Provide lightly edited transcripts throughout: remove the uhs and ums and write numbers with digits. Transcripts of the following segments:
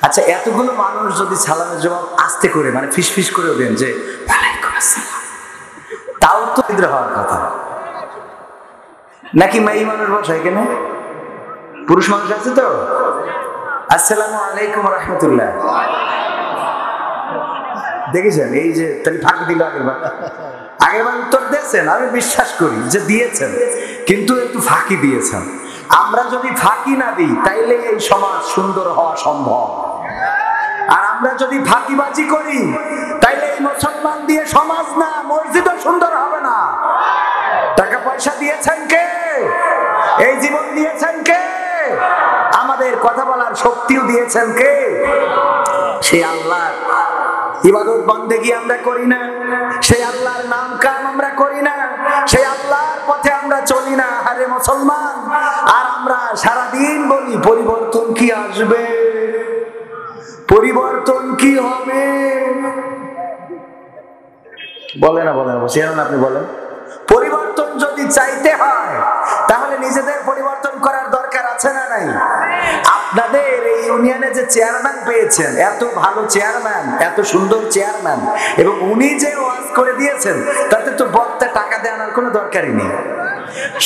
আচ্ছা, এতগুলো মানুষ যদি সালামের জবাব আস্তে করে মানে ফিসফিস করে দেন যে ওয়ালাইকুম আসসালাম, তাও তো বিদ্রোহ হওয়ার কথা নাকি? মাই মানুষ বসা এখানে পুরুষ মানুষ আছে তো? আসসালামু আলাইকুম রহমতুল্লাহ, দেখেছেন? এই যে তাহলে ফাঁকি দিল আগেরবার উত্তর দিয়েছেন, আমি বিশ্বাস করি যে দিয়েছেন, কিন্তু একটু ফাঁকি দিয়েছেন। আমরা যদি ফাঁকি না দিই তাইলে এই সমাজ সুন্দর হওয়া সম্ভব। আর আমরা যদি ফাঁকিবাজি করি তাইলে এই মুসলমান দিয়ে সমাজ না, মসজিদও সুন্দর হবে না। টাকা পয়সা দিয়েছেন কে? এই জীবন দিয়েছেন কে? আমাদের কথা বলার শক্তিও দিয়েছেন কে? সেই আল্লাহর ইবাদত বন্দেগী আমরা করি না, সেই আল্লাহর নাম কাম আমরা করি না, সেই আল্লাহর পথে আমরা চলি না। আরে মুসলমান, আর আমরা সারাদিন বলি পরিবর্তন কি আসবে, পরিবর্তন কি হবে? বলে না, বলেন, বসিয়ান আপনি বলেন। পরিবর্তন যদি চাইতে হয় তাহলে নিজেদের পরিবর্তন করার দরকার আছে না নাই? আপনাদের এই ইউনিয়নে যে চেয়ারম্যান পেয়েছেন, এত ভালো চেয়ারম্যান, এত সুন্দর চেয়ারম্যান, এবং উনি যে ওয়াজ করে দিয়েছেন, তাতে তো বক্তা টাকা দেওয়ার কোনো দরকারই নেই।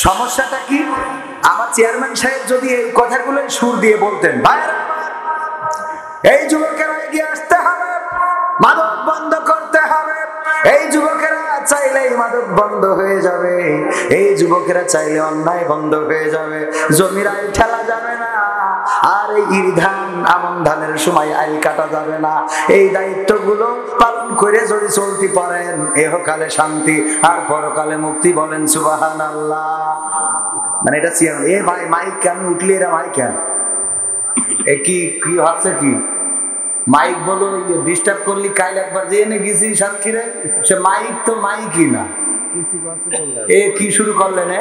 সমস্যাটা কি? আমার চেয়ারম্যান সাহেব যদি এই কথাগুলো সুর দিয়ে বলতেন, ভাইরা এই যুবকেরা এগিয়ে আসতে হবে, মাদক বন্ধ করতে হবে, এই যুবকেরা চাইলেই মাদক বন্ধ হয়ে যাবে, এই যুবকেরা চাইলে অন্যায় বন্ধ হয়ে যাবে, জমির আইল ঠেলা যাবে না, আর এই ধান আমন ধানের সময় আইল কাটা যাবে না, এই দায়িত্বগুলো পালন করে যদি চলতে পারেন, এহকালে শান্তি আর পরকালে মুক্তি। বলেন সুবহানাল্লাহ। মানে এটা চেয়ার, এ ভাই মাইক কেন উঠলি, এরা মাইক কেন, এ কি কি হচ্ছে কি? মাইক বলো ডিস্টার্ব করলি, কাল একবার যে এনে গেছি সাতক্ষীরে, সে মাইক তো মাইকই না, এ কি শুরু করলেন?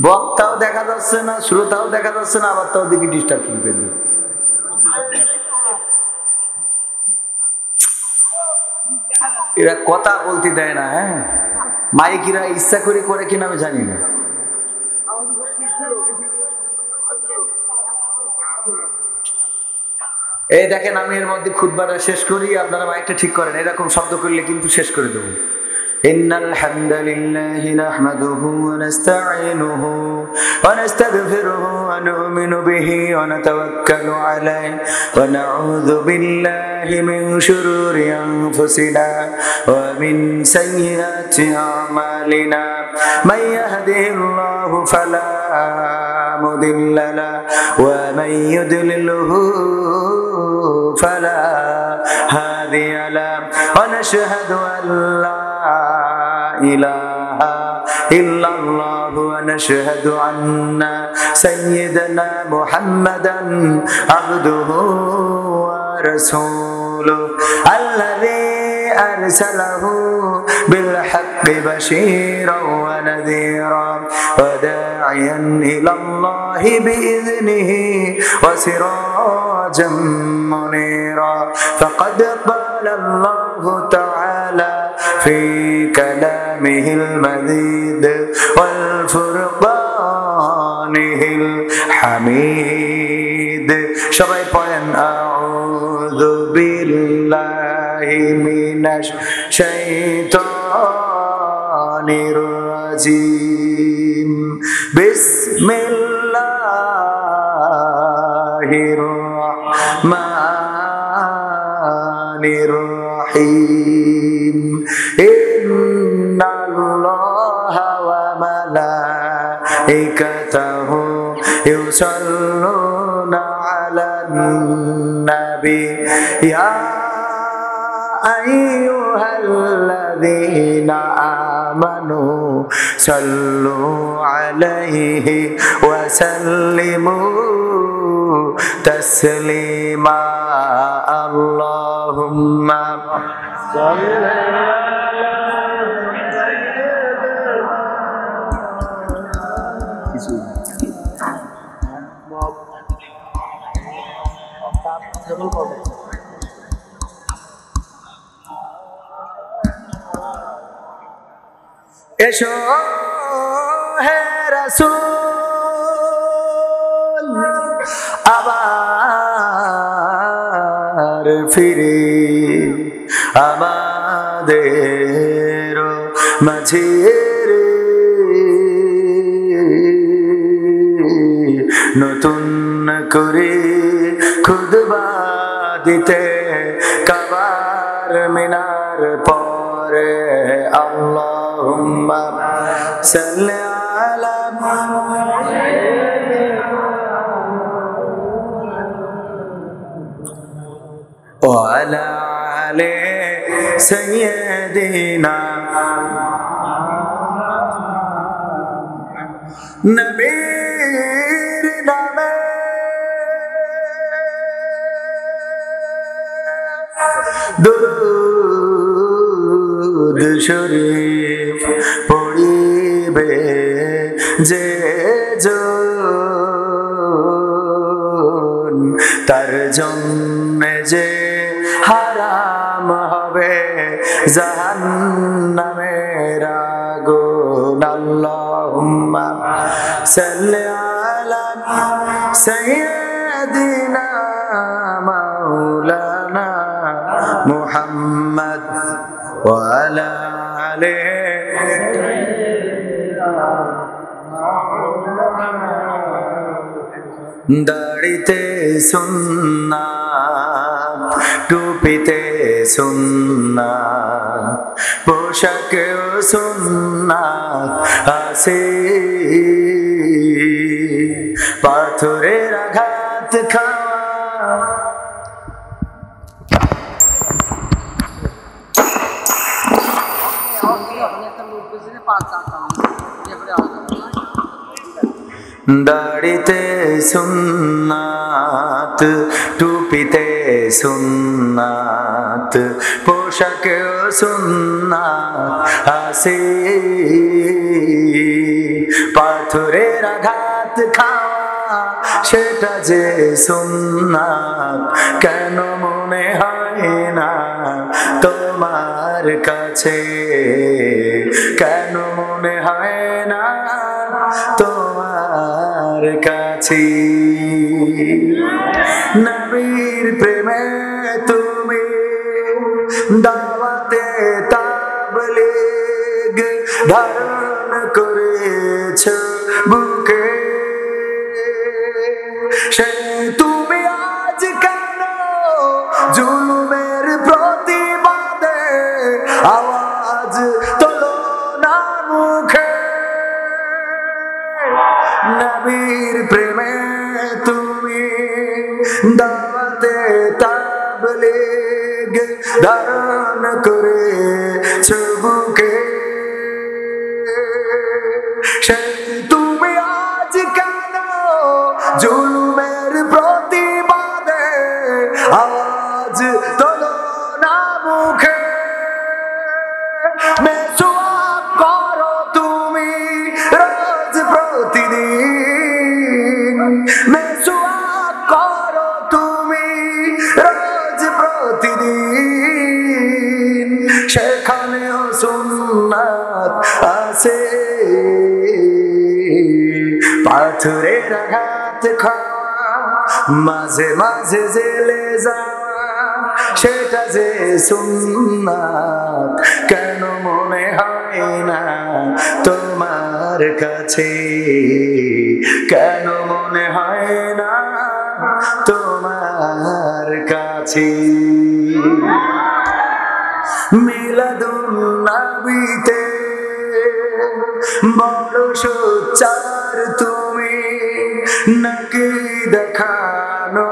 বক্তাও দেখা যাচ্ছে না, শ্রোতাও দেখা যাচ্ছে না, আবার তাও দিকে ডিস্টার্ব শুরু করলি। এরা কথা বলতে দেয় না। হ্যাঁ, মাইকিরা ইচ্ছা করে কিনা আমি জানি না। এই দেখেন, আমি এর মধ্যে খুতবাটা শেষ করি, আপনারা মাইকটা ঠিক করেন, এরকম শব্দ করলে কিন্তু শেষ করে দেবো। ইন্নাল হামদালিল্লাহি নাহমাদুহু ওয়া নাস্তাঈনুহু ওয়া নাস্তাগফিরুহু ওয়া নু'মিনু বিহি ওয়া নাতাওয়াক্কালু আলাইহি ওয়া নাউযু বিল্লাহি মিন শুরুরি আনফুসিনা ওয়া মিন সাইয়্যাতি আ'মালিনা মান ইয়াহদিহিল্লাহু ফালা মুদিল্লা লাহু ওয়া মান ইউদ্লিলহু فلا هادي له ونشهد أن لا إله إلا الله ونشهد أن سيدنا محمدا عبده ورسوله الذي أرسله بالحق بشيرا ونذيرا وداعيا إلى الله بإذنه وسراجا منيرا فقد قال الله تعالى في كلامه المجيد والفرقانه الحميد সবাই পড়েন আউযু বিল্লাহি মিনাশ শাইতানির রাজিম বিসমিল্লাহির রাহমানির রহিম ইন্নাল্লাহা ওয়া মালাইকাতাহু ইউসাল্লুনা আলান নাবী ইয়া আইয়ুহাল্লাযীনা আমানু সাল্লু আলাইহি ওয়া সাল্লিমু তাসলিমা আল্লাহুম্মা সাল্লি এসো হে রাসূল আবার আবার ফিরে আমাদের মাঝে রে নতুন করে খুদবা দিতে কাবার মিনার পরে আল্লাহুম্মা সাল্লি আলা ওয়া আলা আলি সাইয়্যিদিনা নবীর নামে দুরূদ শরীফ পড়িবে যে জন তার জন্যে যে হারাম হবে জাহান্নামের আগুন আল্লাহুম্মা সাল্লি আলা সাইয়্যিদিনা মাওলানা মুহাম্মদ ওয়া আলা আলিহি দাড়িতে সুন্নাত টুপিতে সুন্নাত পোশাকেও সুন্নাত আছে পাথরের আঘাত খাওয়া দাড়িতে সুন্নাত টুপিতে সুন্নাত পোশাকেও সুন্নাত আছে পাথরের আঘাত খাওয়া সেটা যে সুন্নাত কেন মনে হয় না তোমার কাছে কেন মনে হয় না তোমার কাছে নবীর প্রেমে তুমি দাওয়াতে তাবলীগ ধারণ করেছ বুকে সে তুমি আজ কেন জুলুমের প্রতিবাদে আওয়াজ তোলো না মুখে নবীর প্রেমে তুমি দাওয়াতে তাবলীগ ধারণ করেছ বুকে সেই তুমি আজ কেন জুলুমের প্রতিবাদে আওয়াজ তোলো না মুখে মেসওয়াক করো তুমি রোজ প্রতিদিন মেসওয়াক করো তুমি রোজ প্রতিদিন সেখানেও সুন্নাত আছে পাথরের আঘাত খাওয়া মাঝে মাঝে জেলে যাওয়া সেটা যে সুন্নাত কেন মনে হয় না তোমার কাছে কেন মনে হয় না তোমার কাছে মিলাদুন নবীতে বড় সোচ্চার তুমি নাকি দেখানো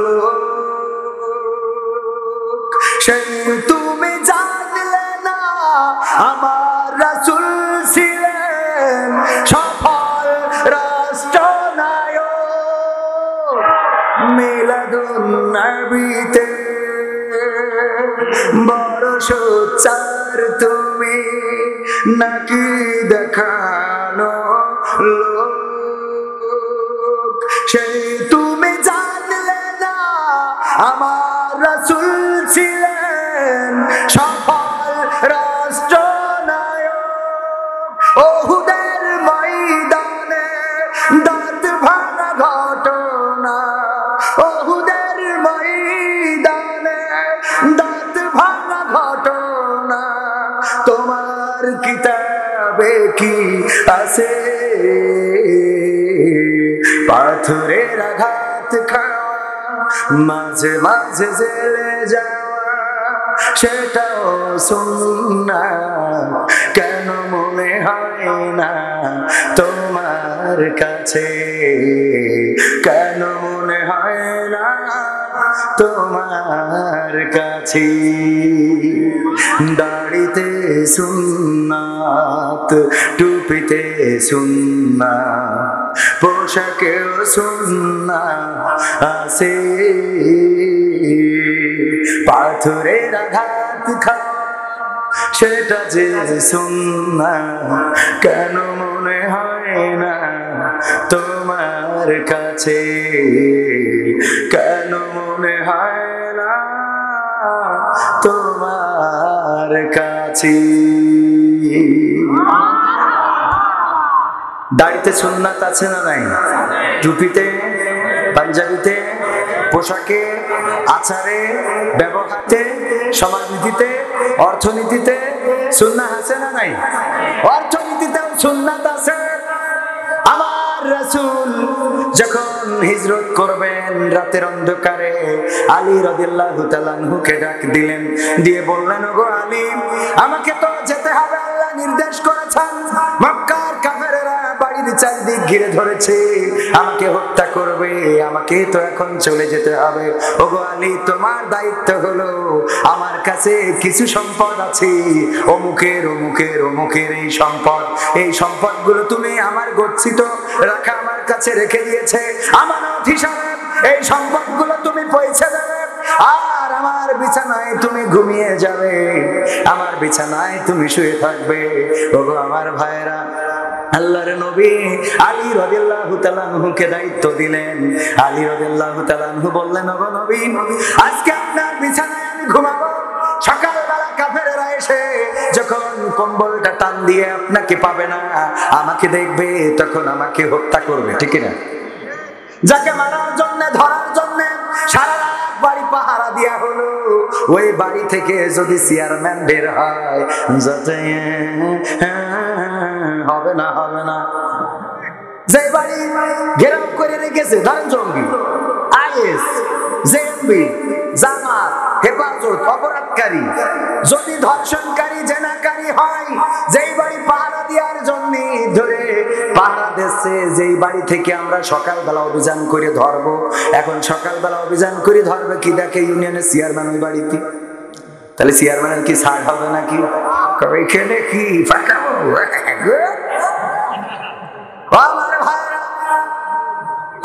লোক সেই তুমি জানলে না আমার রাসূল ছিলেন সফল রাষ্ট্রনায়ক মিলাদুন নবীতে বড় সোচ্চার তুমি নাকি দেখানো লোক সেই তুমি জানলে না আমার রাসূল ছিলেন সফল রাষ্ট্রনায়ক ওহুদের ময়দানে দাঁত ভাঙা ঘটনা ওহুদের ময়দানে বলে কি আছে, পাথরের আঘাত খাওয়া, মাঝে মাঝে জেলে যাওয়া, সেটাও সুন্নাত। কেন মনে হয় না তোমার কাছে, কেন মনে হয় না তোমার কাছে। দাড়িতে সুন্নাত, টুপিতে সুন্নাত, পোশাকেও সুন্নাত আছে, পাথরের আঘাত খাওয়া, সেটা যে সুন্নাত। কেন মনে হয় না তোমার কাছে, কেন মনে হয় না তোমার কাছে। দাড়িতে সুন্নাত আছে না নাই? টুপিতে, পাঞ্জাবিতে, পোশাকে, আচারে, ব্যবহারে, সমাজনীতিতে, অর্থনীতিতে সুন্নাত আছে না নাই? অর্থনীতিতেও সুন্নাত আছে। আমার রাসূল যখন হিজরত করবেন রাতের অন্ধকারে, আলী রাদিয়াল্লাহু তাআলা আনহুকে ডাক দিলেন, দিয়ে বললেন, ওগো আলী, আমাকে তো যেতে হবে, আল্লাহ নির্দেশ করেছেন। মক্কার কাফেরেরা বাড়ির চারদিক ঘিরে ধরেছে, আমাকে হত্যা করবে, আমাকে তো এখন চলে যেতে হবে। ওগো আলী, তোমার দায়িত্ব হলো, আমার কাছে কিছু সম্পদ আছে, অমুকের অমুকের অমুকের এই সম্পদ, এই সম্পদগুলো তুমি আমার গচ্ছিত রাখা আমার কাছে রেখে দিয়েছে, আমানত হিসাবে এই সম্পদগুলো তুমি পৌঁছে দেবে, আর আমার বিছানায় তুমি ঘুমিয়ে যাবে, আমার বিছানায় তুমি শুয়ে থাকবে। ওগো আমার ভাইরা, আল্লাহর নবী আলী রাদিয়াল্লাহু তাআলা আনহুকে দায়িত্ব দিলেন। আলী রাদিয়াল্লাহু তাআলা আনহু বললেন, ওগো নবী, আজকে আপনার বিছানায় আমি ঘুমাবো। সকালবেলা কাফেরেরা এসে যখন কম্বলটা টান দিয়ে আপনাকে পাবে না, আমাকে দেখবে, তখন আমাকে হত্যা করবে, ঠিক না? যাকে মারার জন্য, ধরার জন্য সারা রাত বাড়ি পাহারা দেয়া হলো, ওই বাড়ি থেকে যদি চেয়ারম্যান বের হয়, হবে না, হবে না। যে বাড়ি ঘেরাও করে রেখেছে, ধরেন জঙ্গি, আইএস, জেএমবি, জামাত, হেফাজত, অপরাধকারী, যদি ধর্ষণকারী, জেনাকারী হয়, যেই বাড়ি পাহারা দেওয়ার জন্য ধরে পাহারা দিচ্ছে, যেই বাড়ি থেকে আমরা সকালবেলা অভিযান করে ধরবো, এখন সকালবেলা অভিযান করে ধরবে কি, দেখে ইউনিয়নের চেয়ারম্যান ওই বাড়িতে, তাহলে চেয়ারম্যানের কি ছাড় হবে নাকি? এখানে কি ফাঁকা?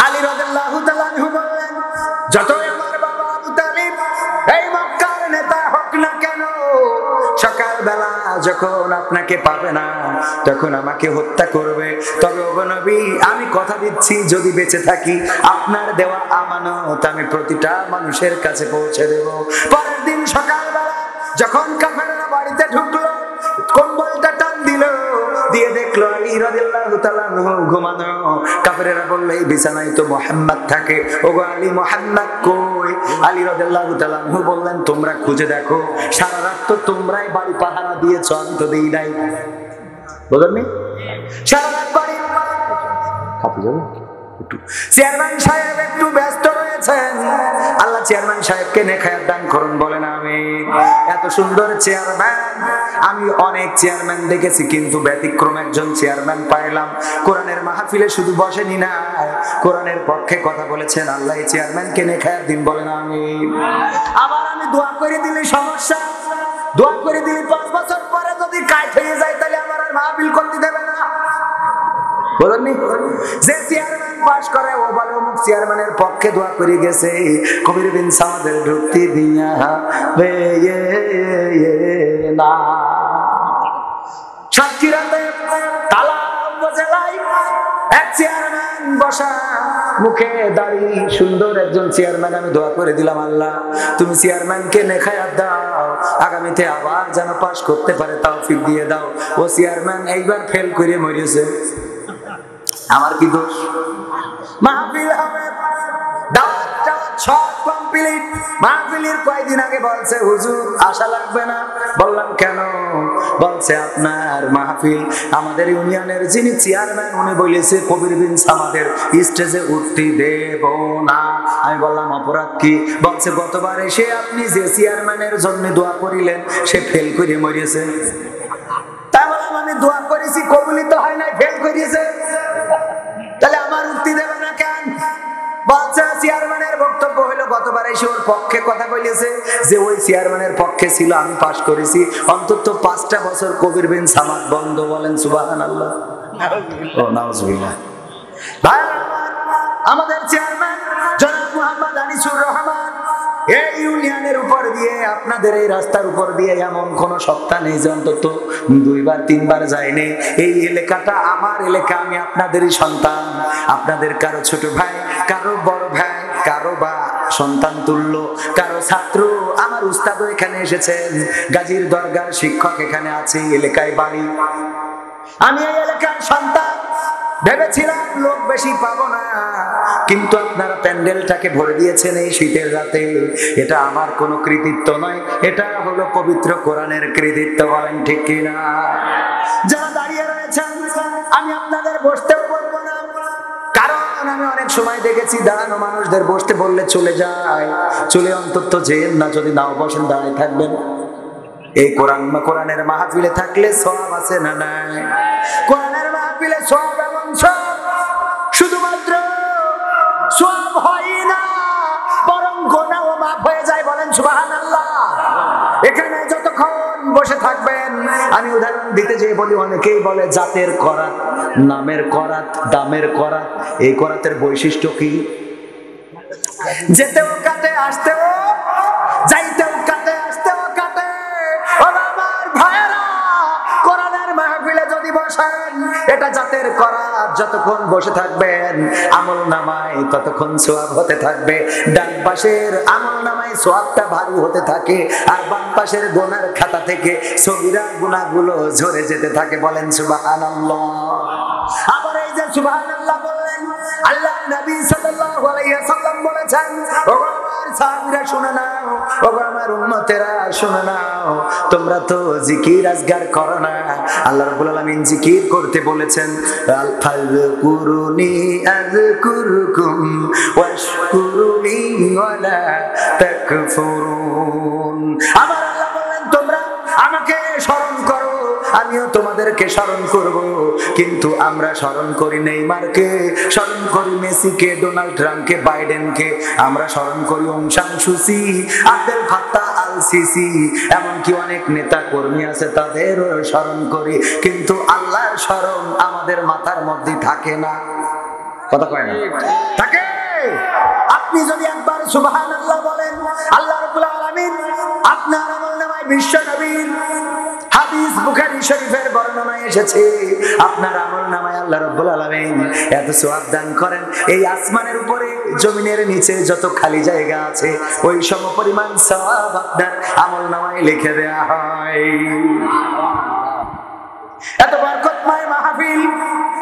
আলী রাদিয়াল্লাহু তাআলা আনহু বললেন, যতই আমার বাবা আবু তালিব এই মক্কার নেতা হোক না কেন, সকালবেলা যখন আপনাকে পাবে না, তখন আমাকে হত্যা করবে। তবে ওগো নবী, আমি কথা দিচ্ছি, যদি বেঁচে থাকি, আপনার দেওয়া আমানত আমি প্রতিটা মানুষের কাছে পৌঁছে দেব। পরের দিন সকালবেলা যখন কাফেররা বাড়িতে ঢুকলো, কম্বলটা টান দিল, দিয়ে দেখলো আলী রাদিয়াল্লাহু তাআলা আনহু ঘুমানো। কাফেরেরা বলল, এই বিছানায় তো মুহাম্মদ থাকে, ওগো আলী, মুহাম্মদ কই? আলী রাদিয়াল্লাহু তাআলা আনহু বললেন, তোমরা খুঁজে দেখো, সারা রাত তো তোমরাই বাড়ি পাহারা দিয়েছো, আমি তো দেই নাই। বুঝলেন? সারা রাত বাড়ি কাঁপে যাবে। চেয়ারম্যান সাহেব একটু ব্যস্ত রয়েছেন, আল্লাহ চেয়ারম্যান সাহেবকে নেখায়াত দান করুন, বলেন আমিন। এত সুন্দর চেয়ারম্যান আমি অনেক চেয়ারম্যান দেখেছি, কিন্তু ব্যতিক্রম একজন চেয়ারম্যান পাইলাম। কোরআনের মাহফিলে শুধু বসেনি না, কোরআনের পক্ষে কথা বলেছেন। আল্লাহ এই চেয়ারম্যানকে নেখায়াত দিন, বলেন আমিন। আবার আমি দোয়া করে দিলে সমস্যা, দোয়া করে দিলে 5 বছর পরে যদি কাজ হয়ে যায়, তাহলে আমার আর মাহফিল করতে দেবে না। বলেননি, যে চেয়ারম্যান পাস করে ও বলে অমুক চেয়ারম্যানের পক্ষে দোয়া করে গেছে, কবির বিন সামাদের ঢুকতে দিয়া না। সাতক্ষীরাতে তালা উপজেলায় এক চেয়ারম্যান বসা, মুখে দাড়ি, সুন্দর একজন চেয়ারম্যান। আমি দোয়া করে দিলাম, আল্লাহ তুমি চেয়ারম্যানকে নেখায়াত দাও, আগামীতে আবার যেন পাস করতে পারে তৌফিক দিয়ে দাও। ও চেয়ারম্যান এইবার ফেল করে মরিয়েছে, আমার কি দোষ? মাহফিল হবে, দাওয়াত টাওয়াত সব কমপ্লিট। মাহফিলের কয়েকদিন আগে বলছে, হুজুর আসা লাগবে না। বললাম কেন? বলছে আপনার মাহফিল আমাদের ইউনিয়নের যিনি চেয়ারম্যান উনি বলেছে কবির বিন সামাদের স্টেজে উঠতে দেব না। আমি বললাম অপরাধ কি? বলছে গতবার এসে আপনি যে চেয়ারম্যানের জন্য দোয়া করিলেন সে ফেল করে মরিয়েছে। তাই বললাম আমি দোয়া করেছি কবুলিত হয় নাই, ফেল করিয়েছে, তাহলে আমার উঠতে দেবে না কেন? বলছে চেয়ারম্যানের বক্তব্য হলো গতবার এসে ওর পক্ষে কথা বলেছে, যে ওই চেয়ারম্যানের পক্ষে ছিল আমি পাশ করেছি অন্তত 5টা বছর কবির বিন সামাদ বন্ধ। বলেন সুবহানাল্লাহ। ও নাউজুবিল্লাহ। ভাই আমাদের চেয়ারম্যান জনাব মোহাম্মদ আনিসুর রহমান এই ইউনিয়নের উপর দিয়ে আপনাদের এই রাস্তার উপর দিয়ে এমন কোন সপ্তাহ নেই যে অন্তত 2বার 3বার যায়নি। এই এলাকাটা আমার এলাকা, আমি আপনাদেরই সন্তান, আপনাদের কারো ছোট ভাই, কারো বড় ভাই, কারো বা সন্তান তুল্য, কারো ছাত্র। আমার উস্তাদও এখানে এসেছেন, গাজীর দরগার শিক্ষক এখানে আছে, এলাকায় বাড়ি। আমি এই এলাকার সন্তান, ভেবেছিলাম লোক বেশি পাবো না, কিন্তু আপনারা প্যান্ডেলটাকে ভরে দিয়েছেন এই শীতের রাতে। এটা আমার কোনো কৃতিত্ব নয়, এটা হলো পবিত্র কোরআনের কৃতিত্ব। বলেন ঠিক কিনা? যারা দাঁড়িয়ে রয়েছেন আমি আপনাদের বসতেও বলবো না, কারণ আমি অনেক সময় দেখেছি দাঁড়ানো মানুষদের বসতে বললে চলে যায়। চলে অন্তত যেন না, যদি নাও বসেন দাঁড়িয়ে থাকবেন। এই কোরআনের মাহফিলে থাকলে সওয়াব আছে না নাই? কোরআনের মাহফিলে সওয়াব এবং সওয়াব শুধুমাত্র সওয়াব হয় না, বরং গুনাহও মাফ হয়ে যায়। বলেন সুবহানাল্লাহ। এখানে যতক্ষণ বসে থাকবেন, আমি উদাহরণ দিতে যেয়ে বলি, অনেকেই বলে জাতের করাত, নামের করাত, দামের করাত। এই করাতের বৈশিষ্ট্য কি? যেতেও কাটে, আসতেও, যাইতেও কাটে, আসতেও কাটে। আমার ভাইয়েরা, কোরআনের মাহফিলে যদি বসেন, এটা জাতের করাত। যতক্ষণ বসে থাকবেন আমল নামায় ততক্ষণ সওয়াব হতে থাকবে। ডান পাশের আমল নামায় সওয়াবটা ভারী হতে থাকে, আর বাম পাশের গুনার খাতা থেকে সগীরা গুনাহগুলো ঝরে যেতে থাকে। বলেন সুবহানাল্লাহ। আবার এই যে সুবহানাল্লাহ বললেন, আল্লাহর নবী সাল্লাল্লাহু আলাইহি ওয়াসাল্লাম বলেছেন, ওগো আমার সাহাবীরা শুনে নাও, ওগো আমার উম্মতেরা শুনে নাও, তোমরা তো জিকির আজগার করো না। আল্লাহ রাব্বুল আলামিন জিকির করতে বলেছেন, ফাযকুরুনি আযকুরকুম ওয়াশকুরুনি ওয়ালা তাকফুরুন। আমার আল্লাহ বললেন তোমরা আমাকে স্মরণ করো, আমিও তোমাদেরকে স্মরণ করব। কিন্তু আমরা স্মরণ করি নেইমারকে, স্মরণ করি মেসিকে, ডোনাল্ড ট্রাম্পকে, বাইডেনকে, আমরা স্মরণ করি অং সান সুচি, আব্দুল ফাত্তাহ আল সিসি, এমনকি অনেক নেতা কর্মী আছে তাদেরও স্মরণ করি, কিন্তু আল্লাহর স্মরণ আমাদের মাথার মধ্যে থাকে না। কথা কয় না? থাকে। আপনি যদি একবার সুবহানাল্লাহ বলেন, আল্লাহ রাব্বুল আলামিন আপনার আমলনামায় বিশ্ব নবীর হাদিস বুখারী শরীফের বর্ণনায় এসেছে, আপনার আমলনামায় আল্লাহ রাব্বুল আলামিন এত সওয়াব দান করেন, এই আসমানের উপরে জমিনের নিচে যত খালি জায়গা আছে ওই সমপরিমাণ সওয়াব আপনার আমলনামায় লিখে দেয়া হয়। এত বরকতময় মাহফিল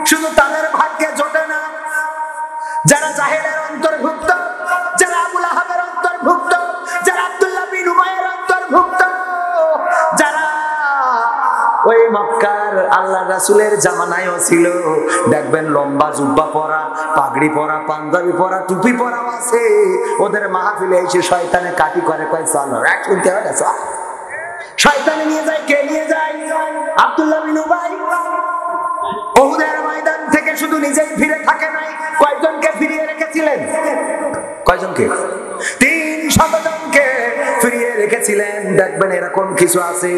শুধু তাদের ভাগ্যে জোটে না যারা জাহেলের অন্তর্ভুক্ত, যারা আবু লাহাবের অন্তর্ভুক্ত, যারা আব্দুল্লাহ বিন উমাইয়ের অন্তর্ভুক্ত, যারা ওই মক্কার আল্লাহ রাসূলের জামানায়ও ছিল। দেখবেন লম্বা জুব্বা পরা, পাগড়ি পরা, পাঞ্জাবি পরা, টুপি পরা আছে। ওদের মাহফিলে এসে শয়তানে কাটি করে, কয় চলো এক শুনতে হয়। শয়তানে নিয়ে যায়, কে নিয়ে যায়? আব্দুল্লাহ বিন উবাই উহুদের ময়দান থেকে শুধু নিজেই ফিরে থাকে নাই, কয়জনকে ফিরিয়ে রেখেছিলেন? কয়জনকে? 300 জনকে ফিরিয়ে রেখেছিলেন। দেখবেন এরকম কিছু আছে,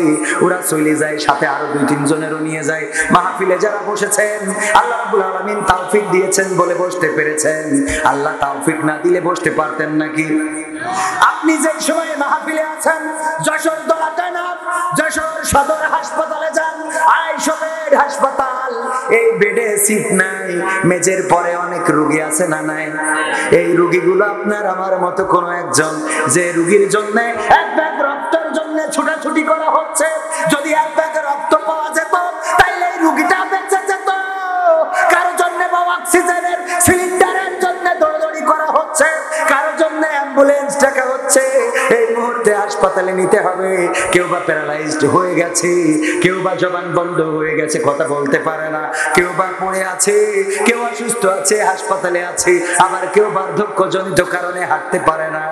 ওরা চলে যায়, সাথে আরো 2-3 জনেরও নিয়ে যায়। মাহফিলে যারা বসেছেন আল্লাহ রাব্বুল আলামিন তৌফিক দিয়েছেন বলে বসতে পেরেছেন। আল্লাহ তৌফিক না দিলে বসতে পারতেন নাকি? আপনি যে সময় মাহফিলে আছেন, যশোর দোয়াটানা, যশোর সদর হাসপাতালে যান, 250 বেড হাসপাতাল, এই বেডে সিট নাই, মেজের পরে অনেক রোগী আছে না নাই? এই রোগীগুলো আপনার আমার মতো কোন একজন, যে রোগীর জন্য এক ব্যাগ রক্তের জন্য ছুটাছুটি করা হচ্ছে, যদি এক ব্যাগ রক্ত পাওয়া যেত তাইলে এই রোগীটা বেঁচে যেত। কারো জন্য বা অক্সিজেনের সিলিন্ডারের জন্য দৌড়াদৌড়ি করা হচ্ছে, কারো জন্য অ্যাম্বুলেন্স ডাকা হচ্ছে। এই মুহূর্তে হাসপাতালে নিতে হবে, কেউ বা প্যারালাইজড হয়ে গেছে, কেউ বা জবান বন্ধ হয়ে গেছে, কথা বলতে পারে না, কেউ বা পড়ে আছে, কেউ অসুস্থ আছে, হাসপাতালে আছে, আবার কেউ বার্ধক্যজনিত কারণে হাঁটতে পারে না,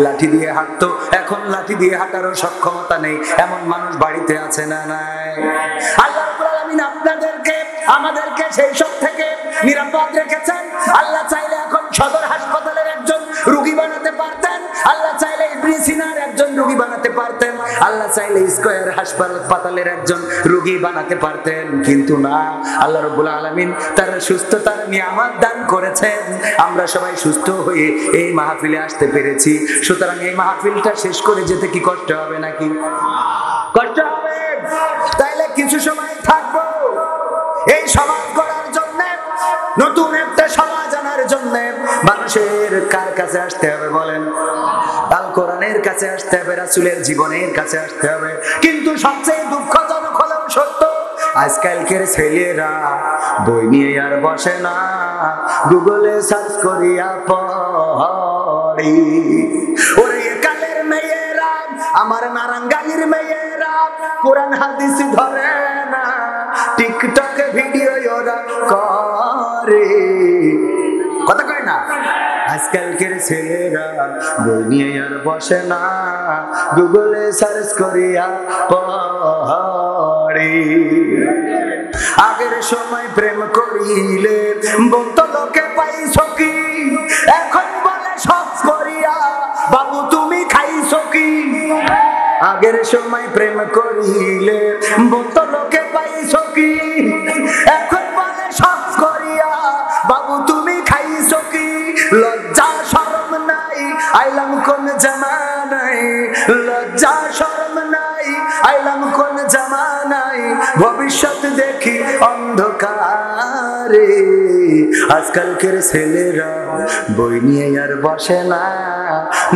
লাঠি দিয়ে হাঁটতো, এখন লাঠি দিয়ে হাঁটারও সক্ষমতা নেই, এমন মানুষ বাড়িতে আছে না নাই? আল্লাহ রাব্বুল আলামিন আপনাদেরকে আমাদেরকে সেই সব থেকে নিরাপদ রেখেছেন। আল্লাহ চাইলে এখন সদর হাসপাতালের একজন রোগী বানাতে পারতেন, আল্লাহ চাইলে ইবনে সিনার একজন রোগী বানাতে পারতেন, আল্লাহ চাইলে স্কয়ার হাসপাতালের একজন রোগী বানাতে পারতেন, কিন্তু না, আল্লাহ রাব্বুল আলামিন তার সুস্থতার নিয়ামত দান করেছেন। আমরা সবাই সুস্থ হয়ে এই মাহফিলে আসতে পেরেছি। সুতরাং এই মাহফিলটা শেষ করে যেতে কি কষ্ট হবে নাকি? কষ্ট হবে। তাইলে কিছু সময় থাকবো এই সমাজ গড়ার জন্য, নতুন একটা সমাজ আনার জন্য। মানুষের কার কাছে আসতে হবে বলেন? আল কোরআনের কাছে আসতে হবে, রাসূলের জীবনের কাছে আসতে হবে। কিন্তু সবচেয়ে দুঃখজনক হলেও সত্য, আজকালকের ছেলেরা বই নিয়ে আর বসে না, গুগলে সার্চ করিয়া পড়ি। ওরে কালের মেয়েরা, আমার নারাঙ্গালির মেয়েরা কোরআন হাদিস ধরে না, টিকটকে ভিডিও ওরা করে, কথা কয় না? আজকালকের ছেলেরা বই নিয়ে আর বসে না, গুগলে সার্চ করিয়া পড়ে। আগের সময় প্রেম করিলে বলতো লোকে পাইছো কি, এখন বলে সব করিয়া বাবু তুমি খাইছো কি। আগের সময় প্রেম করিলে বলতো লোকে পাইছো কি, এখন বলে সব করিয়া বাবু তুমি খাইছো কি। লজ্জা শরম নাই, আইলাম কোন জামানায়, লজ্জা শরম নাই, আইলাম কোন জামানায়, ভবিষ্যৎ দেখি অন্ধকারে। আজকালকের ছেলেরা বই নিয়ে আর বসে না,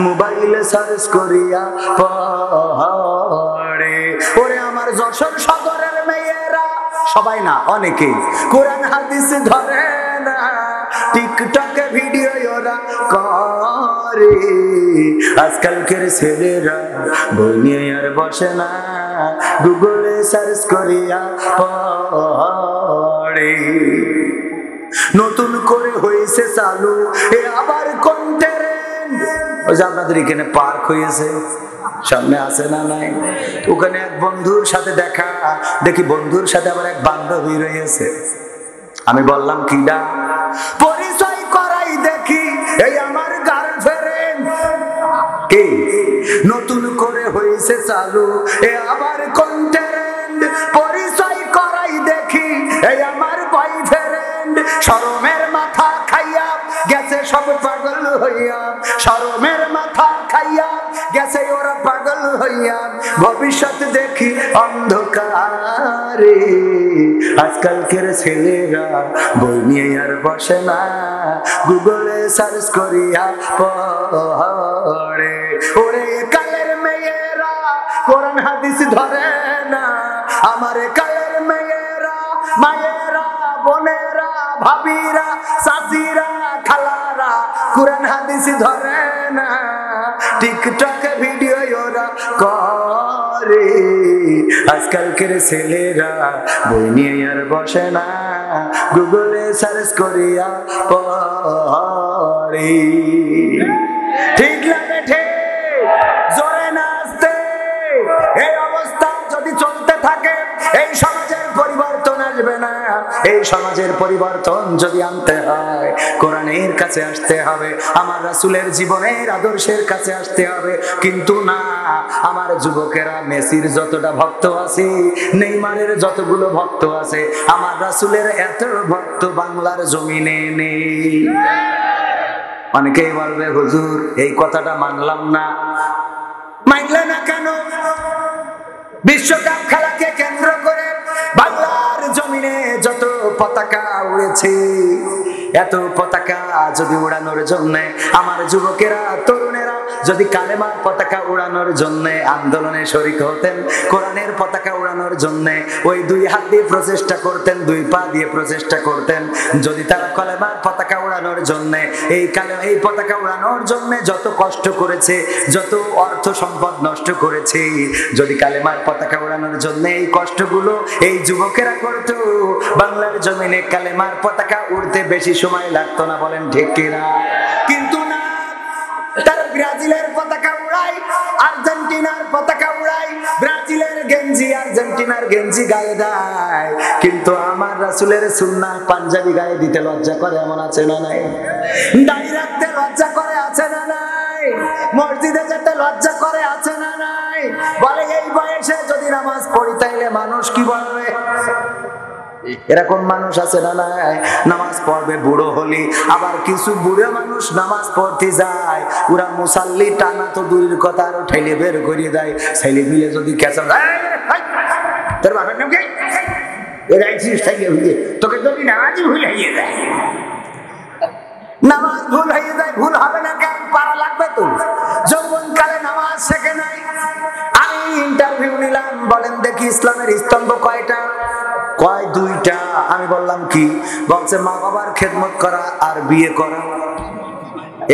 মোবাইলে সার্চ করিয়া পড়ে। ওরে আমার যশোর সদরের মেয়েরা, সবাই না অনেকেই কোরআন হাদিস ধরে না, টিকটকে ভিডিও ওরা করে। আজকালকের ছেলেরা বই নিয়ে আর বসে না, গুগলে সার্চ করিয়া পড়ে। নতুন করে হয়েছে চালু এ আবার কোন ট্রেন, ওই যে আপনাদের এখানে পার্ক হয়েছে সামনে আছে না নাই, ওখানে এক বন্ধুর সাথে দেখা, দেখি বন্ধুর সাথে আবার এক বান্ধবী রয়েছে। আমি বললাম কিডা, পরিচয় করাই দেখি এই আমার গার্লফ্রেন্ড। কি নতুন করে হয়েছে চালু এ আবার কোন ট্রেন, পরিচয় করাই দেখি এই আমার বয়ফ্রেন্ড। শরমের মাথা খাইয়া গেছে সব পাগল হইয়া, শরমের মাথা খাইয়া গেছে ওরা পাগল হইয়া, ভবিষ্যৎ দেখি অন্ধকারে। আজকালকের ছেলেরা বই নিয়ে আর বসে না, গুগলে সার্চ করিয়া পড়ে। ওরে কালের মেয়েরা কোরআন হাদিস ধরে না, আমার কালের মেয়েরা, মায়েরা, বোনেরা, ভাবিরা, চাচিরা, খালারা কোরআন হাদিস ধরে না, টিকটকে ভিডিও ওরা করে। আজকালকের ছেলেরা বই নিয়ে আর বসে না, গুগলে সার্চ করিয়া পড়ে। ঠিক লাগে ঠিক, জোরে না আসতে। এই অবস্থা যদি চলতে থাকে এই সমাজের পরিবর্তন আসবে না। এই সমাজের পরিবর্তন যদি আনতে হয় কোরআনের কাছে আসতে হবে, আমার রাসূলের জীবনের আদর্শের কাছে আসতে হবে। কিন্তু না, আমার যুবকেরা মেসির যতটা ভক্ত আছে, নেইমারের যতগুলো ভক্ত আছে, আমার রাসূলের এত ভক্ত বাংলার জমিনে নেই। অনেকেই বলবে হুজুর এই কথাটা মানলাম না। মানলে না কেন? বিশ্বকাপ খেলাকে কেন্দ্র করে বাংলার জমিনে যত পতাকা উড়েছে, এত পতাকা যদি উড়ানোর জন্য আমার যুবকেরা, তরুণেরা যদি কালেমার পতাকা উড়ানোর জন্য আন্দোলনে শরীক হতেন, কোরআনের পতাকা উড়ানোর উড়ানোর জন্য ওই দুই হাত দিয়ে প্রচেষ্টা করতেন, দুই পা দিয়ে প্রচেষ্টা করতেন। যদি তারা কালেমার পতাকা উড়ানোর জন্য এই পতাকা উড়ানোর জন্য যত কষ্ট করেছে, যত অর্থ সম্পদ নষ্ট করেছে, যদি কালেমার পতাকা উড়ানোর জন্য এই কষ্টগুলো এই যুবকেরা করতো, বাংলার জমিনে কালেমার পতাকা উড়তে বেশি সময় লাগতো না। বলেন ঠিক কিনা? কিন্তু না, তারা ব্রাজিলের পতাকা উড়ায়, আর্জেন্টিনার পতাকা উড়ায়, ব্রাজিলের গেঞ্জি আর্জেন্টিনার গেঞ্জি গায়ে দেয়, কিন্তু আমার রাসূলের সুন্নাহ পাঞ্জাবি গায়ে দিতে লজ্জা করে, এমন আছে না নাই? দাড়ি রাখতে লজ্জা করে, আছে না নাই? মসজিদে যেতে লজ্জা করে, আছে না নাই? বলে এই বয়সে যদি নামাজ পড়ি তাইলে মানুষ কি বলবে? এরকম মানুষ আছে না নাই? নামাজ পড়বে বুড়ো হলি, আবার কিছু বুড়ো মানুষ নামাজ পড়তে যায়, ওরা মুসাল্লি টানা তো দূরের কথা, আরো ঠেলে বের করিয়ে দেয়। ছেলে মিলে যদি কেঁচা তোর বাবার নাম কি, তোকে যদি নামাজই ভুল হয়ে যায়, নামাজ ভুল হয়ে যায়, ভুল হবে না কেন? পারা লাগবে তো। যৌবন কালে নামাজ শেখে নাই। আমি ইন্টারভিউ নিলাম, বলেন দেখি ইসলামের স্তম্ভ কয়টা? কয় দুইটা। আমি বললাম কি? বলছে মা বাবার খেদমত করা আর বিয়ে করা।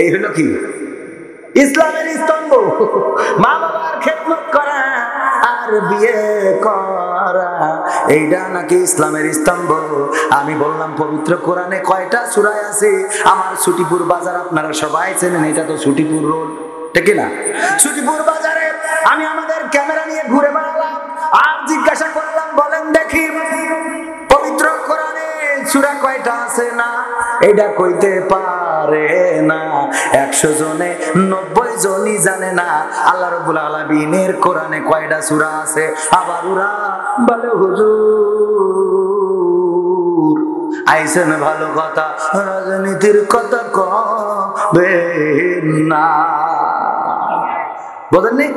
এই হলো কি ইসলামের স্তম্ভ? মা বাবার খেদমত করা আর বিয়ে করা, এইটা নাকি ইসলামের স্তম্ভ? আমি বললাম পবিত্র কোরআনে কয়টা সূরা আছে? আমার ছুটিপুর বাজার আপনারা সবাই চেনেন, এটা তো ছুটিপুর রোড, ঠিক না? ছুটিপুর বাজারে আমি আমাদের ক্যামেরা নিয়ে ঘুরে বেড়ালাম আর জিজ্ঞাসা করলাম, বলেন দেখি পবিত্র কোরআনে সূরা কয়টা আছে? না, এটা কইতে পারে না। 100 জনে 90 জনই জানে না আল্লাহ রাব্বুল আলামিনের কোরআনে কয়টা সূরা আছে। আবার ওরা বলে হুজুর আইছেন ভালো কথা, রাজনীতির কথা কবে না। বুঝলেন?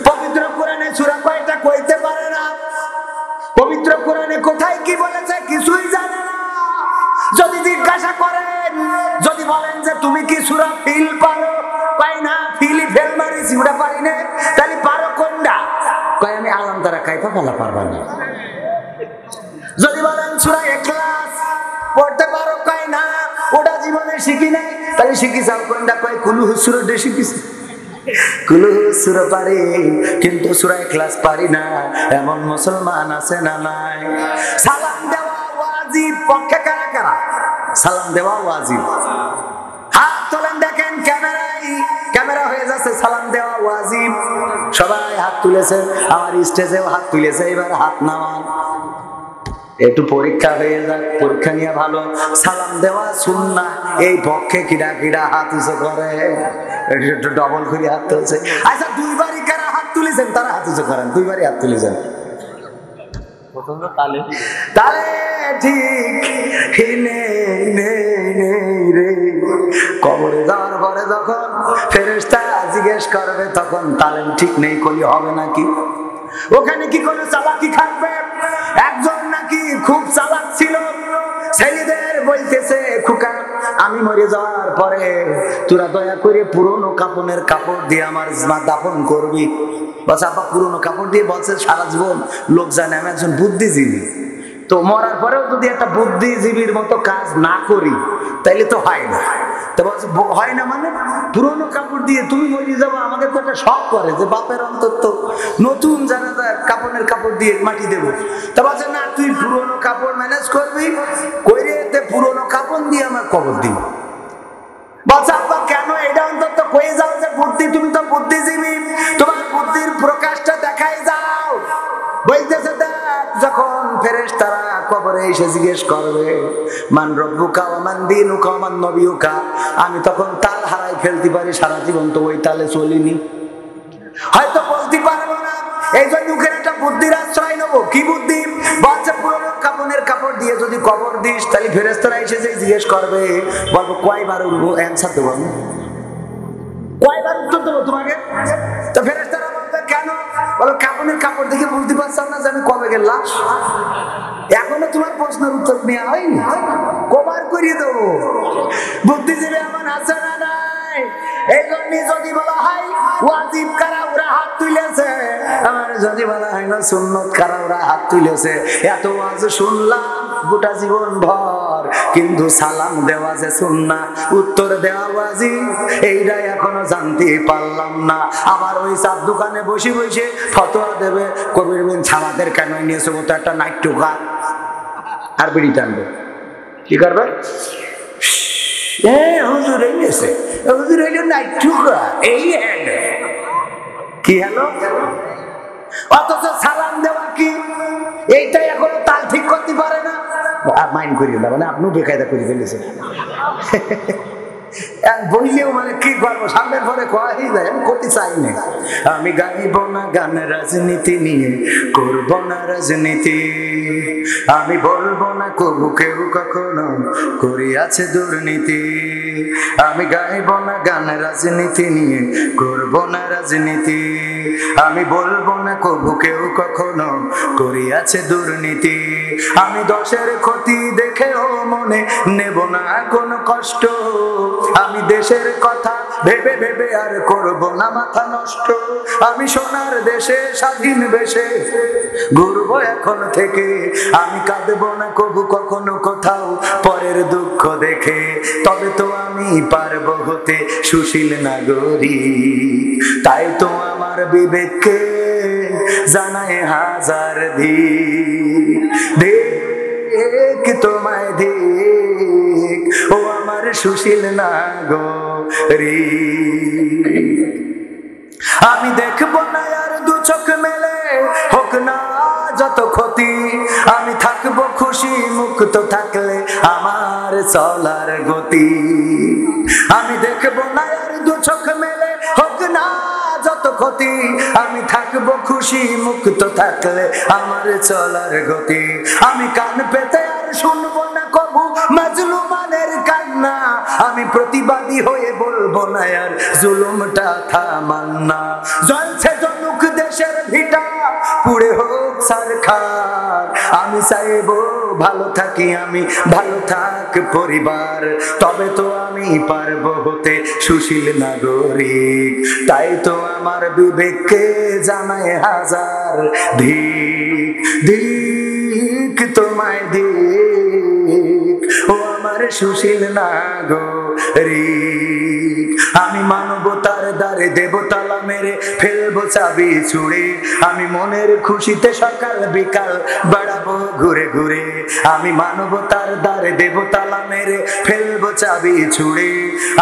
পবিত্র কোরআনে সূরা কয়টা কইতে পারে না। পবিত্র কোরআনে কোথায় কি বলেছে কিছুই জানে না। যদি জিজ্ঞাসা করেন, যদি বলেন যে তুমি কি সূরা ফিল পারো, কয় না, ফিলি ফেল মারিছি, ওটা পারি না। তাহলে পারো কোনটা? কয় আমি আলাম তারা কাইফা ফেলা পারবা না। যদি বলেন সূরা ইখলাস পড়তে পারো, কয় না, ওটা জীবনে শিখি নাই। তাহলে শিখি যাও কোনটা? কয় কুলু সূরাটা শিখিছি। কুলু সূরা পারি কিন্তু সূরা ইখলাস পারি না, এমন মুসলমান আছে না নাই? সালাম দেওয়া ওয়াজিব, পক্ষে কারা কারা সালাম দেওয়া ওয়াজিব? হাত তোলেন, দেখেন ক্যামেরা হয়ে যাচ্ছে, সালাম দেওয়া ওয়াজিব। সবাই হাত তুলেছেন, আমার স্টেজেও হাত তুলেছে, এবার হাত নামান। একটু পরীক্ষা হয়ে যাক, পরীক্ষা নিয়ে ভালো। সালাম দেওয়া সুন্নাহ, এই পক্ষে কিরা কিরা হাত উঁচু করে? একটু ডবল করে হাত তুলছে। আচ্ছা, দুইবারই কারা হাত তুলেছেন তারা হাত উঁচু করেন, দুইবারই হাত তুলেছেন। তাহলে ঠিক রে, কবরে যাওয়ার পরে যখন ফেরেশতা জিজ্ঞেস করবে তখন তালেম ঠিক নেই কলি হবে নাকি? ওখানে কি কোনো চালাকি থাকবে? একজন নাকি খুব চালাক ছিল, ছেলেদের বলতেছে, খোকা আমি মরে যাওয়ার পরে তোরা দয়া করে পুরনো কাপড়ের কাপড় দিয়ে আমার দাফন করবি। বলছে আপা পুরনো কাপড় দিয়ে? বলছে সারা জীবন লোক জানে আমি একজন বুদ্ধিজীবী, তো মরার পরেও যদি একটা বুদ্ধিজীবীর মতো কাজ না করি তাইলে তো হয় না। তো বলছে হয় না মানে? পুরনো কাপড় দিয়ে তুমি মরে যাবো, আমাদের তো একটা শখ করে যে বাপের অন্তত নতুন জানাজা কাপড়ের কাপড় দিয়ে মাটি দেবো। তা বলছে না, তুই পুরনো কাপড় ম্যানেজ করবি, কইরে পুরনো কাপড় দিয়ে আমার কবর দিই। বলছে আব্বা কেন? এটা অন্তত কয়ে যাও যে বুদ্ধি, তুমি তো বুদ্ধিজীবী, তোমার বুদ্ধির প্রকাশটা দেখাই যাও। বলতেছে দেখ, যখন ফেরেশতারা কবরে এসে জিজ্ঞেস করবে মান রব্বুকা ওয়া মান দীনুকা ওয়া মান নবিয়ুকা, আমি তখন তাল হারাই ফেলতে পারি, সারা জীবন তো ওই তালে চলিনি, হয়তো বলতে পারবো না। এই জন্য মুখের একটা বুদ্ধির আশ্রয় নেবো। কি বুদ্ধি? বলছে পুরনো কাপড়ের কাপড় দিয়ে যদি কবর দিস তাহলে ফেরেশতারা এসে যে জিজ্ঞেস করবে, বলবো কয়বার অ্যান্সার দেবো, কয়বার উত্তর দেবো তোমাকে? তো ফেরেশতারা বলবে কেন? বলো কাপড়ের কাপড় দেখে বুঝতে পারছাম না যে আমি কবে গেলাম? এখনো তোমার প্রশ্নের উত্তর নেওয়া হয়নি, কবার করিয়ে দেবো? বুদ্ধিজীবী এমন আছে না নাই? এই জন্য যদি বলা হয় ওয়াজিব কারা, ওরা হাত তুলেছে, আমার যদি বলা হয় না সুন্নত কারাওরা হাত তুলেছে, এত ওয়াজ শুনলাম গোটা জীবন ভর, কিন্তু সালাম দেওয়া যে সুন্নাহ, উত্তর দেওয়া ওয়াজিব, এইটা এখনো জানতে পারলাম না। আবার ওই চার দোকানে বসে বসে ফতোয়া দেবে, কবির বিন ছামাদের কেন নিয়েছে, ও তো একটা নাট্যকার, আর বিড়ি টানবে, কি করবে? হুজুর এই নিয়েছে, হুজুর হইল নাট্যকার, এই কি হলো? অথচ সালাম দেওয়া কি, এইটাই এখনো তাল ঠিক করতে পারে না। মাইন্ড করিও না, মানে আপনিও বেকায়দা করে ফেলেছেন। বইলেও মানে কি করবো, সামনের পরে কয়াই যায়, আমি করতে চাই না। আমি গাইব না গান রাজনীতি নিয়ে, করব না রাজনীতি, আমি বলবো না কবু কেউ কখনো করিয়াছে দুর্নীতি। আমি গাইব না গান রাজনীতি নিয়ে, করব না রাজনীতি, আমি বলবো না কবু কেউ কখনো করিয়াছে দুর্নীতি। আমি দশের ক্ষতি দেখেও মনে নেব না কোনো কষ্ট, আমি দেশের কথা ভেবে ভেবে আর করব না মাথা নষ্ট। আমি সোনার দেশে স্বাধীন বেশে ঘুরবো এখন থেকে, আমি কাঁদবো না কবু কখনো কোথাও পরের দুঃখ দেখে। তবে তো আমি পারবো হতে সুশীল নাগরিক, তাই তো আমার বিবেককে জানায় হাজার দিক। দেখ তোমায় দেখ, ও আমার সুশীল নাগরিক। আমি দেখবো না আর দু চোখ মেলে, হোক না যত ক্ষতি, আমি থাকবো খুশি মুক্ত থাকলে আমার চলার গতি। আমি দেখবো না আর দু চোখ মেলে, হোক না যত ক্ষতি, আমি থাকবো খুশি মুক্ত থাকলে আমার চলার গতি। আমি কান পেতে আর শুনবো না কবু মাজলুমানের কান্না, আমি প্রতিবাদী হয়ে বলবো না আর জুলুমটা থামান্না। জ্বলছে জনুক দেশের ভিটা, পুড়ে হোক সরকার, আমি চাইবো ভালো থাকি আমি, ভালো থাক পরিবার, তবে তো আমি পারবো হতে সুশীল নাগরিক। তাই তো আমার বিবেককে জানায় হাজার ধিক, ধিক তোমায় ধিক, ও আমার সুশীল নাগরিক। আমি মানবতার দ্বারে দেবতালা মেরে ফেলবো চাবি ছুড়ে, আমি মনের খুশিতে সকাল বিকাল বেড়াবো ঘুরে ঘুরে। আমি মানবতার দ্বারে দেবতালা মেরে ফেলবো চাবি ছুড়ে,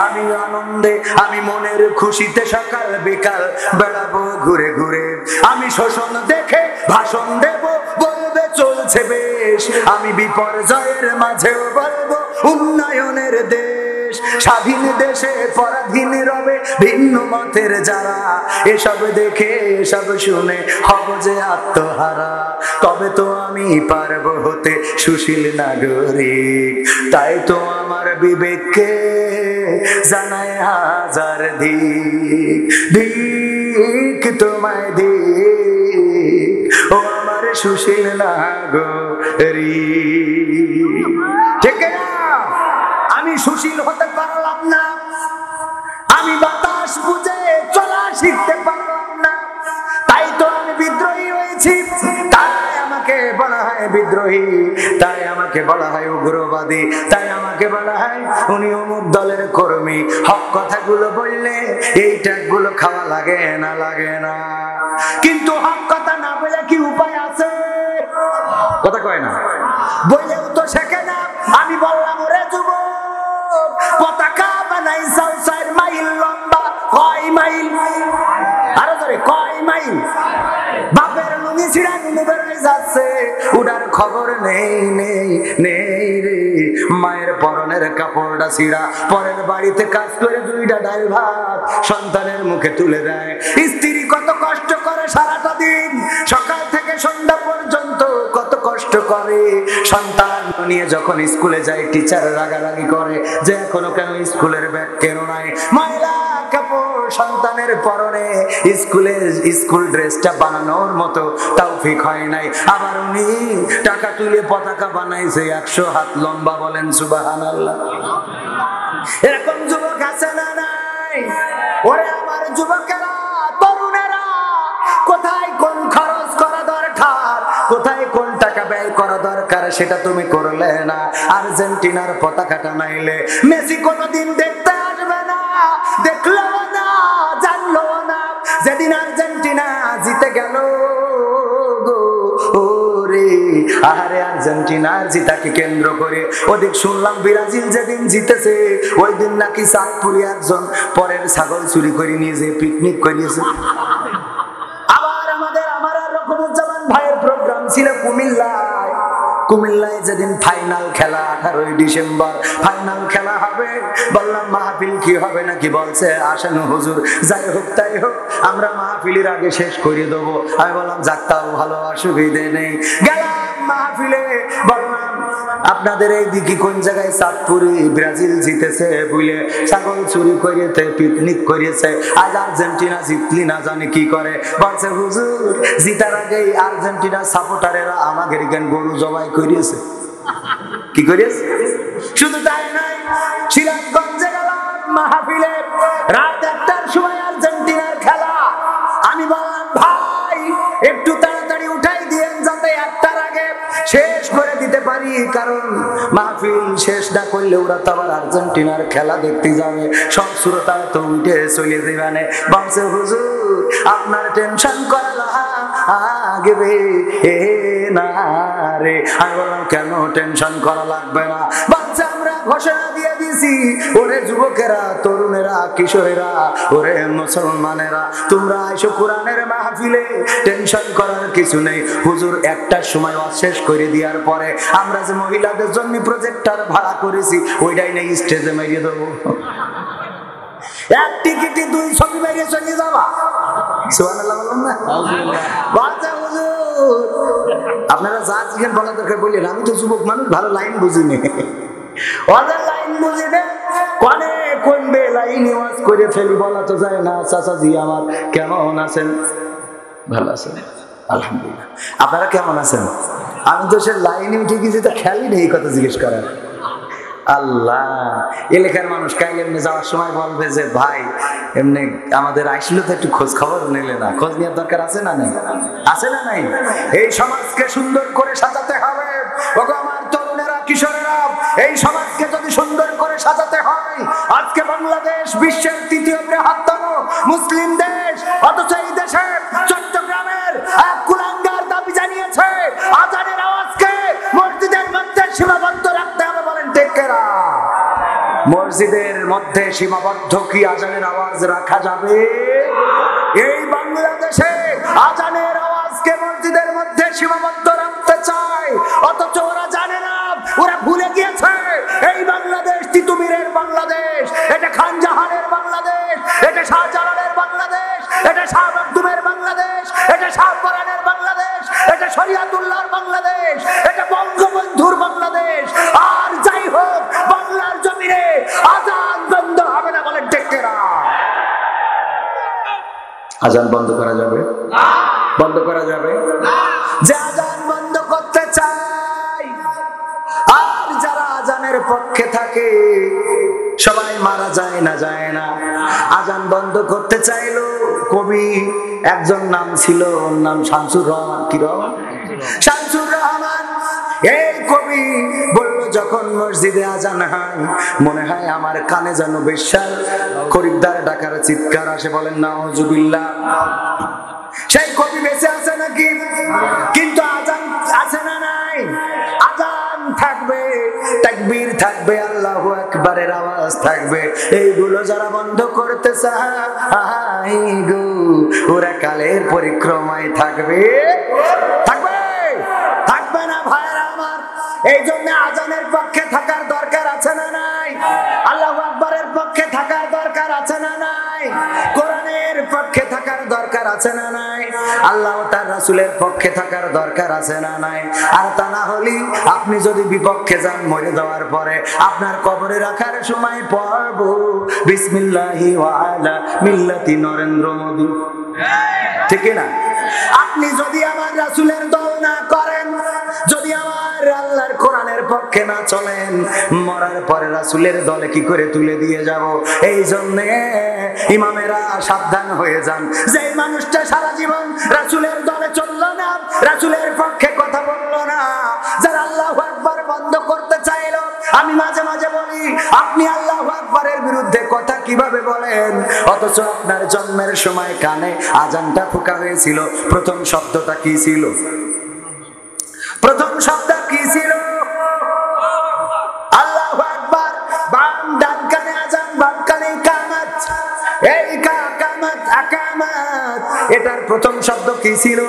আমি আনন্দে আমি মনের খুশিতে সকাল বিকাল বেড়াবো ঘুরে ঘুরে। আমি শোষণ দেখে ভাষণ দেব, বলবে চলছে বেশ, আমি বিপর্যয়ের মাঝেও বলবো উন্নয়নের দেশ। স্বাধীন দেশে পরাধীন রবে ভিন্ন মতের যারা, এসব দেখে এসব শুনে হব যে আত্মহারা, তবে তো আমি পারবো হতে সুশীল নাগরিক। তাই তো আমার বিবেককে জানায় হাজার দিক, দিক তোমায় দিক, ও আমার সুশীল নাগরিক। ঠিক না? আমি সুশীল হতে পারলাম না, আমি বাতাস বুঝে চলা শিখতে পারলাম না, তাই তো আমি বিদ্রোহী হয়েছি। তাই আমাকে বলা হয় বিদ্রোহী, তাই আমাকে বলা হয় উগ্রবাদী, তাই আমাকে বলা হয় উনি অমুক দলের কর্মী। হক কথাগুলো বললে এই ট্যাগগুলো খাওয়া লাগে না, লাগে না। কিন্তু হক কথা না বলে কি উপায় আছে? কথা কয় না, বললেও তো শেখে না। আমি বললাম ওরে যুবক, পতাকা বানাই 4 মাইল লম্বা, কয় মাইল? আরো ধরে, কয় মাইল? বাপের লুঙ্গি ছিড়া নুনু বেরোয় যাচ্ছে, উড়ার খবর নেই নেই নেই রে। মায়ের পরনের কাপড়টা ছিড়া, পরের বাড়িতে কাজ করে 2টা ডাল ভাত সন্তানের মুখে তুলে দেয়। স্ত্রী কত কষ্ট করে সারাটা দিন, সকাল থেকে সন্ধ্যা পর্যন্ত কত কষ্ট করে। সন্তান নিয়ে যখন স্কুলে যায়, টিচার রাগারাগি করে যে এখনো কেন স্কুলের ব্যাগ কেন নাই। ময়লা কাপড় সন্তানের পরনে, স্কুল ড্রেসটা বানানোর মতো তৌফিক হয় নাই। আবার উনি টাকা তুলে পতাকা বানাইছে 100 হাত লম্বা, বলেন সুবহানাল্লাহ। এরকম যুবক আছে না নাই? ওরে আমার যুবকেরা, তরুণেরা, কোথায় কোন খরচ সেটা তুমি করলে না। আর্জেন্টিনার পতাকাটা নাইলে মেসি কোনোদিন দেখতে আসবে না, দেখলো না, জানলো না। যেদিন আর্জেন্টিনা জিতে গেল আহারে আর্জেন্টিনার জিতাকে কেন্দ্র করে ওদিক শুনলাম ব্রাজিল যেদিন জিতেছে ওই দিন নাকি চাঁদপুরে একজন পরের ছাগল চুরি করে নিয়ে যে পিকনিক করিয়েছে। আবার আমার আর রকমুজ্জামান ভাইয়ের প্রোগ্রাম ছিল কুমিল্লায় যেদিন ফাইনাল খেলা 18 ডিসেম্বর ফাইনাল খেলা হবে, বললাম মাহফিল কি হবে নাকি, বলছে আসেন হুজুর, যাই হোক তাই হোক আমরা মাহফিলের আগে শেষ করে দেবো। আমি বললাম যাক তাও ভালো, অসুবিধে নেই। গেলাম মাহফিলে, বললাম আপনাদের এই দিকে কোন জায়গায় চাঁদপুরে ব্রাজিল জিতেছে বুঝলে ছাগল চুরি করিয়েছে পিকনিক করিয়েছে, আজ আর্জেন্টিনা জিতলি না জানি কি করে। বলছে হুজুর জিতার আগেই আর্জেন্টিনা সাপোর্টারেরা আমাদের জ্ঞান গরু জবাই করিয়েছে। কি করিয়েছে? শুধু তাই নয়, সিরাজগঞ্জে গেলাম মাহফিলে, রাত 1টার সময় আর্জেন্টিনার খেলা। আমি বললাম ভাই একটু তাড়াতাড়ি উঠাই দিয়েন যাতে 1টার আগে শেষ করে দিতে পারি, কারণ মাহফিল শেষ না করলে ওরা তো আবার আর্জেন্টিনার খেলা দেখতে যাবে, সব শ্রোতা তো উঠে চলে যাবে। বলছে হুজুর আপনার টেনশন করা লাগবে না রে। আমি বললাম কেন টেনশন করা লাগবে না? বলছে আমরা ঘোষণা দিয়ে দিছি, ওরে যুবকেরা, তরুণেরা, কিশোরেরা, ওরে মুসলমানেরা, তোমরা আইসো কোরআনের মাহফিলে, টেনশন করার কিছু নেই। হুজুর 1টার সময় শেষ করে দেওয়ার পরে আমরা যে মহিলাদের জন্য প্রজেক্টর ভাড়া করেছি ওইটাই নেই স্টেজে মেরিয়ে দেবো। এক টিকিটে 2 ছবি মেরিয়ে চলে যাওয়া। সুবহানাল্লাহ বলুন না। বাচ্চা হুজুর আপনারা যা জিজ্ঞেস বলা দরকার বললেন, আমি তো যুবক মানুষ, ভালো লাইন বুঝিনি, ওদের লাইন বুঝিনি, কোনে কোন বে লাইন ওয়াজ করে ফেলি বলা তো যায় না। চাচাজি আমার কেমন আছেন? ভালো আছেন আলহামদুলিল্লাহ। আপনারা কেমন আছেন? আমি তো সে লাইনে উঠে গেছি, তো খেয়ালই নেই কথা জিজ্ঞেস করার। আল্লাহ, এলাকার মানুষ কাইলে এমনি যাওয়ার সময় বলবে যে ভাই এমনি আমাদের আইসলো তো একটু খোঁজ খবর নিলে না, খোঁজ নেওয়ার দরকার আছে না নাই? আছে না নাই? এই সমাজকে সুন্দর করে সাজাতে হবে। ওগো আমার তরুণেরা, কিশোরেরা, এই সমাজকে যদি সুন্দর করে সাজাতে হয়, আজকে বাংলাদেশ বিশ্বের 3য় বৃহত্তম মুসলিম দেশ, অথচ এই দেশে চট্টগ্রামের এক কুলাঙ্গার দাবি জানিয়েছে আজানের আওয়াজকে মসজিদের মধ্যে সীমাবদ্ধ রাখতে হবে। বলেন ঠিক কিনা? মসজিদের মধ্যে সীমাবদ্ধ কি আজানের আওয়াজ রাখা যাবে? এই বাংলাদেশে আজানের আওয়াজকে মসজিদের মধ্যে সীমাবদ্ধ রাখতে চায়, অথচ ওরা জানে না, ওরা ভুলে গিয়েছে এই বাংলাদেশ তিতুমিরের বাংলাদেশ, এটা খানজাহানের বাংলাদেশ, এটা শাহজালালের বাংলাদেশ, এটা শাহ মখদুমের বাংলাদেশ, এটা শাহপরানের বাংলাদেশ, এটা শরিয়াতুল্লাহর বাংলাদেশ, এটা বঙ্গবন্ধুর বাংলাদেশ। আর যাই হোক বাংলার জমিনে আজান বন্ধ হবে না। বলেন ঠিক কিনা? আজান বন্ধ করা যাবে না, বন্ধ করা যাবে না। যে আজান বন্ধ করতে চায় আর যারা আজানের পক্ষে থাকে সবাই মারা যায় না, যায় না। আজান বন্ধ করতে চাইলো কবি একজন, নাম ছিল, নাম শামসুর রহমান। কি রহমান? শামসুর রহমান। এই কবি বলল যখন মসজিদে আজান হয় মনে হয় আমার কানে যেন বেশ্যার খরিদ্দার ডাকার চিৎকার আসে। বলেন নাউজুবিল্লাহ। সেই কবি বেঁচে আছে নাকি? কিন্তু আজান আছে না নাই? আজান থাকবে, তাকবীর থাকবে, আল্লাহু আকবারের আওয়াজ থাকবে। এইগুলো যারা বন্ধ করতে চায় গো ওরা কালের পরিক্রমায় থাকবে, থাকবে, থাকবে না ভাইরা আমার। এই জন্য আজানের পক্ষে থাকার দরকার আছে না নাই? আল্লাহু আকবারের পক্ষে থাকার দরকার আছে না নাই? কোরআনের পক্ষে থাকার দরকার আছে না নাই? আল্লাহ ও তার রাসূলের পক্ষে থাকার দরকার আছে না নাই? আর তা না হলে আপনি যদি বিপক্ষে যান, মরে যাওয়ার পরে আপনার কবরে রাখার সময় পড়ব বিসমিল্লাহি ওয়া আলা মিল্লাতি নরেন্দ্র মোদি। ঠিক না? আপনি যদি আমার রাসূলের দল না করেন, যদি আমার আল্লাহর কোরআনের পক্ষে না চলেন, মরার পরে রাসূলের দলে কি করে তুলে দিয়ে যাব? এই জন্য ইমামেরা সাবধান হয়ে যান। যে মানুষটা সারা জীবন রাসূলের দলে চললো না, রাসূলের পক্ষে কথা বললো না, যারা আল্লাহু আমি মাঝে মাঝে বলি, আপনি আল্লাহু আকবারের বিরুদ্ধে কথা কিভাবে বলেন, অথচ আপনার জন্মের সময় কানে আজানটা ফোঁকা হয়েছিল। প্রথম শব্দটা কি ছিল? প্রথম শব্দ কি ছিল? আল্লাহু আকবার। বাম ডান কানে আজান, বাম কানে ইকামত। এই কামাত আকামাত, এটার প্রথম শব্দ কি ছিল?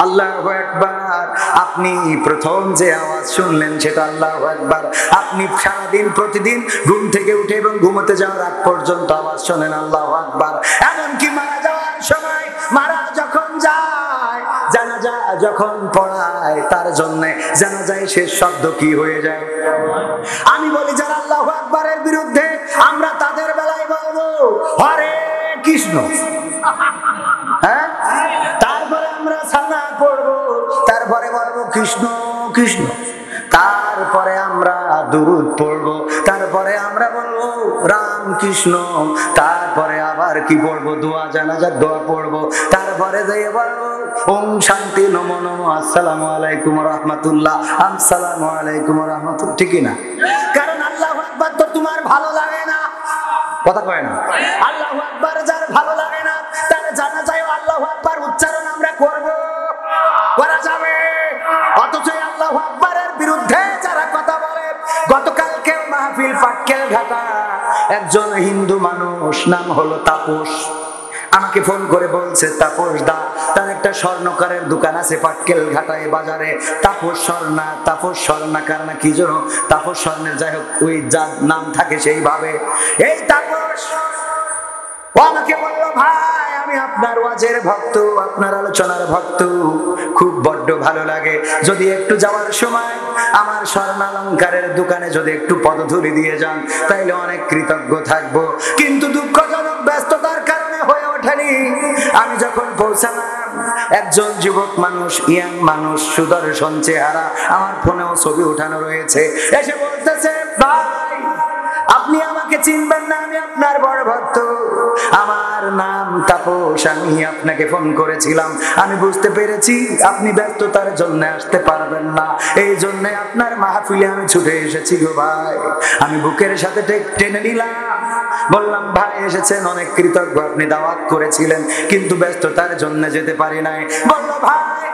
আল্লাহু আকবার। আপনি প্রথম যে আওয়াজ শুনলেন সেটা আল্লাহু আকবার। আপনি সারাদিন প্রতিদিন ঘুম থেকে উঠে এবং ঘুমোতে যাওয়ার আগ পর্যন্ত আওয়াজ শোনেন আল্লাহু আকবার। এমনকি মারা যাওয়ার সময়, মারা যখন যায়, জানাজা যখন পড়ায়, তার জন্য জানাজায় শেষ শব্দ কি হয়ে যায়? আমি বলি, যারা আল্লাহু আকবারের বিরুদ্ধে, আমরা তাদের বেলায় বলবো হরে কৃষ্ণ। হ্যাঁ, তারপরে আমরা সানা পড়বো, তারপরে বলবো কৃষ্ণ কৃষ্ণ, তারপরে আমরা দুরূদ পড়বো, তারপরে আমরা বলবো রাম কৃষ্ণ, তারপরে আবার কি পড়বো? দোয়া, জানাজার দোয়া পড়বো, তারপরে যাইয়ে বলবো ওম শান্তি নমো নমো আসসালামু আলাইকুম রাহমাতুল্লাহ, আসসালামু আলাইকুম রাহমাতুল্লাহ। ঠিকই না? কারণ আল্লাহু আকবার তো তোমার ভালো লাগে না, কথা কয় না? আল্লাহু আকবার যার ভালো লাগে না, তার জানাজায় আল্লাহু আকবার উচ্চারণ আমরা করব, করা যাবে। অথচ আল্লাহু আকবারের বিরুদ্ধে যারা কথা বলে, গতকালকে মাহফিল পাটকেল ঘাটা একজন হিন্দু মানুষ, নাম হলো তাপস, আমাকে ফোন করে বলছে, তাপস দা, তার একটা স্বর্ণকারের দোকান আছে পাটকেল ঘাটায় বাজারে, তাপস স্বর্ণাকার না কি যেন, তাপস স্বর্ণের, যাই হোক ওই যার নাম থাকে সেইভাবে। এই তাপস ও আমাকে বললো, ভাই আমি আপনার ওয়াজের ভক্ত, আপনার আলোচনার ভক্ত, খুব বড্ড ভালো লাগে, যদি একটু যাওয়ার সময় আমার স্বর্ণালঙ্কারের দোকানে যদি একটু পদধূলি দিয়ে যান তাইলে অনেক কৃতজ্ঞ থাকবো। কিন্তু দুঃখজনক ব্যস্ততার কারণে হয়ে ওঠেনি। আমি যখন পৌঁছালাম, একজন যুবক মানুষ, ইয়াং মানুষ, সুদর্শন চেহারা, আমার ফোনেও ছবি উঠানো রয়েছে, এসে বলতেছে, ভাই আপনি আমাকে চিনবেন না, আমি আপনার বড় ভক্ত, আমার নাম তাপস, আমি আপনাকে ফোন করেছিলাম, আমি বুঝতে পেরেছি আপনি ব্যস্ততার জন্য আসতে পারবেন না, এই জন্য আপনার মাহফিলে আমি ছুটে এসেছি গো ভাই। আমি বুকের সাথে টেনে নিলাম, বললাম, ভাই এসেছেন, অনেক কৃতজ্ঞ, আপনি দাওয়াত করেছিলেন কিন্তু ব্যস্ততার জন্য যেতে পারি নাই। বলল, ভাই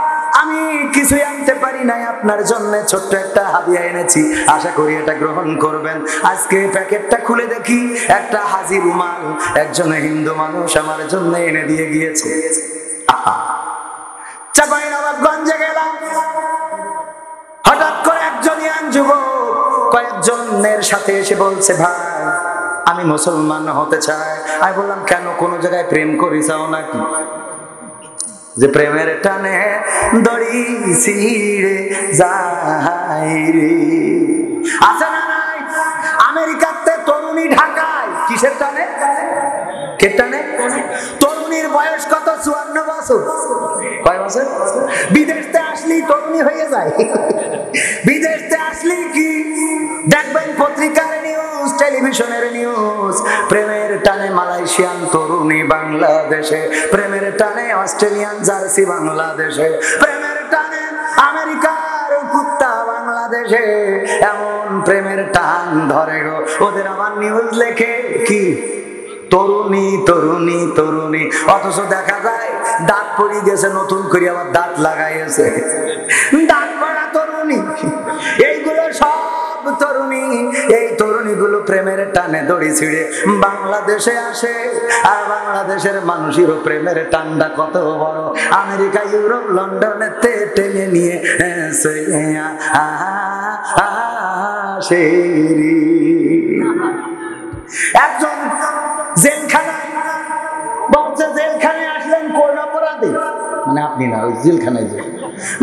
আমি কিছুই আনতে পারি নাই, আপনার জন্য ছোট্ট একটা হাদিয়া এনেছি, আশা করি এটা গ্রহণ করবেন। আজকে প্যাকেটটা খুলে দেখি, একটা হাজি রুমাল একজন হিন্দু মানুষ আমার জন্য এনে দিয়ে গিয়েছে। চাঁপাইনবাবগঞ্জে গেলাম, হঠাৎ করে একজন ইয়াং যুবক কয়েকজনের সাথে এসে বলছে, ভাই আমি মুসলমান হতে চাই। আমি বললাম, কেন, কোনো জায়গায় প্রেম করিসাও নাকি? যে প্রেমের টানে দড়ি ছিঁড়ে যায় রে, আছে না নাই? আমেরিকাতে তরুণী ঢাকায় কিসের টানে? কে টানে? তরুণীর বয়স কত? 54 বছর। কয় বছর? বিদেশতে আসলেই তরুণী হয়ে যায়। বিদেশতে আসলেই কি দেখবেন, পত্রিকার নিউজ, টেলিভিশনের নিউজ, প্রেমের টানে মালয়েশিয়ান তরুণী বাংলাদেশে, প্রেমের টানে অস্ট্রেলিয়ান জার্সি বাংলাদেশে, প্রেমের টানে আমেরিকার কুত্তা বাংলাদেশে, এমন প্রেমের টান ধরে গো ওদের। আবার নিউজ লেখে কি, তরুণী তরুণী তরুণী, অথচ দেখা যায় দাঁত পড়ে গেছে, নতুন করে আবার দাঁত লাগাইছে, দাঁত পড়া তরুণী। এইগুলো সব তরুণী, এই তরুণীগুলো প্রেমের টানে দড়ি ছিঁড়ে বাংলাদেশে আসে। আর বাংলাদেশের মানুষেরও প্রেমের টানটা কত বড়, আমেরিকা, ইউরোপ, লন্ডনে টেনে নিয়ে একজন জেলখানায় বলছে, জেলখানায় আসলেন কোন অপরাধে? মানে আপনি না, ওই জেলখানায় যে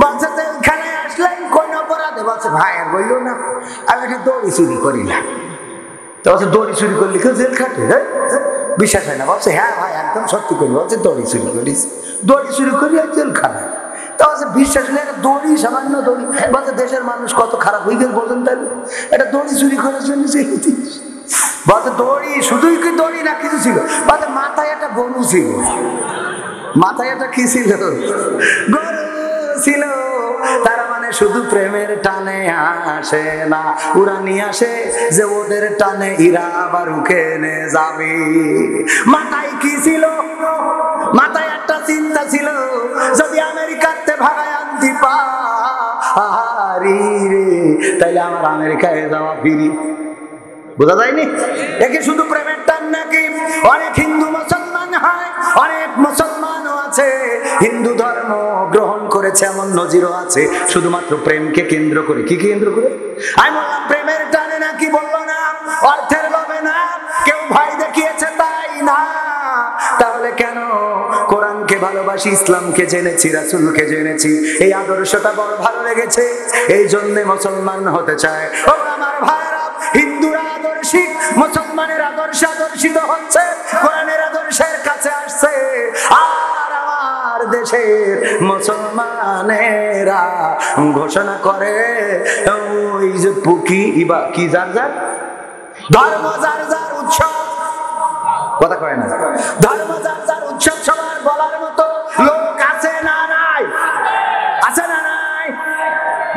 বলছে, জেলখানায় আসলেন কোন অপরাধে? বলছে, ভাই আর বললো না, আমি একটা দড়ি চুরি করিলাম। তো বলছে, দড়ি চুরি করলি কেউ জেল খাটে? বিশ্বাস হয় না। বলছে, হ্যাঁ ভাই একদম সত্যি করি। বলছে, দড়ি চুরি করিস? দড়ি চুরি করি আর জেল খাটে? তো বলছে, বিশ্বাস হলে একটা দড়ি, সামান্য দড়ি। বলছে, দেশের মানুষ কত খারাপ হয়ে গেল বলছেন, তাই একটা দড়ি চুরি করার জন্য জেল দিস? বলছে, দড়ি শুধুই কি দড়ি না কিছু ছিল? বলছে, মাথায় একটা গরু ছিল। মাথায় একটা কি ছিল? গরু ছিল। তার মানে শুধু প্রেমের টানে আসে না, ওরা নিয়ে আসে যে ওদের টানে ইরা আবার উকেনে যাবে। মাথায় কি ছিল? মাথায় একটা চিন্তা ছিল, যদি আমেরিকাতে ভাগায় আনতে পারি রে, তাইলে আমার আমেরিকায় যাওয়া ফিরি। বোঝা যায়নি? একে শুধু প্রেমের টান নাকি? অনেক হিন্দু মুসলমান হয়, অনেক মুসলমানও আছে হিন্দু ধর্ম গ্রহণ করেছে, এমন নজিরও আছে শুধুমাত্র প্রেমকে কেন্দ্র করে। কি কেন্দ্র করে? আমি বললাম প্রেমের টানে নাকি, বললো না। অর্থের লোভে না, কেউ ভয় দেখিয়েছে তাই না। তাহলে কেন? কোরআনকে ভালোবাসি, ইসলামকে জেনেছি, রাসূলকে জেনেছি, এই আদর্শটা বড় ভালো লেগেছে, এই জন্য মুসলমান হতে চায়। ও আমার ভাইরা, হিন্দুরা আদর্শিক, মুসলমানের আদর্শ আদর্শিত হচ্ছে, কোরআনের আদর্শের কাছে আসছে। আর আমার দেশের মুসলমানেরা ঘোষণা করে ওই যে পুকি ইবা কি যার যার ধর্ম, যার যার উৎসব। কথা কয় না? ধর্ম যার যার উৎসব সবার বলার মতো লোক আছে না নাই? আছে না নাই?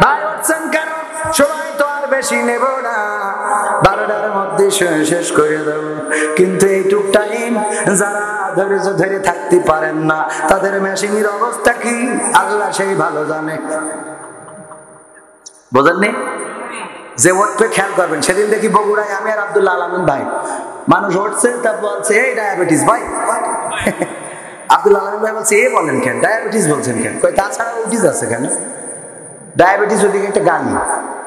ভাই উঠছেন কেন? সময় তো আর বেশি নেব না, 12টার মধ্যে শেষ করে দেব। কিন্তু এইটুক টাইম যারা ধৈর্য ধরে থাকতে পারেন না, তাদের মেশিনের অবস্থা কি আল্লাহ সেই ভালো জানে। বোঝেননি? যে উঠবে খেয়াল করবেন। সেদিন দেখি বগুড়ায় আমি আর আব্দুল্লাহ আলামিন ভাই, মানুষ উঠছে, তা বলছে এই ডায়াবেটিস ভাই। আব্দুল্লাহ আলামিন ভাই বলছে এ বলেন কেন, ডায়াবেটিস বলছেন কেন? কই তাছাড়া উঠিস আছে কেন? ডায়াবেটিস ওদিকে একটা গালি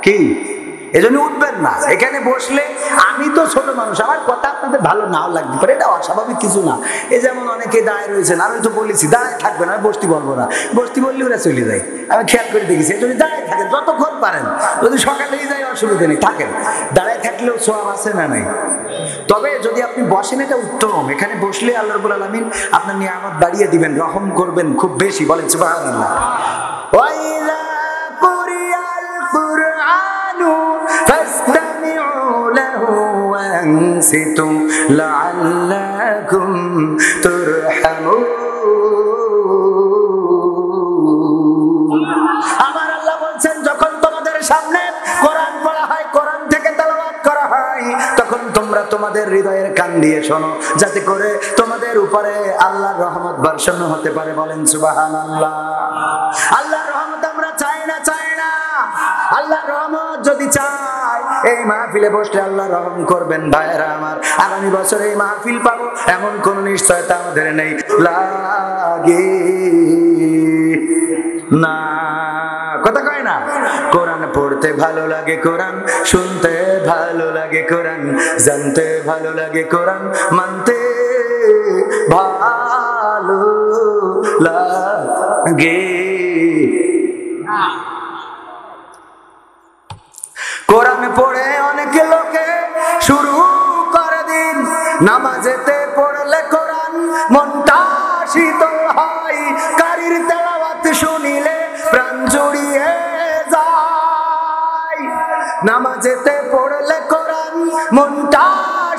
কি, এজন্য উঠবেন না। এখানে বসলে আমি তো ছোট মানুষ, আমার কথা আপনাদের ভালো নাও লাগবে পারে, এটা অস্বাভাবিক কিছু না। এই যেমন অনেকে দাঁড়ায় রয়েছেন, আমি তো বলেছি দাঁড়ায় থাকবেন, আমি বসতে বলবো না, বসতে বললে ওরা চলে যায়। আমি খেয়াল করে দেখেছি, এই জন্য দাঁড়ায় থাকেন যতক্ষণ পারেন। যদি সকালেই যায় অসুবিধা নেই, থাকেন। দাঁড়ায় থাকলেও সওয়াব আছে না নাই? তবে যদি আপনি বসেন এটা উত্তম। এখানে বসলে আল্লাহ রাব্বুল আলামিন আপনার নিয়ামত বাড়িয়ে দিবেন, রহম করবেন খুব বেশি। বলেন সুবহানাল্লাহ। ওয়াইযা কুরিয়াল কুরআনু ফাসতামিউ লাহু ওয়ানসিতু লাআল্লাকুম তুরহামুন। আমার আল্লাহ বলছেন, যখন তোমাদের সামনে কোরআন পড়া হয়, কোরআন থেকে তেলাওয়াত করা হয়, তখন তোমরা তোমাদের হৃদয়ের কান দিয়ে শোনো, যাতে করে তোমাদের উপরে আল্লাহর রহমত বর্ষণ হতে পারে। বলেন সুবহানাল্লাহ। আল্লাহর রহমত আমরা চাই না, চাই না। আল্লাহর রহমত যদি চাই, এই মাহফিলে বসলে আল্লাহ রহম করবেন। ভাইরা আমার, আগামী বছর এই মাহফিল পাবো এমন কোন নিশ্চয়তা আমাদের নেই। লাগে না, কথা কয় না? কোরআন পড়তে ভালো লাগে, কোরআন শুনতে ভালো লাগে, কোরআন জানতে ভালো লাগে, কোরআন মানতে ভালো লাগে। কোরআন পড়ে অনেক লোকে শুরু করে দিন, নামাজেতে পড়লে কোরআন মনটা শীতল হয়, কারির তেলাওয়াত শুনিলে প্রাণ জুড়িয়ে যায়। নামাজেতে পড়লে কোরআন মনটা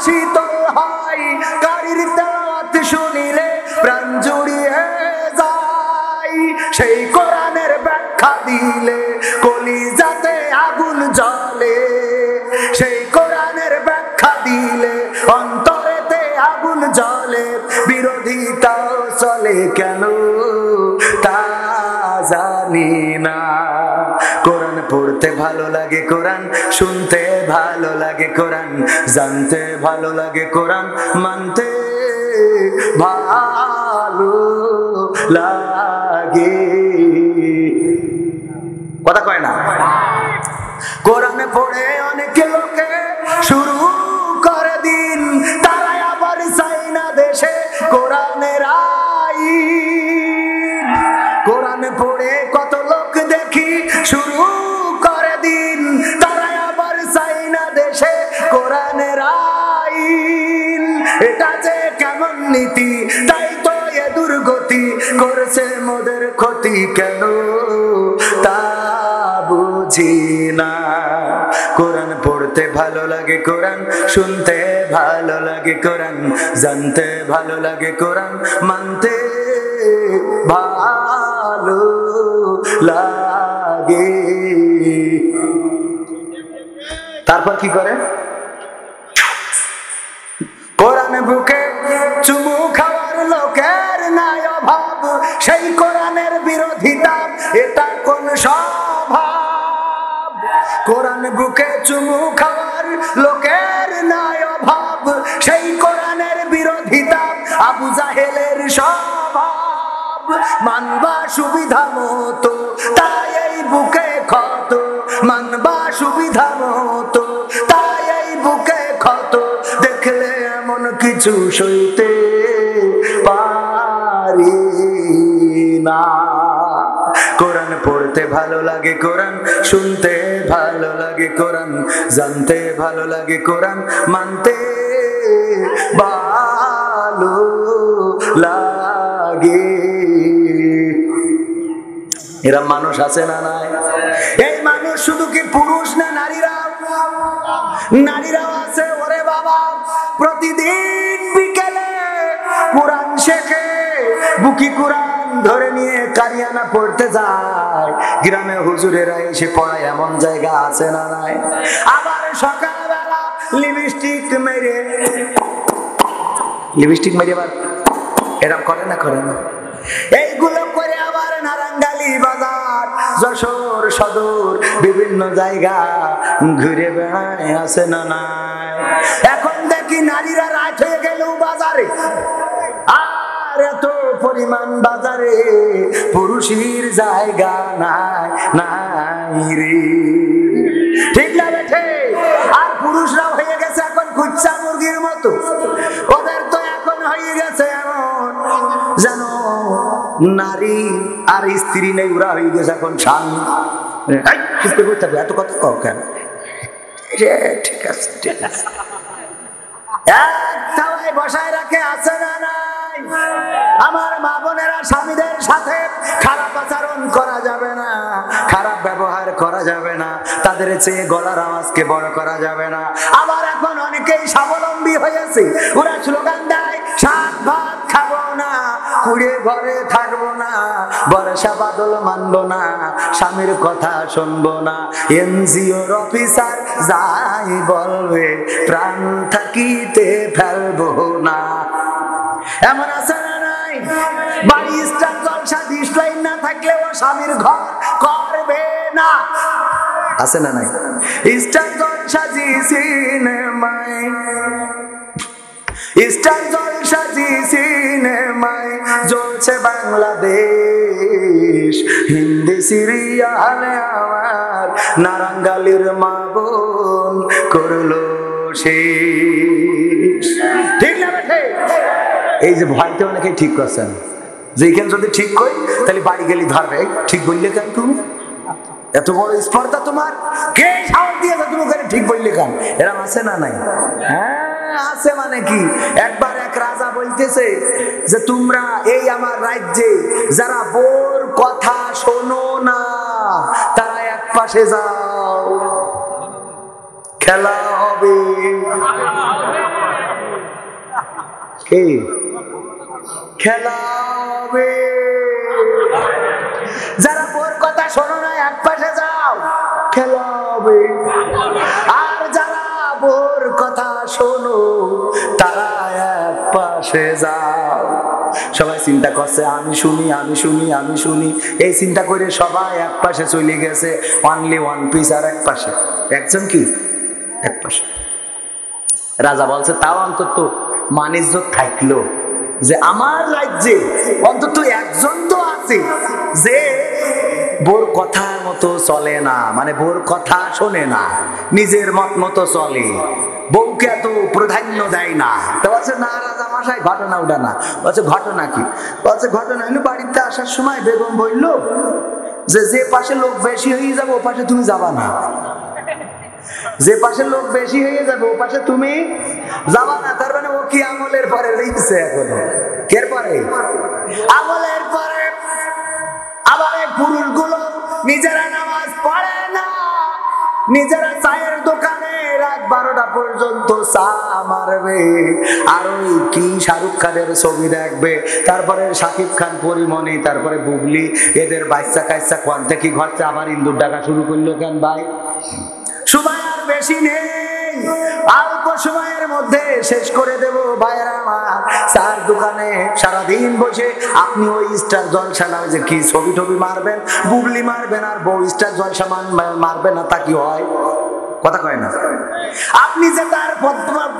শীতল হয়, কারির তেলাওয়াত শুনিলে প্রাণ জুড়িয়ে যায়। সেই কোরআনের ব্যাখ্যা দিলে কলিজাতে আগুন জ্বলে, সেই কোরআনের ব্যাখ্যা দিলে অন্তরেতে আগুন জ্বলে। বিরোধিতাও চলে কেন তা জানি না। কোরআন পড়তে ভালো লাগে, কোরআন শুনতে ভালো লাগে, কোরআন জানতে ভালো লাগে, কোরআন মানতে ভালো লাগে। কথা কয় না? কোরআনে পড়ে অনেকে লোকে শুরু করে দিন, তারা আবার চাই না দেশে কোরআনের আইন। কোরআনে পড়ে কত লোক দেখি শুরু করে দিন, তারা আবার চাই না দেশে কোরআনের আইন। এটা যে কেমন নীতি, তাই তো এ দুর্গতি করছে মোদের ক্ষতি কেন তা বুঝি না। কোরআন পড়তে ভালো লাগে, কোরআন শুনতে ভালো লাগে, কোরআন জানতে ভালো লাগে, কোরআন মানতে ভালো লাগে। কি করে? কোরআন বুকে চুমু খাওয়ার লোকের নাই অভাব, সেই কোরআনের বিরোধিতা এটা কোন স্বভাব? কোরআন বুকে চুমু খাওয়ার লোকের নাই অভাব, সেই কোরআনের বিরোধিতা আবু জাহেলের স্বভাব। মানবা সুবিধা মতো তাই এই বুকে ক্ষত, মানবা সুবিধা মতো তাই এই বুকে ক্ষত, দেখলে এমন কিছু সইতে পারি না। কোরআন পড়তে ভালো লাগে, কোরআন শুনতে ভালো লাগে, কোরআন জানতে ভালো লাগে, কোরআন মানতে ভালো লাগে। এরা মানুষ আছে না নাই? এই মানুষ শুধু কি পুরুষ না নারীরাও? নারীরাও আছে। ওরে বাবা, প্রতিদিন বিকেলে কোরআন শেখে, বুকি কোরআন ধরে নিয়ে কারিয়ানা পড়তে যায়। গ্রামে হুজুরেরা এসে পড়ায় এমন জায়গা আছে না নাই? আবার সকালবেলা লিপস্টিক মেরে আবার এরকম করে না, করে না? এইগুলো করে আবার নারাঙ্গালি বাজার, যশোর সদর বিভিন্ন জায়গা ঘুরে বেড়ায়, আছে না নাই? এখন দেখি নারীরা রাত হয়ে গেলেও বাজারে, আর এত পরিমাণ বাজারে পুরুষের জায়গা নাই, নাই রে। ঠিক না বেঠে? আর পুরুষরাও হয়ে গেছে এখন কুচ্চা মুরগির মতো। ওদের তো এখন হয়ে গেছে এমন যেন নারী আর স্ত্রী নেই, ওরা হয়ে গেছে এখন স্বামী। এত কথা কও কেন? ঠিক আছে, ঠিক আছে, এক থালায় বসায় রাখে, আছে না নাই? আমার মা বোনেরা, স্বামীদের সাথে খারাপ আচরণ করা যাবে না, খারাপ ব্যবহার করা যাবে না, তাদের চেয়ে গলার আওয়াজকে বড় করা যাবে না। আবার এখন অনেকেই স্বাবলম্বী হয়েছে, ওরা স্লোগান দেয়, শাক ভাত খাবো না, কুড়ে ঘরে থাকবো না, বর্ষা বাদল মানবো না, স্বামীর কথা শুনবো না, এনজিওর অফিসার যাই বলবে প্রাণ থাকিতে ফেলবো না। এমন আছে না নাই? বাড়ি স্টার জলসা ডিশ লাইন না থাকলেও স্বামীর ঘর করবে না, আছে না নাই? স্টার জলসা জি সিনেমায়, স্টার জলসা জি সিনেমায় জ্বলছে বাংলাদেশ, হিন্দি সিরিয়ালে আমার নারাঙ্গালির মা বোন করলো শেষ। ঠিক না বেঠে? এই যে ভয়তে অনেকেই ঠিক করছেন, যে এখানে যদি ঠিক কই তাহলে বাড়ি গেলি ধরবে। ঠিক বললে কেন তুমি? এত বড় স্পর্ধা তোমার? কে সাহস দিয়েছে তুমি ওখানে ঠিক বললে কেন? এরকম আছে না নাই? হ্যাঁ আছে। মানে কি? একবার এক রাজা বলতেছে যে তোমরা এই আমার রাজ্যে যারা বোর কথা শোনো না তারা এক পাশে যাও, খেলা হবে। কে খেলা হবে? যারা বোর কথা শোনো না এক পাশে যাও, খেলা হবে। আর যারা বোর কথা শোনো তারা এক পাশে যাও। সবাই চিন্তা করছে আমি শুনি, আমি শুনি, আমি শুনি, এই চিন্তা করে সবাই এক পাশে চলে গেছে। অনলি ওয়ান পিস আর এক পাশে, একজন কি এক পাশে। রাজা বলছে তাও অন্তত মান-ইজ্জত থাকলো যে আমার রাজ্যে অন্তত একজন তো আছে যে বোর কথা মতো চলে না, মানে বোর কথা শোনে না, নিজের মত মতো চলে, বউকে এত প্রাধান্য দেয় না। তো বলছে না রাজা মশাই, ঘটনা ওটা না। বলছে ঘটনা কি? বলছে ঘটনা হলো বাড়িতে আসার সময় বেগম বললো যে যে পাশে লোক বেশি হয়ে যাবে ও পাশে তুমি যাবা না, যে পাশে লোক বেশি হয়ে যাবে ও পাশে তুমি যাবা না। তার মানে ও কি আমলের পরে রয়েছে? এখন কের পরে? আমলের পরে। আবার এই পুরুষগুলো নিজেরা নামাজ পড়ে না, নিজেরা চায়ের দোকানে রাত 12টা পর্যন্ত চা মারবে, আর ওই কি শাহরুখ খানের ছবি দেখবে, তারপরে শাকিব খান, পরিমণি, তারপরে বুবলি, এদের বাচ্চা কাচ্চা কোন থেকে ঘরছে। আবার ইন্দুর ডাকা শুরু করলো কেন ভাই? সময় আর বেশি নেই, অল্প সময়ের মধ্যে শেষ করে দেব ভাইয়েরা আমার। চার দোকানে সারাদিন বসে আপনি ওই স্টার জলসা নামে যে কি ছবি টবি মারবেন, বুবলি মারবেন, আর বউ স্টার জলসা মারবেন না, তা কি হয়? কথা কয় না। আপনি যে তার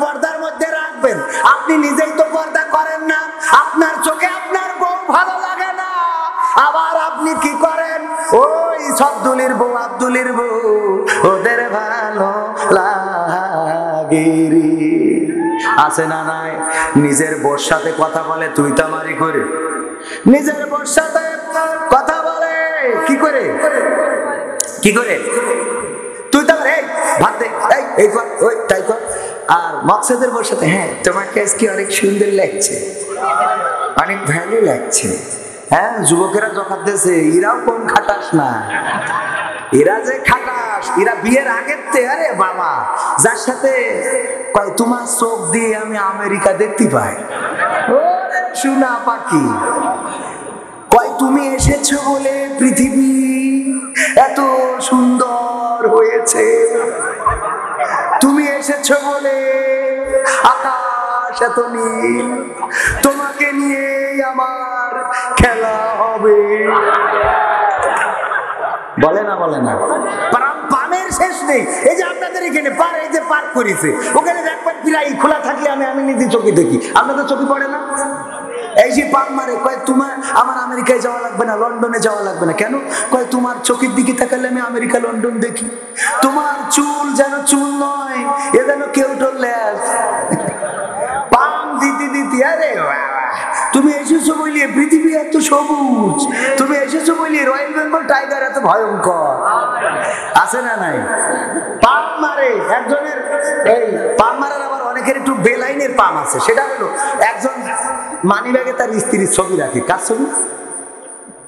পর্দার মধ্যে রাখবেন, আপনি নিজেই তো পর্দা করেন না, আপনার চোখে আপনার বউ ভালো লাগে না, আবার আপনি কি করেন, ওই সবদুলির বউ আব্দুলির বউ ওদের ভালো লাগে আছে না নাই? নিজের বউর সাথে কথা বলে তুই তামারি করে, নিজের বউর সাথে কথা বলে কি করে, কি করে তুই তো ভাত দে, এই কর, ওই তাই কর। আর মকসদের বউর সাথে হ্যাঁ তোমাকে আজকে অনেক সুন্দর লাগছে, অনেক ভালো লাগছে। হ্যাঁ, যুবকেরা জবাব দিয়েছে এরাও কম খাটাস না, এরা যে খাটাস, এরা বিয়ের আগের তে, আরে বাবা যার সাথে কয় তোমার চোখ দিয়ে আমি আমেরিকা দেখতে পাই, ওরে সোনা পাখি, কয় তুমি এসেছো বলে পৃথিবী এত সুন্দর হয়েছে, তুমি এসেছো বলে আকাশ এত নীল, তোমাকে নিয়ে আমার খেলা হবে। বলে না, বলে না, পানের শেষ নেই। এই যে আপনাদের এখানে পার, এই যে পার্ক করেছে, ওখানে একবার প্রায় খোলা থাকলে আমি নিজে চোখে দেখি, আপনাদের চোখে পড়ে না? এই যে পান মারে, কয় তোমার আমার আমেরিকায় যাওয়া লাগবে না, লন্ডনে যাওয়া লাগবে না। কেন? কয় তোমার চোখের দিকে তাকালে আমি আমেরিকা লন্ডন দেখি, তোমার চুল যেন চুল নয়, এ যেন কেউ টললে পান দিতে দিতে, আরে তুমি এসেছো বলি পৃথিবী এত সবুজ, তুমি এসেছো বলি রয়্যাল বেঙ্গল টাইগার এত ভয়ঙ্কর, আছে না নাই? পান মারে একজনের, এই পান মারার আবার অনেকের একটু বেলাইনের পাম আছে, সেটা হলো একজন মানি ব্যাগে তার স্ত্রীর ছবি রাখে। কার ছবি?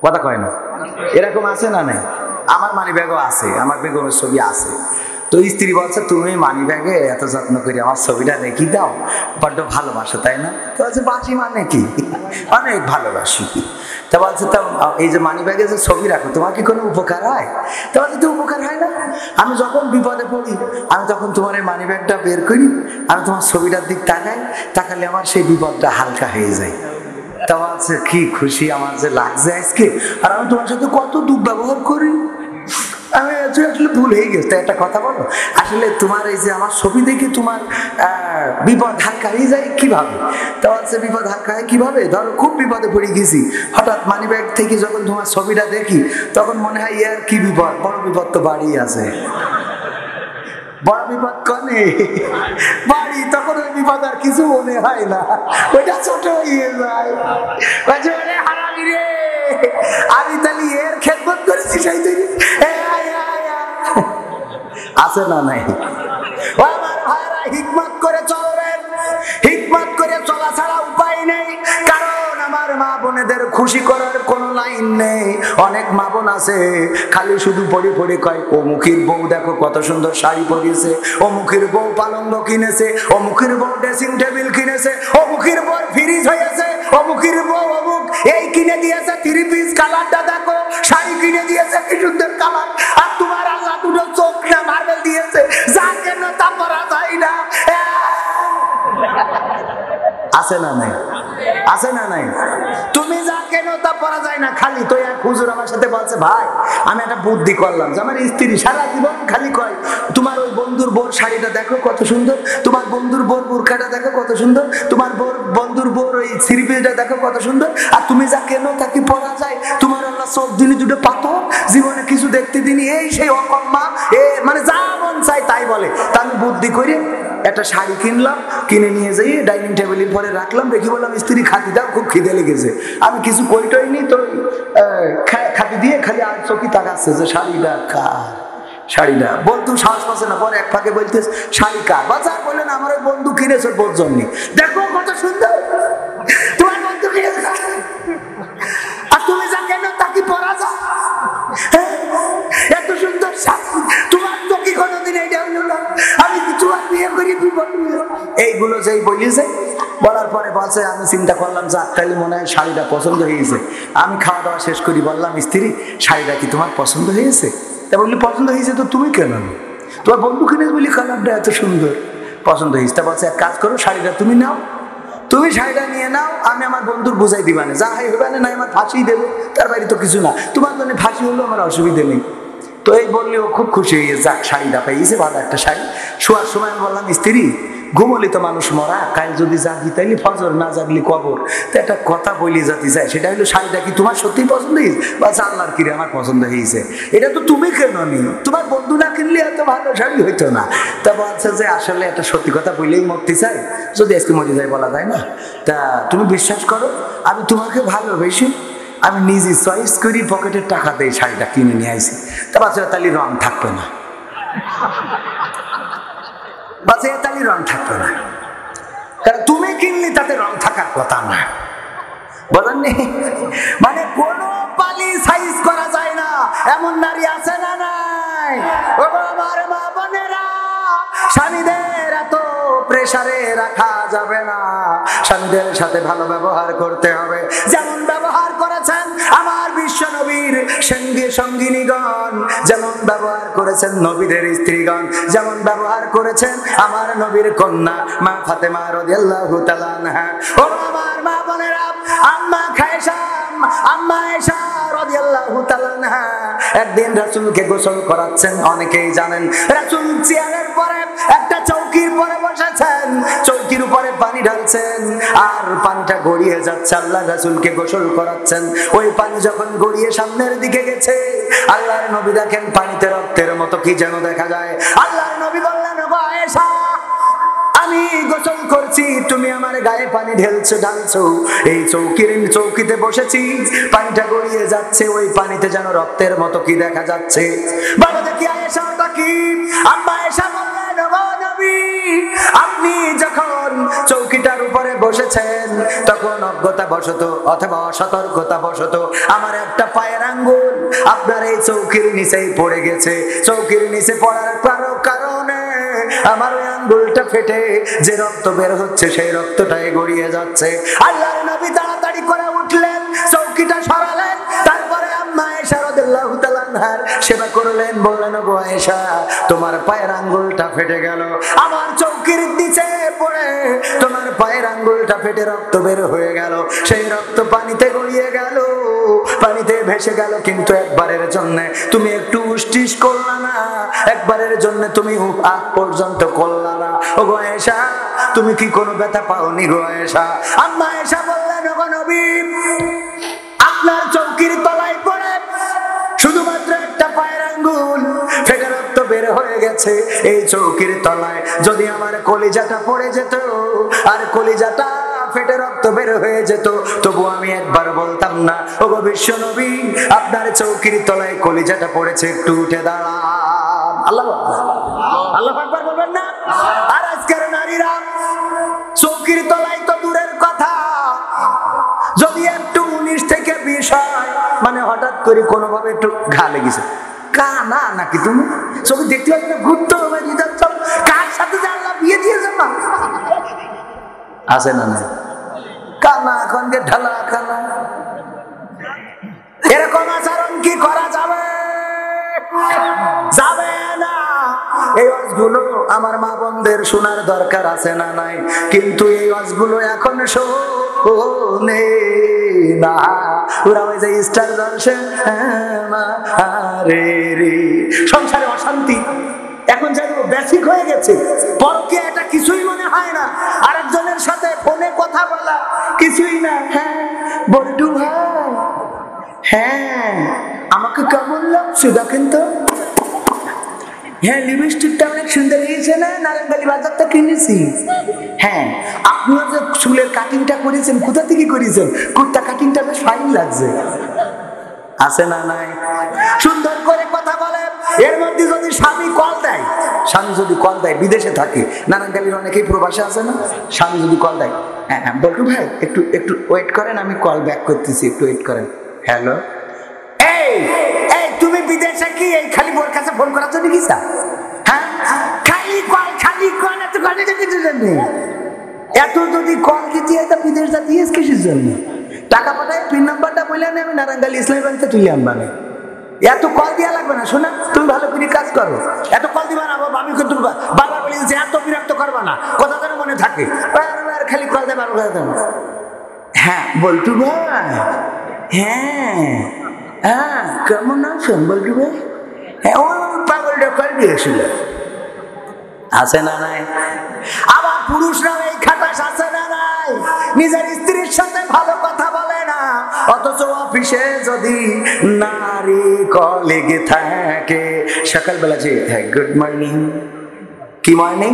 কথা কয় না, এরকম আছে না নাই? আমার মানি ব্যাগও আছে, আমার বেগমের ছবি আছে। তো স্ত্রী বলছে তুমি মানি ব্যাগে এত যত্ন করে আমার ছবিটা রেখে দাও, বড্ড ভালোবাসো তাই না? তো বলছে বাসি মানে কি, অনেক ভালোবাসি। তা বলছে তা এই যে মানি ব্যাগে যে ছবি রাখো তোমার কি কোনো উপকার হয়? তা বলছে তো উপকার হয় না, আমি যখন বিপদে পড়ি আমি তখন তোমার এই মানি ব্যাগটা বের করি, আমি তোমার ছবিটার দিক তাকাই, তাকালে আমার সেই বিপদটা হালকা হয়ে যায়। তা বলছে কি খুশি আমার যে লাগছে আজকে, আর আমি তোমার সাথে কত দুর্ব্যবহার করি, আমি আসলে ভুল হয়ে গেছে। একটা কথা বলো, আসলে তোমার এই যে আমার ছবি দেখে তোমার বিপদ হালকা হয়ে যায় কিভাবে? তা বলছে বিপদ হালকা হয় কিভাবে, ধরো খুব বিপদে পড়ে গেছি, হঠাৎ মানি ব্যাগ থেকে যখন তোমার ছবিটা দেখি তখন মনে হয় ইয়ার কি বিপদ, বড় বিপদ তো বাড়ি আছে, বড় বিপদ কনে বাড়ি, তখন ওই বিপদ আর কিছু মনে হয় না, ওইটা ছোট হয়ে যায়। হারামি রে, আমি তাহলে এর খেদমত করেছি সেই দিন, আছে না নাই? ও আমার ভাইরা, হিকমত করে চলবেন, হিকমত করে চলা ছাড়া উপায় নেই। কারণ আমার মা বোনেদের খুশি করার কোনো লাইন নেই। অনেক মা বোন আছে খালি শুধু পড়ে পড়ে কয় অমুখের বউ দেখো কত সুন্দর শাড়ি পরিয়েছে, অমুখের বউ পালঙ্গ কিনেছে, অমুখের বউ ড্রেসিং টেবিল কিনেছে, অমুখের বউ ফ্রিজ হয়েছে, অমুখের বউ অমুক এই কিনে দিয়েছে, 3 পিস কালারটা দেখো, শাড়ি কিনে দিয়েছে কি সুন্দর কালার, আর তোমার আল্লাহ দুটো চোখ না মার্বেল দিয়েছে, যা কেন তা পরা যায় না। আছে না নাই? আছে না নাই? তুমি যা কেন তা পরা যায় না। খালি তো এক হুজুর আমার সাথে বলছে ভাই আমি একটা বুদ্ধি করলাম, যে আমার স্ত্রী সারা জীবন খালি কয় তোমার ওই বন্ধুর বোর শাড়িটা দেখো কত সুন্দর, তোমার বন্ধুর বোর বোরখাটা দেখো কত সুন্দর, তোমার বন্ধুর বোর ওই সিরিপিটা দেখো কত সুন্দর, আর তুমি যা কেন তা কি পরা যায়, তোমার আল্লাহ চোখ দিনই দুটো পাথর, জীবনে কিছু দেখতে দিনই, এই সেই অকম্মা, মানে যা মন চাই তাই বলে। তা আমি বুদ্ধি করে একটা শাড়ি কিনলাম, কিনে নিয়ে যাই ডাইনিং টেবিলের পরে রাখলাম, রেখে বললাম স্ত্রী খাতি দাও, খুব খিদে লেগেছে। আমি কিছু করিটই নি তো খাতি দিয়ে খালি আর চোখি তাকাচ্ছে যে শাড়িটা কার, শাড়িটা বলতো সাহস পাচ্ছে না, পরে এক ফাঁকে বলতে শাড়ি কার, বাচ্চা বললেন আমার ওই বন্ধু কিনেছে বোর জন্য, দেখো কত সুন্দর তোমার বন্ধু কিনেছে, আর তুমি যা কেন তা কি পরা যা, এত সুন্দর তোমার তো কি কোনোদিন এইটা হইল না, আমি কিছু আর বিয়ে করি বিপদ। এইগুলো যেই বলিয়েছে, বলার পরে বলছে আমি চিন্তা করলাম যে তাইলে মনে হয় শাড়িটা পছন্দ হয়েছে। আমি খাওয়া দাওয়া শেষ করি, বললাম স্ত্রী শাড়িটা কি তোমার পছন্দ হয়েছে? তা বললি পছন্দ হয়েছে তো তুমি কেন? তোমার বন্ধু কিনেছে বলি কালারটা এত সুন্দর, পছন্দ হয়েছে। তা বলছে এক কাজ করো, শাড়িটা তুমি নাও, তুমি শাড়িটা নিয়ে নাও, আমি আমার বন্ধুর বুঝাই দিবানে, যা হয় হবে না, আমার ফাঁসি দেবে, তার বাইরে তো কিছু না, তোমার জন্য ফাঁসি হলো আমার অসুবিধে নেই। তো এই বললে ও খুব খুশি হয়ে যাক শাড়িটা পেয়েছে, ভালো একটা শাড়ি। শোয়ার সময় আমি বললাম স্ত্রী, ঘুমলি তো মানুষ মরা, কাল যদি জাগি তাইলে ফজর, না জাগলি কবর। তো একটা কথা বলি যেতে চাই, সেটা হলো শাড়িটা কি তোমার সত্যি পছন্দ হয়েছে? বা আল্লাহর কিরে আমার পছন্দ হয়েছে, এটা তো তুমি কেন নি, তোমার বন্ধু না কিনলে এত ভালো শাড়ি হইতো না। তা বলছে যে আসলে একটা সত্যি কথা বললেই মরতে চাই, যদি আজকে মরে যায় বলা যায় না। তা তুমি বিশ্বাস করো, আমি তোমাকে ভালোবেসে আমি নিজে চয়েস করি পকেটের টাকা দিয়ে শাড়িটা কিনে নিয়ে আইছি। তা বাচ্চা তাহলে রং থাকবে না, বাচ্চা তাহলে রং থাকবে না, কারণ তুমি কিনলে তাতে রং থাকার কথা না, বলেননি? মানে কোনো পালি সাইজ করা যায় না এমন নারী আছে না নাই? ও আমার মা বোনেরা, স্বামীদের এত প্রেসারে রাখা যাবে না, স্বামীদের সাথে ভালো ব্যবহার করতে হবে, যেমন ব্যবহার করেছেন আমার বিশ্ব নবীর সঙ্গিনীগণ, যেমন ব্যবহার করেছেন নবীদের স্ত্রীগণ, যেমন ব্যবহার করেছেন আমার নবীর কন্যা মা ফাতেমা রাদিয়াল্লাহু তাআলা আনহা। ও আমার মা বোনেরা, আম্মা খায়েশা, আম্মা আয়েশা রাদিয়াল্লাহু তাআলা আনহা একদিন রাসূলকে গোসল করাচ্ছেন। অনেকেই জানেন রাসূল চেয়ারের পরে একটা চৌকির পরে বসেছেন, চৌকির উপরে পানি ঢালছেন আর পানিটা গড়িয়ে যাচ্ছে, আল্লাহ রাসূলকে গোসল করাচ্ছেন। ওই পানি যখন গড়িয়ে সামনের দিকে গেছে, আল্লাহর নবী দেখেন পানিতে রক্তের মতো কি যেন দেখা যায়। আল্লাহর নবী বললেন, ওগো আয়েশা, আমি গোসল করছি, তুমি আমার গায়ে পানি ঢালছো, এই চৌকিতে বসেছি, পানিটা গড়িয়ে যাচ্ছে, ওই পানিতে যেন রক্তের মতো কি দেখা যাচ্ছে। বলো দেখি আয়েশা, ওটা কি? আম্মা আয়েশা বললেন, ওগো নবী, আপনি যখন চৌকিটার উপরে বসেছেন তখন অজ্ঞতাবশত অথবা অসতর্কতাবশত আমার একটা পায়ের আঙ্গুল আপনার এই চৌকির নিচেই পড়ে গেছে। চৌকির নিচে পড়ার কারণে আমার ওই আঙ্গুলটা ফেটে যে রক্ত বের হচ্ছে সেই রক্তটাই গড়িয়ে যাচ্ছে। আল্লাহর নবী তাড়াতাড়ি করে উঠলেন, চৌকিটা সরালেন, তারপরে আম্মা আয়েশা রাদিয়াল্লাহু তাআলা আনহার সেবা করলেন, বললেন, ওগো আয়েশা, তোমার পায়ের আঙ্গুলটা ফেটে গেল, আমার চৌকির নিচে পড়ে তোমার পায়ের আঙ্গুলটা ফেটে রক্ত বের হয়ে গেল, সেই রক্ত পানিতে গড়িয়ে গেল, পানিতে ভেসে গেল, কিন্তু একবারের জন্য তুমি একটু উষ্টিস করলা না, একবারের জন্য তুমি আগ পর্যন্ত করলা না। ওগো আয়েশা, তুমি কি কোনো ব্যথা পাওনি গো আয়েশা? আম্মা আয়েশা বললেন, ওগো নবী, আপনার চৌকির তলায় পড়ে শুধুমাত্র একটা পায়ের আঙ্গুল ফেটে রক্ত বের হয়ে গেছে, এই চৌকির তলায় যদি আমার কলিজাটা পড়ে যেত আর কলিজাটা ফেটে রক্ত বের হয়ে যেত, তবু আমি একবার বলতাম না, ওগো বিশ্ব নবী, আপনার চৌকির তলায় কলিজাটা পড়েছে, একটু উঠে দাঁড়ান। আল্লাহু আকবার, আল্লাহু আকবার বলবেন না? আর আজকের নারীরা চৌকির তলায় তো দূরের কথা, যদি একটু 19 থেকে 20 হয়, মানে হঠাৎ করে কোনোভাবে একটু ঘা লেগেছে, কানা নাকি তুমি চোখে দেখতে পাচ্ছ না, ঘুরতে হবে, কার সাথে যে আল্লাহ বিয়ে দিয়েছে না, আছে না নাই? কানা এখন যে ঢালা কানা, এরকম আচরণ কি করা যাবে? যাবে না। এই ওয়াজগুলো আমার মা বোনদের শোনার দরকার আছে না নাই? কিন্তু এই ওয়াজগুলো এখন শোনে না, ওরা ওই যে স্টার জলসে সংসারে অশান্তি এখন যেন বেসিক হয়ে গেছে, পরকীয়া এটা কিছুই মনে হয় না, আরেকজনের সাথে ফোনে কথা বলা কিছুই না। হ্যাঁ বড়টু ভাই, হ্যাঁ আমাকে কেমন লাগছে দেখেন তো, হ্যাঁ লিপস্টিকটা অনেক সুন্দর হয়েছে না, নারায়ণবাড়ি বাজার থেকে কিনেছি। হ্যাঁ আপনিও যে চুলের কাটিংটা করেছেন, কোথা থেকে করেছেন? কুর্তা কাটিংটা বেশ ফাইন লাগছে। আছে না নাই? সুন্দর করে কথা বলে। এর মধ্যে যদি স্বামী কল দেয়, স্বামী যদি কল দেয়, বিদেশে থাকে, নারায়ণবাড়ির অনেকেই প্রবাসে আছে না, স্বামী যদি কল দেয়, হ্যাঁ হ্যাঁ বলটু ভাই একটু একটু ওয়েট করেন, আমি কল ব্যাক করতেছি, একটু ওয়েট করেন। হ্যালো, এই এই তুমি বিদেশে কি এই খালি বোর কাছে ফোন করার জন্য গেছা? হ্যাঁ খালি কল এত কলে কিছু জন্য, এত যদি কল দিতে হয় তা বিদেশ যা দিয়েছ কিসের জন্য? টাকা পাঠায় পিন নাম্বারটা বললেন, আমি নারায়ণগঞ্জ ইসলামী ব্যাংকে তুলে আনবানে। এত কল দিয়া লাগবে না, শোনা তুমি ভালো করে কাজ করো, এত কল দিবা না। আমি কিন্তু বারবার বলি যে এত বিরক্ত করবা না, কথা যেন মনে থাকে, খালি কল দেবা। হ্যাঁ বল্টু ভাই, হ্যাঁ হ্যাঁ কেমন আছেন বল্টু ভাই? হ্যাঁ ওই পাগলটা কল দিয়েছিল, আছে না নাই? আবার পুরুষরাও এই খাটাস আছে না নাই? নিজের স্ত্রীর সাথে ভালো কথা বলে না, অথচ অফিসে যদি নারী কলিগ থাকে সকালবেলা যে হ্যাঁ গুড মর্নিং, কি মর্নিং,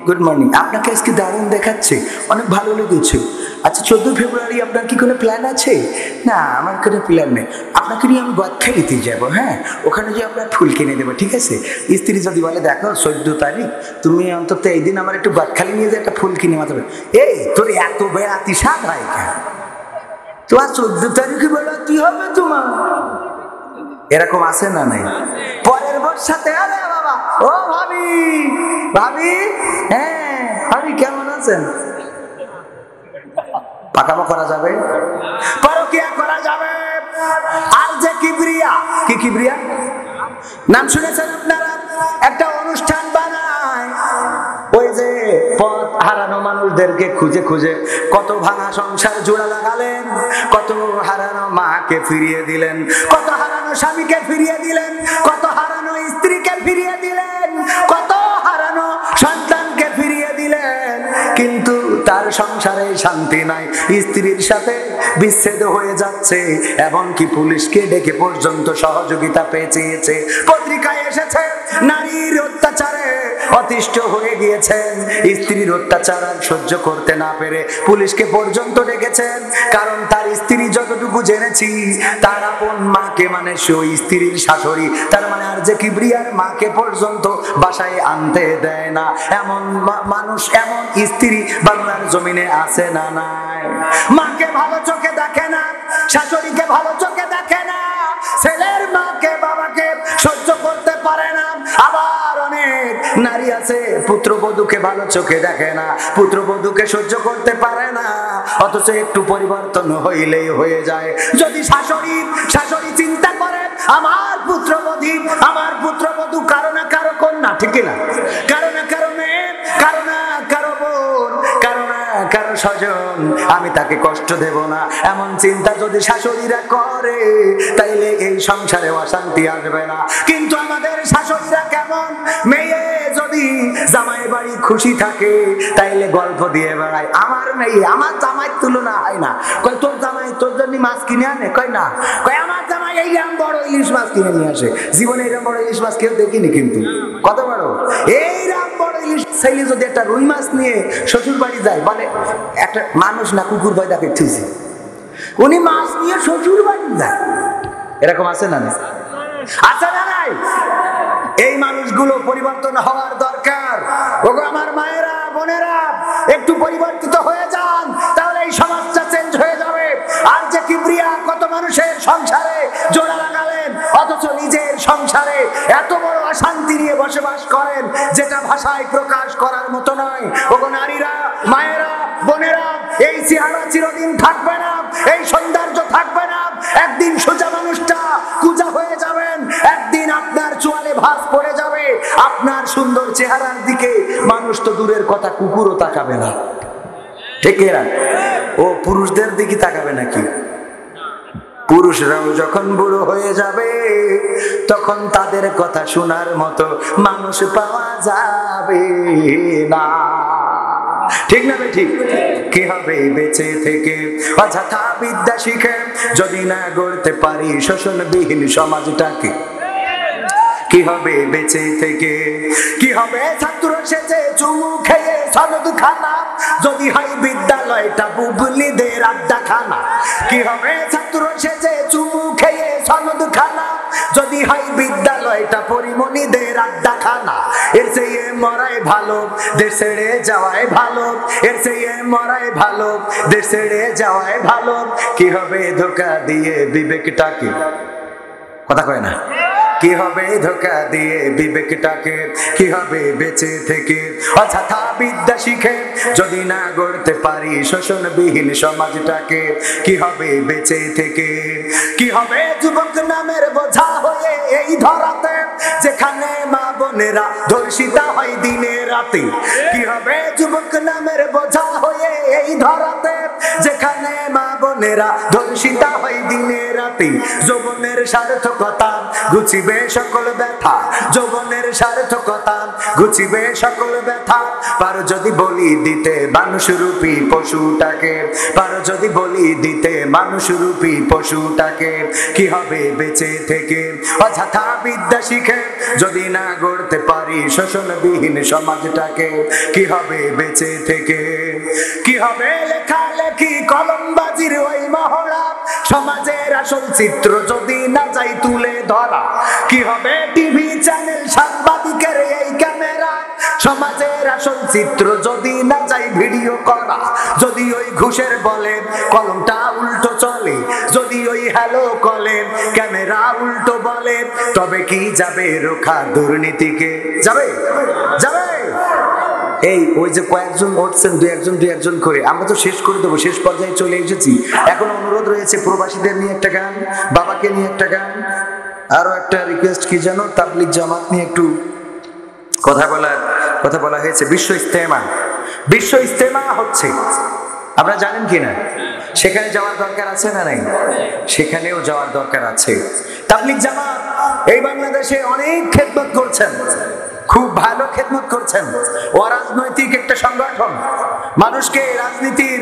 গুড মর্নিং, আপনাকে আজকে দারুণ দেখাচ্ছে, অনেক ভালো লেগেছে। আচ্ছা 14 ফেব্রুয়ারি আপনার কি কোনো প্ল্যান আছে? না আমার কোনো প্ল্যান নেই, আপনাকে নিয়ে আমি গদখালিতে যাবো, হ্যাঁ ওখানে গিয়ে আপনার ফুল কিনে দেবো, ঠিক আছে? স্ত্রী যদি বলে দেখো 14 তারিখ তুমি অন্তত এই দিন আমার একটু গদখালি নিয়ে যে একটা ফুল কিনে মাথাবে, এই তোর এত বেড়াতি স্বাদ হয় কেন? তোমার 14 তারিখে বেড়াতি হবে তোমার? এরকম আছে না নাই? পরের বর সাথে আরে বাবা ও ভাবি, ভাবি হ্যাঁ ভাবি কেমন আছেন? পাকামো করা যাবে, পরকিয়া করা যাবে। আর যে কিবরিয়া, কি কিবরিয়া নাম শুনেছেন আপনারা? একটা অনুষ্ঠান বানায়, ওই যে পথ হারানো মানুষদেরকে খুঁজে খুঁজে কত ভাঙা সংসার জোড়া লাগালেন, কত হারানো মাকে ফিরিয়ে দিলেন, কত হারানো স্বামীকে ফিরিয়ে দিলেন, কত হারানো স্ত্রীকে ফিরিয়ে দিলেন, কত হারানো সন্তানকে ফিরিয়ে দিলেন, কিন্তু তার সংসারে শান্তি নাই, স্ত্রীর সাথে বিচ্ছেদ হয়ে যাচ্ছে, এমনকি পুলিশকে ডেকে পর্যন্ত সহযোগিতা পেয়েছে। পত্রিকায় এসেছে নারীর অত্যাচারে অতিষ্ঠ হয়ে গিয়েছেন, স্ত্রীর অত্যাচার আর সহ্য করতে না পেরে পুলিশকে পর্যন্ত ডেকেছেন, কারণ তার স্ত্রী যতটুকু জেনেছি তার আপন মাকে মানে ওই স্ত্রীর শাশুড়ি, তার মানে আর যে কিবরিয়ার মাকে পর্যন্ত বাসায় আনতে দেয় না। এমন মানুষ, এমন স্ত্রী বাংলার জমিনে আছে না নাই? মাকে ভালো চোখে দেখে না, শাশুড়িকে ভালো চোখে দেখে না, ছেলের মাকে বাবাকে সহ্য করতে পারে না। আবার অনেক নারী আছে পুত্রবধূকে ভালো চোখে দেখে না, পুত্রবধূকে সহ্য করতে পারে না, অথচ একটু পরিবর্তন হইলেই হয়ে যায়। যদি শাশুড়ি চিন্তা করে আমার পুত্রবধূ কারো না কারো কন্যা, ঠিক না, কারো না কারো মেয়ে, কারো না কারো বোন, কারো না কারো স্বজন, আমি তাকে কষ্ট দেব না, এমন চিন্তা যদি শাশুড়িরা করে তাইলে এই সংসারে অশান্তি আসবে না। কিন্তু আমাদের শাশুড়িরা কেমন, মেয়ে যদি জামাই বাড়ি খুশি থাকে তাইলে গল্প দিয়ে বেড়ায়, আমার মেয়ে আমার জামাই তুলনা হয় না। কয় তোর জামাই তোর জন্য মাছ কিনে আনে? কয় না। কয় আমার জামাই এইরকম বড় ইলিশ মাছ কিনে নিয়ে আসে, জীবনে এইরকম বড় ইলিশ মাছ কেউ দেখিনি, কিন্তু কত বড় এইরকম বড় ইলিশ। ছেলে যদি একটা রুই মাছ নিয়ে শ্বশুর বাড়ি যায়, বলে একটা মানুষ না কুকুর ভয় দেখে ঠিকই, উনি মাছ নিয়ে শ্বশুর বাড়ি যায়, এরকম আছে না? আছে না নাই? এই মানুষগুলো পরিবর্তন হওয়ার দরকার। ওগো আমার মায়েরা, বোনেরা, একটু পরিবর্তিত হয়ে যান, তাহলে এই সমাজটা চেঞ্জ হয়ে যাবে। আর যে কিবরিয়া কত মানুষের সংসারে জোড়া লাগালেন, অথচ নিজের সংসারে এত বড় অশান্তি নিয়ে বসবাস করেন, যেটা ভাষায় প্রকাশ করার মতো নয়। ওগো নারীরা, মায়েরা, বোনেরা, এই চেহারা চিরদিন থাকবে না, এই সৌন্দর্য থাকবে না। একদিন সোজা মানুষটা কুজা হয়ে যাবেন, একদিন আপনার চোয়ালে ভাঁজ পড়ে যাবে, আপনার সুন্দর চেহারার দিকে মানুষ তো দূরের কথা কুকুরও তাকাবে না, ঠিক না? ও পুরুষদের দিকে তাকাবে নাকি? পুরুষরাও যখন বুড়ো হয়ে যাবে তখন তাদের কথা শোনার মতো মানুষ পাওয়া যাবে না, ঠিক না? ঠিক। কি হবে বেঁচে থেকে অযথা বিদ্যা শিখে যদি না গড়তে পারি শোষণবিহীন সমাজটাকে? কি হবে বেঁচে থেকে, কি হবে ছাত্র সেজে চুমু খেয়ে সনদ খানা যদি হয় বিদ্যালয়টা বুবলিদের আড্ডাখানা? কি হবে ছাত্র সেজে চুমু খেয়ে সনদ খানা যদি হয় বিদ্যালয়টা পরিমণিদের আড্ডাখানা? এর চেয়ে মরাই ভালো, দেশ ছেড়ে যাওয়াই ভালো, এর চেয়ে মরাই ভালো, দেশ ছেড়ে যাওয়াই ভালো। কি হবে ধোঁকা দিয়ে বিবেকটাকে, কথা কয় না? কি হবে ধোঁকা দিয়ে বিবেকটাকে, কি হবে বেঁচে থেকে অযথা বিদ্যা শিখে যদি না গড়তে পারি শোষণবিহীন সমাজটাকে, কি হবে বেঁচে থেকে। কি হবে যুবক নামের বোঝা হয়ে এই ধরাতে, যেখানে মা বোনেরা ধর্ষিতা হয় দিনে রাতে। কি হবে যুবক নামের বোঝা হয়ে এই ধরাতে, যেখানে মা বোনেরা ধর্ষিতা হয় দিনে রাতে। যৌবনের সার্থকতা ঘুচিবে সকল ব্যথা, যৌবনের সার্থকতা ঘুচিবে সকল ব্যথা। পারো যদি বলি দিতে মানুষরূপী পশুটাকে, পারো যদি বলি দিতে মানুষরূপী পশুটাকে, কি হবে বেঁচে থেকে অযথা বিদ্যা শিখে যদি না গড়তে পারি শোষণবিহীন সমাজটাকে, কি হবে বেঁচে থেকে। কি হবে লেখালেখি কলমবাজির ওই মহড়া, সমাজের আসল চিত্র যদি না যাই তুলে ধরা। কি হবে টিভি চ্যানেল সাংবাদিকের এই ক্যামেরা, সমাজের আসল চিত্র যদি না যাই ভিডিও করা। যদি ওই ঘুষের বলে কলমটা উল্টো চলে, যদি ওই হ্যালো কলে ক্যামেরা উল্টো বলে, তবে কি যাবে রোখা দুর্নীতিকে? যাবে যাবে। এই ওই যে কয়েকজন উঠছেন দুই একজন করে, আমরা তো শেষ করে দেবো, শেষ পর্যায়ে চলে এসেছি। এখন অনুরোধ রয়েছে প্রবাসীদের নিয়ে একটা গান, বাবাকে নিয়ে একটা গান, আরো একটা রিকোয়েস্ট কি যেন তাবলিগ জামাত নিয়ে একটু কথা বলা হয়েছে। বিশ্ব ইস্তেমা হচ্ছে, আপনারা জানেন কিনা? সেখানে যাওয়ার দরকার আছে না নাই? সেখানেও যাওয়ার দরকার আছে। তাবলিগ জামাত এই বাংলাদেশে অনেক খেদমত করছেন, খুব ভালো খেদমত করছেন। অরাজনৈতিক একটা সংগঠন, মানুষকে রাজনীতির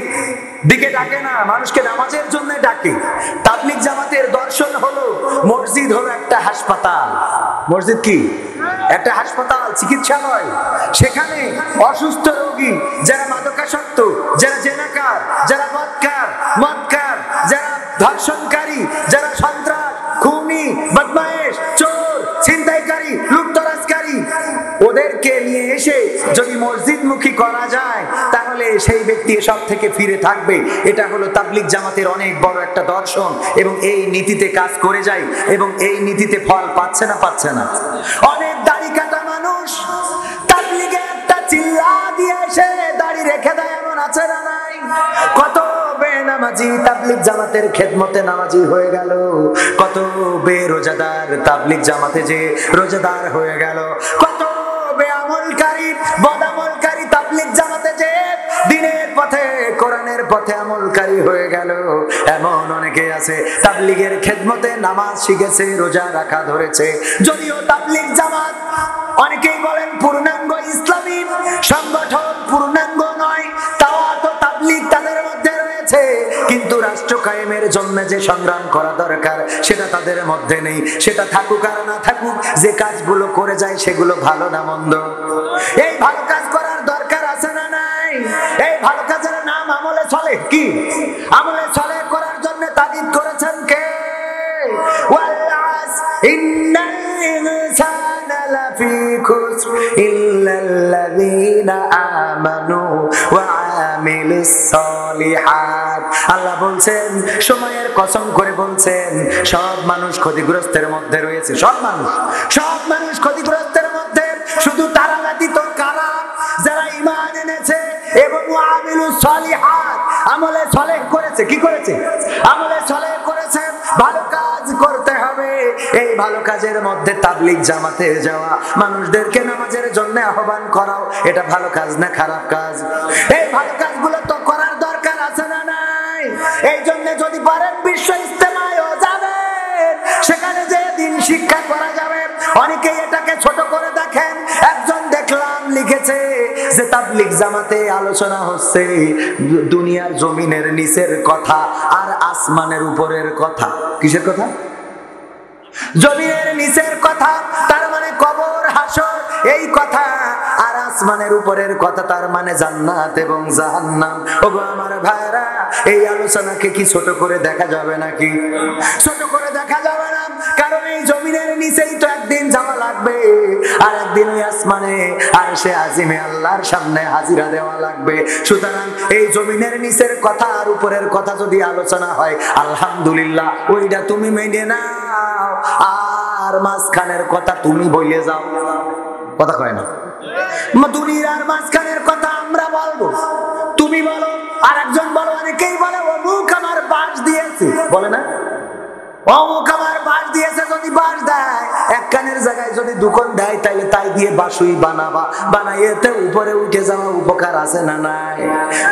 দিকে ডাকে না, মানুষকে নামাজের জন্য ডাকে। তাবলিগ জামাতের দর্শন হলো মসজিদ হলো একটা হাসপাতাল। মসজিদ কি? একটা হাসপাতাল, চিকিৎসালয়। সেখানে অসুস্থ রোগী, যারা মাদকাসক্ত, যারা জেনাকার, যারা মদকার, যারা ধর্ষণকারী, যারা সন্ত্রাস, খুনি, বদমাইশ, চোর, ছিনতাইকারী, লুটতরাজকারী, ওদেরকে নিয়ে এসে যদি মসজিদমুখী করা যায় তাহলে সেই ব্যক্তি এসব থেকে ফিরে থাকবে। এটা হলো তাবলিগ জামাতের অনেক বড় একটা দর্শন, এবং এই নীতিতে কাজ করে যায়, এবং এই নীতিতে ফল পাচ্ছে না। অনেক দাড়ি কাটা মানুষ তাবলিগে একটা চিল্লা দিয়ে এসে দাড়ি রেখে দেয়, এমন আছে না নাই? কত বেনামাজি তাবলিগ জামাতের খেদমতে নামাজি হয়ে গেল, কত বেরোজাদার তাবলিগ জামাতে যে রোজাদার হয়ে গেল, কত বেআমলকারী বদামলকারী তাবলিগ জামাতে যে দিনের পথে কোরআনের পথে আমলকারী হয়ে গেল। এমন অনেকে আছে তাবলিগের খেদমতে নামাজ শিখেছে, রোজা রাখা ধরেছে। যদিও তাবলিগ জামাত অনেকেই বলেন পূর্ণাঙ্গ ইসলামী সংগঠন, পূর্ণাঙ্গ নয়, তাও তো তাবলিগ তাদের মধ্যে রয়েছে, কিন্তু রাষ্ট্র কায়েমের জন্য যে সংগ্রাম করা দরকার সেটা তাদের মধ্যে নেই। সেটা থাকুক আর না থাকুক, যে কাজগুলো করে যায় সেগুলো ভালো না মন্দ, এই ভালো কাজ করার দরকার আছে না নাই? এই ভালো কাজের নাম আমলে চলে। কি আমলে চলে করার জন্য তাগিদ করেছেন কে? ওয়াল্লাস ইন্নাল ইনসানা লাফি খুসর ইল্লাল্লাযীনা আমানু ওয়া আমিলুস সলিহাত। আল্লাহ বলছেন, সময়ের কসম করে বলছেন, সব মানুষ ক্ষতিগ্রস্তের মধ্যে রয়েছে। সব মানুষ ক্ষতিগ্রস্তের মধ্যে। শুধু তারা ব্যতীত কারা? যারা ঈমান এনেছে এবং আমিলুস সলিহাত, আমলে সলেহ করেছে। কি করেছে? আমলে সলেহ করেছে। ভালো কাজ করতে হবে। এই ভালো কাজের মধ্যে তাবলিগ জামাতে যাওয়া, মানুষদেরকে নামাজের জন্য আহ্বান করাও, এটা ভালো কাজ না খারাপ কাজ? এই ভালো কাজগুলো তো করার দরকার আছে না নাই? এই জন্য যদি পারেন বিশ্ব ইস্তেমায়ও যাবেন, সেখানে যে দিন শিক্ষা করা যাবে। অনেকেই এটাকে ছোট করে দেখেন। একজন দেখলাম লিখেছে যে তাবলিগ জামাতে আলোচনা হচ্ছে দুনিয়ার জমিনের নিচের কথা আর আসমানের উপরের কথা। কিসের কথা? জমিনের নিচের কথা, তার মানে কবর হাসর এই কথা, আর আসমানের উপরের কথা তার মানে জান্নাত এবং জাহান্নাম। ওগো আমার ভাইরা, এই আলোচনাকে কি ছোট করে দেখা যাবে নাকি? ছোট করে দেখা যাবে না, কারণ এই জমিনের নিচেই তো একদিন যাওয়া লাগবে, আর একদিন ওই আসমানে আর সে আজিমে আল্লাহর সামনে হাজিরা দেওয়া লাগবে। সুতরাং এই জমিনের নিচের কথা আর উপরের কথা যদি আলোচনা হয়, আলহামদুলিল্লাহ, ওইটা তুমি মেনে নাও। আর আর মাঝখানের কথা তুমি বলে যাও, কথা কয় না। দুনিয়ার মাঝখানের কথা আমরা বলবো, তুমি বলো, আর একজন বলো, অনেকেই বলে অমুক আমার বাস দিয়েছে, বলে না অমুক আমার বাস দিয়েছে। যদি বাস দেয়, এক কানের জায়গায় যদি দুকন দেয়, তাইলে তাই দিয়ে বাসুই বানাবা, বানাইতে উপরে উঠে যাওয়া উপকার আছে না নাই?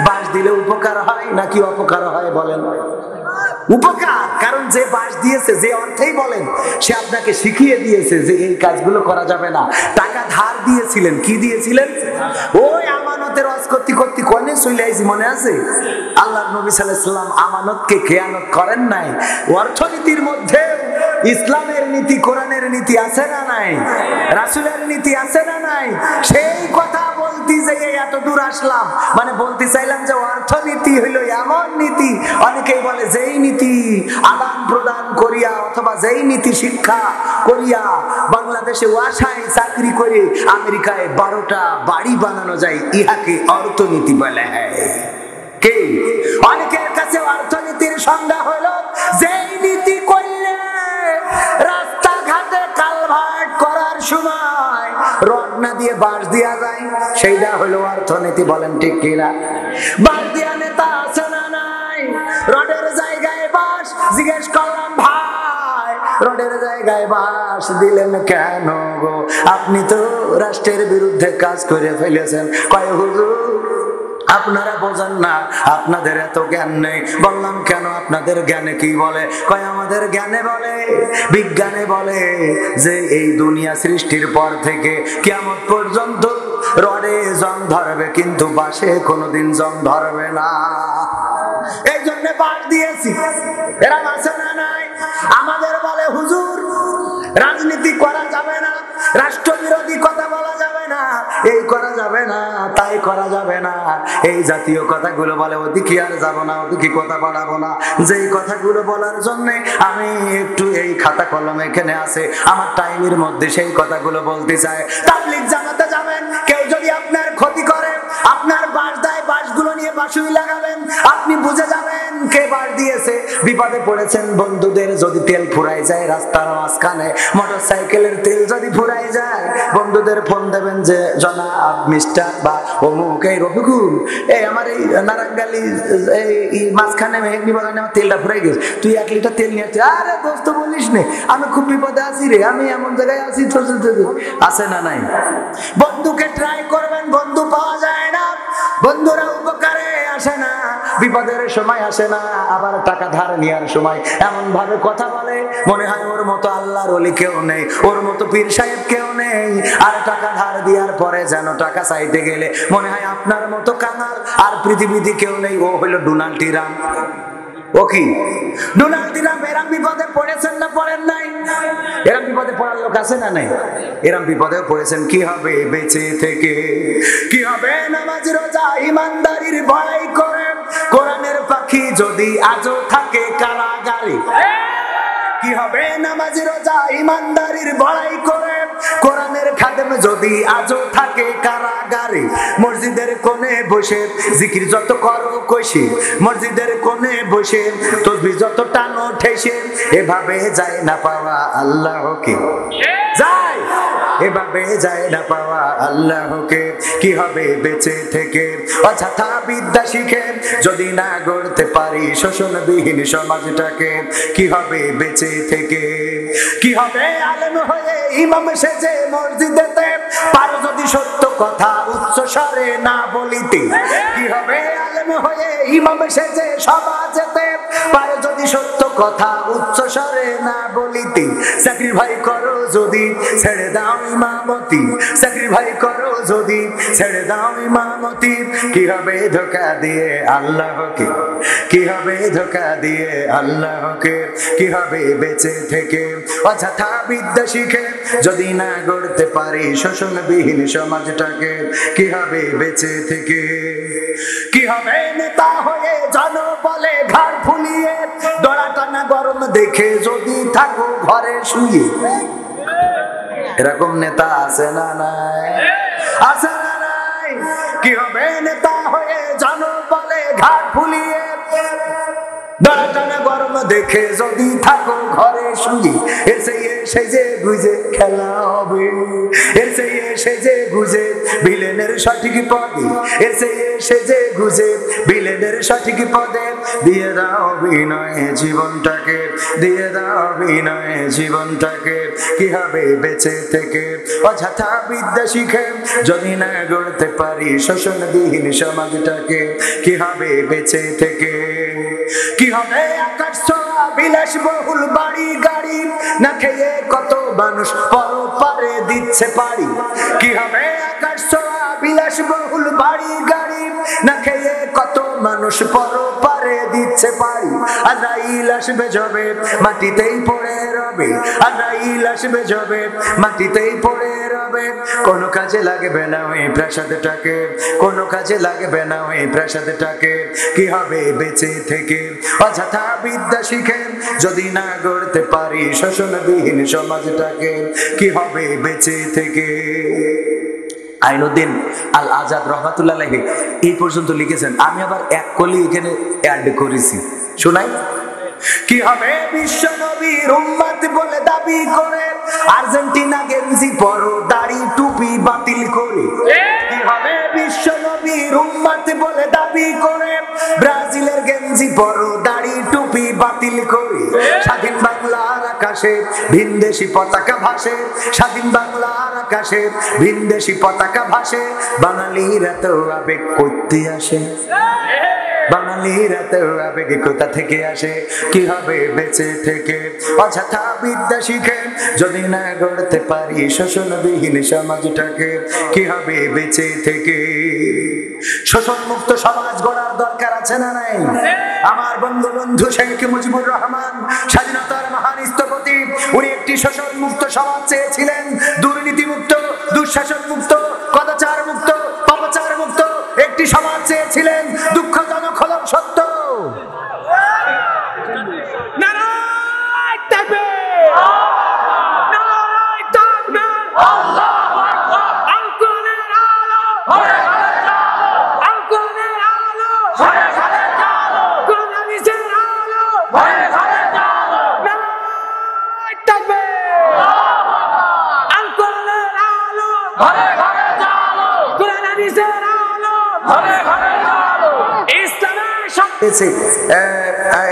বাস দিলে উপকার হয় নাকি অপকার হয় বলেন? উপকার, কারণ যে বাস দিয়েছে, যে অর্থেই বলেন, সে আপনাকে শিখিয়ে দিয়েছে যে এই কাজগুলো করা যাবে না। টাকা ধার দিয়েছিলেন, কি দিয়েছিলেন? ওই আমানতের ওয়াজ করতে করতে কোনে চলে আইছি, মনে আছে? আল্লাহর নবী সাল্লাল্লাহু আলাইহি ওয়াসাল্লাম আমানতকে খেয়ানত করেন নাই। অর্থনীতির মধ্যে ইসলামের নীতি, কোরআনের নীতি আছে না নাই? রাসূলের নীতি আছে না নাই? সেই কথা বলতে যে এত দূর আসলাম, মানে বলতে চাইলাম যে অর্থনীতি হইল এমন নীতি, অনেকেই বলে যেই নীতি আদান প্রদান করিয়া অথবা যেই নীতি শিক্ষা করিয়া বাংলাদেশে ওয়াসায় চাকরি করে আমেরিকায় 12টা বাড়ি বানানো যায়, ইহাকে অর্থনীতি বলে। কে? অনেকের কাছে অর্থনীতির সংজ্ঞা হলো যেই নীতি করলে রাস্তাঘাটে কালভার্ট করার সময় রড না দিয়ে বাঁশ দেয়া যায়, সেইটা হলো অর্থনীতি। বলেন ঠিক কিনা? বাঁশ দেয়া নেতা আছে না নাই? রডের জায়গায় বাঁশ। জিজ্ঞেস করলাম, ভাই রডের জায়গায় বাঁশ দিলেন কেন গো? আপনি তো রাষ্ট্রের বিরুদ্ধে কাজ করে ফেলেছেন। কয় হুজুর আপনারা বোঝেন না, আপনাদের এত জ্ঞান নেই। বললাম কেন, আপনাদের জ্ঞানে কি বলে? কয় আমাদের জ্ঞানে বলে, বিজ্ঞানে বলে যে এই দুনিয়া সৃষ্টির পর থেকে কিয়ামত পর্যন্ত রডে জং ধরবে, কিন্তু বাঁশে কোনোদিন জং ধরবে না। এই জন্য বাঁশ দিয়েছি। এরা আছে না নাই? আমাদের বলে হুজুর রাজনীতি করা যাবে না, রাষ্ট্রবিরোধী কথা বলা যাবে না, এই করা যাবে না, তাই করা যাবে না, এই জাতীয় কথাগুলো বলে। ওদিকে আর যাবো না, ওদিকে কথা বাড়াবো না। যেই কথাগুলো বলার জন্য আমি একটু এই খাতা কলম এখানে আছে, আমার টাইমের মধ্যে সেই কথাগুলো বলতে চাই। তাবলীগ জামাতে যাবেন, কেউ যদি আপনার ক্ষতি করে, আপনার বাঁশ দেয়, বাঁশগুলো নিয়ে বাঁশুই লাগাবেন, আপনি বুঝে যাবেন কে বাঁশ দিয়েছে। বিপদে পড়েছেন, বন্ধুদের যদি তেল ফুরাই যায় রাস্তার মাঝখানে, মোটরসাইকেলের তেল যদি ফুরাই যায়, বন্ধুদের ফোন দেবেন যে জনাব মিস্টার বা অমুক, এই রফিকুল, এই আমার এই নারায়ণগালি এই মাঝখানে মেহেগনি বাগানে আমার তেলটা ফুরাই গেছে, তুই 1 লিটার তেল নিয়ে আসছিস। আরে দোস্ত বলিস নে, আমি খুব বিপদে আছি রে, আমি এমন জায়গায় আছি। আছে না নাই? বন্ধুকে ট্রাই করবেন, বন্ধু পাওয়া যায় না, বন্ধুরা উপকারে আসে না, বিপদের সময় আসে না, আবার টাকা ধার নেওয়ার সময় এমন ভাবে কথা বলে মনে হয় ওর মতো আল্লাহর ওলি কেউ নেই, ওর মতো পীর সাহেব কেউ নেই। আর টাকা ধার দেওয়ার পরে যেন টাকা চাইতে গেলে মনে হয় আপনার মতো কাঙাল আর পৃথিবীতে কেউ নেই, ও হইল ডোনাল্ড ট্রাম্প। ও কি ডোনাল্ড ট্রাম্প? এরম বিপদে পড়েছেন না পড়েন নাই? এরম বিপদে পড়ার লোক আছে না নাই? এরম বিপদে পড়েছেন। কি হবে বেঁচে থেকে? কি হবে নামাজ রোজা ইমানদারির ভয় করে? কোরআনের পাখি যদি আজও থাকে কারাগারে। কি হবে নামাজ রোজা ইমানদারির ভয় করে? কোরআনের খাদেম যদি আজও থাকে কারাগারে। মসজিদের কোণে বসে জিকির যত করো কষে, মসজিদের কোণে বসে তসবিহ যত টানো ঠেসে, এভাবে যায় না পাওয়া আল্লাহকে। যায় এভাবে যায় না পাওয়া আল্লাহকে। কি হবে বেঁচে থেকে? অযথা বিদ্যা শিখে যদি না গড়তে পারি শোষণবিহীন সমাজটাকে। কি হবে বেঁচে থেকে? কি হবে আলেম হয়ে ইমাম সেজে মসজিদেতে, পারো যদি সত্য কথা উচ্চ স্বরে না বলিতে। কি হবে আলেম হয়ে ইমাম সেজে সমাজেতে, পারো যদি সত্য কথা উচ্চ স্বরে না বলিতে। স্যাক্রিফাই করো যদি ছেড়ে দাও ইমামতি, স্যাক্রিফাই করো যদি ছেড়ে দাও ইমামতি। কি হবে ধোঁকা দিয়ে আল্লাহকে? কি হবে ধোঁকা দিয়ে আল্লাহকে? কি হবে বেঁচে থেকে? অযথা বিদ্যা শিখে যদি না গড়তে পারি শোষণবিহীন সমাজটাকে। কি হবে বেঁচে থেকে? কি হবে নেতা হয়ে জনবলে ঘাড় ফুলিয়ে, দড়া টানা গরম দেখে যদি থাকো ঘরে শুয়ে। এরকম নেতা আছে না নাই? আছে না নাই? কি হবে নেতা হয়ে জনবলে ঘাড় ফুলিয়ে, দড়া টানা গরম দেখে যদি থাকো ঘরে শুয়ে। এসে সেজে গুজে খেলা হবে, এর চেয়ে সেজে গুজে ভিলেনের সঠিক পদে, এর চেয়ে সেজে গুজে ভিলেনের সঠিক পদে দিয়ে দাও বিনয়ে জীবনটাকে, দিয়ে দাও বিনয়ে জীবনটাকে। কি হবে বেঁচে থেকে অযথা বিদ্যা শিখে যদি না গড়তে পারি শোষণবিহীন সমাজটাকে? কি হবে বেঁচে থেকে? কি হবে আকাশ ছোঁয়া বিলাসবহুল বাড়ি গাড়ি, না খেয়ে কত মানুষ পরপারে দিচ্ছে পাড়ি? কি হবে আকাশ ছোঁয়া বিলাসবহুল বাড়ি গাড়ি, না খেয়ে কত মানুষ পরপারে দিচ্ছে পাড়ি? আজরাইল আসবে যবে মাটিতেই পড়ে রবে, আজরাইল আসবে যবে মাটিতেই পড়ে রবে। কোনো কাজে লাগবে না ওই প্রাসাদটাকে, কোনো কাজে লাগবে না ওই প্রাসাদটাকে। কি হবে বেঁচে থেকে অযথা বিদ্যা শিখে যদি না গড়তে পারি শোষণবিহীন সমাজটাকে? কি হবে বেঁচে থেকে? আইনুদ্দিন আল আজাদ রহমাতুল্লাহ আলাইহি এই পর্যন্ত লিখেছেন, আমি আবার এক কলি এখানে অ্যাড করেছি, শোনাই। কি হবে বিশ্ব নবীর উম্মত বলে দাবি করে আর্জেন্টিনা গেঞ্জি পরো দাড়ি টুপি বাতিল করে? কি হবে বিশ্ব নবীর উম্মত বলে দাবি করে ব্রাজিলের গেঞ্জি পরো দাড়ি টুপি বাতিল করে? স্বাধীন বাংলার আকাশে ভিনদেশি পতাকা ভাসে, স্বাধীন বাংলার আকাশে ভিনদেশি পতাকা ভাসে। বাঙালিরা তো আবেগ করতে আসে, বাঙালিরা তো আবেগ কোথা থেকে আসে? কি হবে বেঁচে থেকে অযথা বিদ্যা শিখে যদি না গড়তে পারি শোষণবিহীন সমাজটাকে? কি হবে বেঁচে থেকে? শোষণ মুক্ত সমাজ গড়ার দরকার আছে না নাই? আমার বঙ্গবন্ধু শেখ মুজিবুর রহমান স্বাধীনতার মহান স্থপতি, উনি একটি শোষণ মুক্ত সমাজ চেয়েছিলেন, দুর্নীতি মুক্ত, দুঃশাসন মুক্ত, কদাচার মুক্ত, পাপাচার মুক্ত একটি সমাজ চেয়েছিলেন। দুঃখজনক হলো সত্য,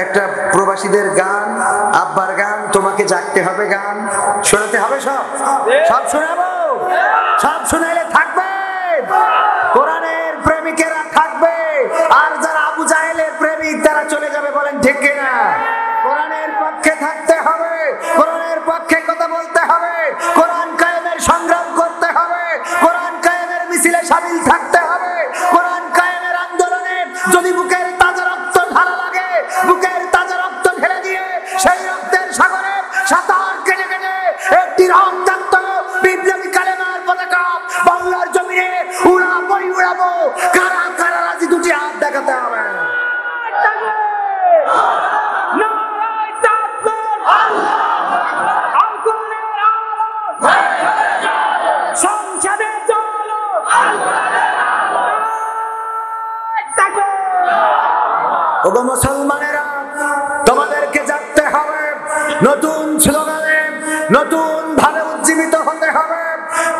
একটা প্রবাসীদের গান, আব্বার গান, তোমাকে জাগতে হবে গান শোনাতে হবে, সব সব শোনাবো, সব শোনাইলে থাকবে কোরআনের প্রেমিকেরা থাকবে, আর যারা আবু জাহেলের প্রেমিক তারা চলে যাবে। বলেন ঠিক কিনা? কোরআনের পক্ষে থাকতে হবে, কোরআনের পক্ষে কথা বলতে হবে, কোরআন কায়েমের সংগ্রাম করতে হবে, কোরআন কায়েমের মিছিলে শামিল থাকতে হবে, কোরআন কায়েমের আন্দোলনে যদি বুকের তাজা রক্ত ঢালা লাগে, বুকের তাজা রক্ত ঢেলে দিয়ে সেই রক্তের সাগরে সাঁতার কেটে কেটে একটি রক্তাক্ত বিপ্লবী কালেমার পতাকা বাংলার জমিনে উড়াবই উড়াবো। কারা কারা রাজি? দুটি হাত দেখাতে হবে। ওগো মুসলমানেরা, তোমাদেরকে জাগতে হবে, নতুন স্লোগানে নতুন ভাবে উজ্জীবিত হতে হবে।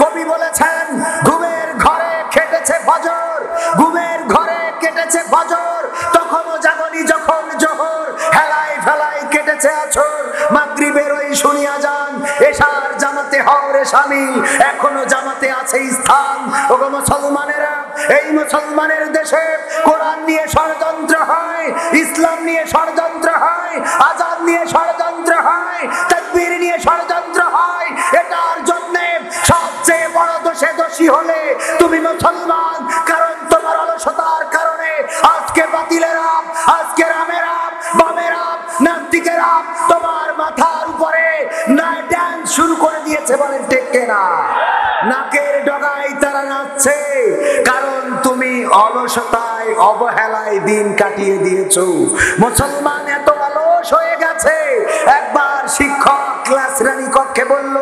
কবি বলেছেন, ঘুমের ঘরে কেটেছে ফজর, ঘুমের ঘরে কেটেছে ফজর, তখনও জাগনি যখন জোহর, হেলাই ফেলাই কেটেছে আছর, মাগরিবের ওই শুনিয়া যান, এশার জামাতে হওরে শামিল, এখনো জামাতে আছে স্থান। ওগো মুসলমানেরা, এই মুসলমানের দেশে কোরআন নিয়ে ষড়যন্ত্র হয়, ইসলাম নিয়ে ষড়যন্ত্র হয়, আজাদ নিয়ে ষড়যন্ত্র হয়, তাকবীর নিয়ে ষড়যন্ত্র হয়। এটার জন্য সবচেয়ে বড় দোষে দোষী হলে তুমি মুসলমান, কারণ তোমার অলসতার কারণে আজকে বাতিলেরা, আজকে রামেরা, বামেরা, নাস্তিকেরা তোমার মাথার উপরে না ডান্স শুরু করে দিয়েছে। বলেন ঠিক কিনা? নাকের ডগায় তারা নাচছে, কারণ তুমি অলসতায় অবহেলায় দিন কাটিয়ে দিয়েছো। মুসলমান এত অলস হয়ে গেছে, একবার শিক্ষক ক্লাস শ্রেণী কক্ষে বলল,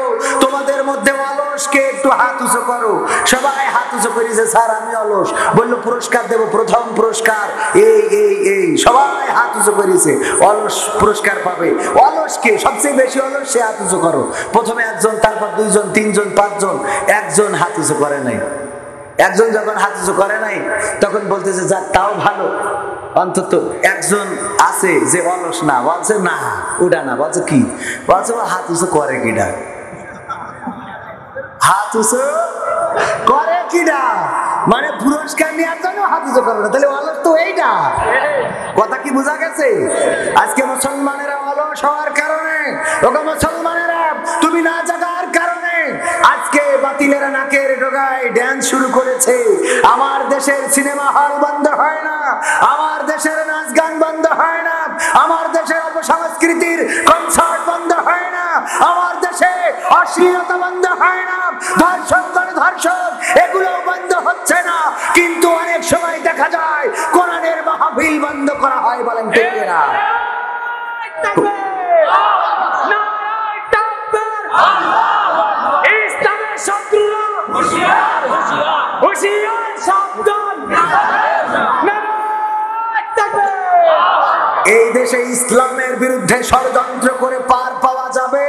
তোমাদের মধ্যে অলস অলসকে একটু হাত উঁচু করো। সবাই হাত উঁচু করেছে, স্যার আমি অলস। বললো পুরস্কার দেব, প্রথম পুরস্কার এই এই এই, সবাই হাত উঁচু করেছে, অলস পুরস্কার পাবে। অলসকে, সবচেয়ে বেশি অলস সে হাত উঁচু করো। প্রথমে একজন, তারপর দুইজন, তিনজন, পাঁচজন, একজন হাত উঁচু করে নাই। একজন যখন হাত উঁচু করে নাই তখন বলতেছে যাক তাও ভালো, অন্তত একজন আছে যে অলস না। বলছে না ওটা না, বলছে কি? বলছে ও হাত উঁচু করে কিনা, হাত উঁচু করে কিনা, মানে পুরস্কার নেওয়ার জন্য হাত উঁচু করে না। তাহলে অলস তো এইটা। কথা কি বোঝা গেছে? আজকে মুসলমানেরা অলস হওয়ার কারণে, ওকে মুসলমানেরা তুমি না জাগার কারণে আজকে বাতিলেরা নাকের ডগায় ড্যান্স শুরু করেছে। আমার দেশের সিনেমা হল বন্ধ হয় না, আমার দেশের নাচ গান বন্ধ হয় না, আমার দেশের অপসংস্কৃতির কনসার্ট বন্ধ হয় না, আমার দেশে অশ্লীলতা বন্ধ হয় না, ধর্ষণ করে ধর্ষণ এগুলো বন্ধ হচ্ছে না। কিন্তু অনেক সময় দেখা যায় কোরআনের মাহফিল বন্ধ করা হয়। বলেন ঠিক কিনা? এই দেশে ইসলামের বিরুদ্ধে ষড়যন্ত্র করে পার পাওয়া যাবে?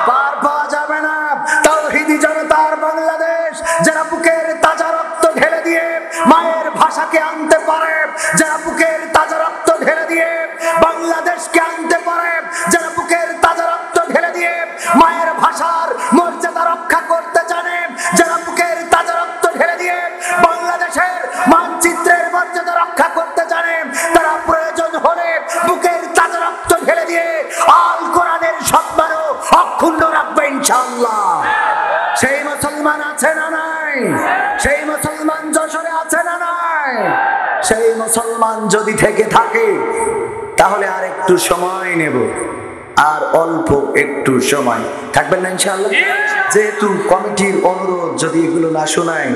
পার পাওয়া যাবে না। তাওহীদি জনতার বাংলাদেশ যারা বুকের তাজা রক্ত ঢেলে দিয়ে মায়ের ভাষাকে আনতে পারে, যারা বুকের তাজা রক্ত ঢেলে দিয়ে বাংলাদেশকে আনতে পারে, যারা বুকের তাজা রক্ত ঢেলে দিয়ে মায়ের ভাষার মর্যাদা রক্ষা করতে জানে, যারা বুকের তাজা রক্ত ঢেলে দিয়ে বাংলাদেশের মানচিত্রের মর্যাদা রক্ষা করতে জানে, তারা প্রয়োজন হলে বুকের তাজা রক্ত ঢেলে দিয়ে আল কোরআনের সম্মানও অক্ষুণ্ণ রাখবে ইনশাআল্লাহ। সেই মুসলমান আছে না নাই? সেই মুসলমান যশোরে আছে না নাই? সেই মুসলমান যদি থেকে থাকে তাহলে আর একটু সময় নেব, আর অল্প একটু সময় থাকবেন না ইনশাআল্লাহ। যেহেতু কমিটির অনুরোধ, যদি এগুলো না শোনাই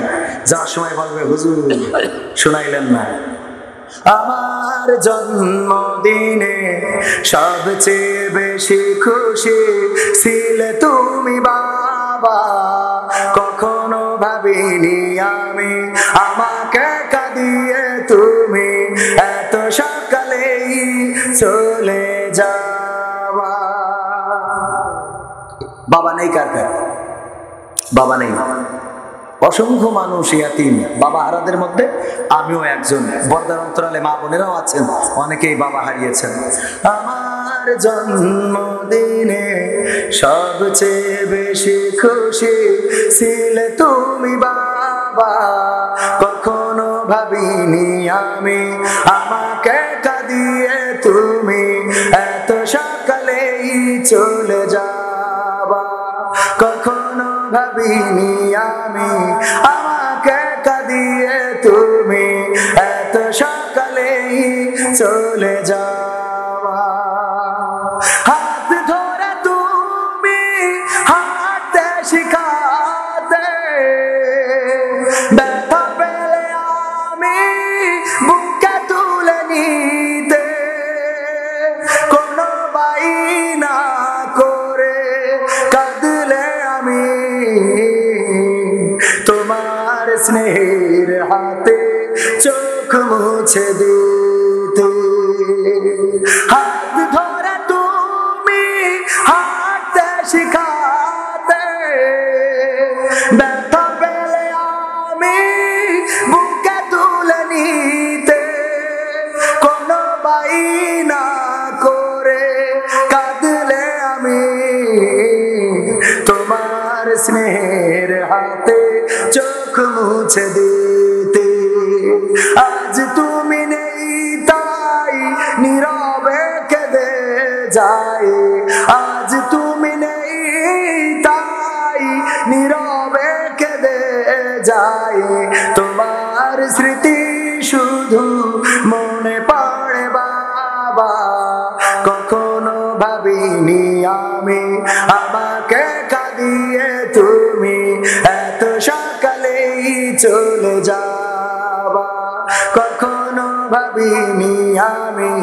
যাওয়ার সময় বলবে হুজুর শোনাইলেন না। আমার জন্মদিনে সবচেয়ে বেশি খুশি ছিলে তুমি বাবা, কখনো ভাবিনি আমি আমাকে কাঁদিয়ে তুমি এত সকালেই চলে যাওয়া। বাবা নেই কার কার? বাবা নেই। অসংখ্য মানুষ ইয়াতীম, বাবা হারাদের মধ্যে আমিও একজন। বর্দার অন্তরালে মা বোনেরাও আছেন, অনেকেই বাবা হারিয়েছেন। আমার জন্মদিনে সবচেয়ে বেশি খুশি ছিলে তুমি বাবা, কখনো ভাবিনি আমি আমাকে কাঁদিয়ে তুমি এত সকালেই চলে যাবা। কখনো ভাবিনি আমি আমাকে কাঁদিয়ে তুমি এত সকালেই চলে যাবা। হাত ধরে তুমি হাঁটতে শিখাতে, ব্যথা পেলে আমি বুকে তুলে নিতে, কোনো বাইনা করে কাঁদলে আমি তোমার স্নেহের হাতে চোখ মুছে দিতে। হাত ধরে তুমি হাঁটতে শিখাতে, ব্যথা পেলে আমি বুকে তুলে নিতে, কোনো বাইনা করে কাঁদলে আমি তোমার স্নেহের হাতে চোখ মুছে দিতে। আজ তুমি নেই তাই নীরবে কেঁদে যায়, আজ তুমি নেই তাই নীরবে কেঁদে যায়, তোমার স্মৃতি শুধু মনে পড়ে বাবা, কখনো ভাবিনি আমি আমাকে কাঁদিয়ে তুমি এত সকালেই চলে যাবা। কখনো ভাবিনি আমি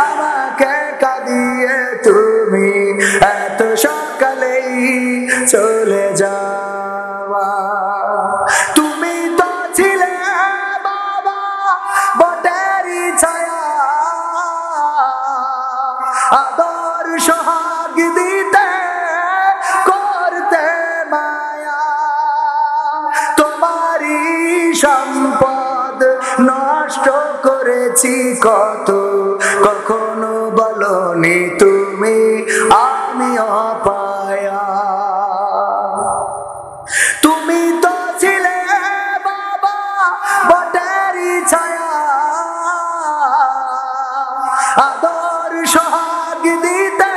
আমাকে কাঁদিয়ে তুমি এত সকালেই চলে যাবা। করেছি কত, কখনো বলনি তুমি আমি অপায়া। তুমি তো ছিলে বাবা বটেরই ছায়া, আদর সোহাগ দিতে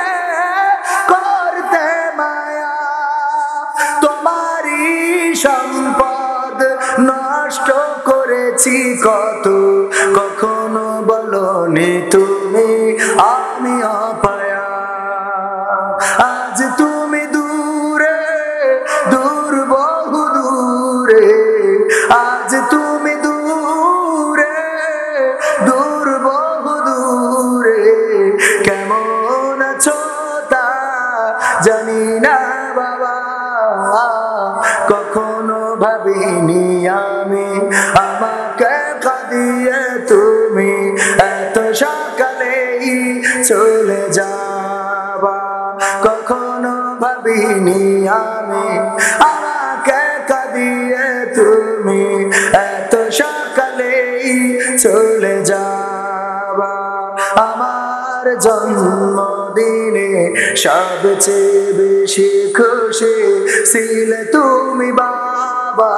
করতে মায়া, তোমারই সম্পদ নষ্ট করেছি কত, কখনো বলনি তুমি আমি অপায়া। আজ তুমি দূরে, দূর বহু দূরে, আজ তুমি দূরে, দূর বহু দূরে, কেমন আছো তা জানি না বাবা, কখনো ভাবিনি আমি আমাকে কাঁদিয়ে তুমি এত সকালেই চলে যাবা, কখনো ভাবিনি আমি আমাকে কাঁদিয়ে তুমি এত সকালেই চলে যাবা। আমার জন্মদিনে সবচেয়ে বেশি খুশি ছিলে তুমি বাবা,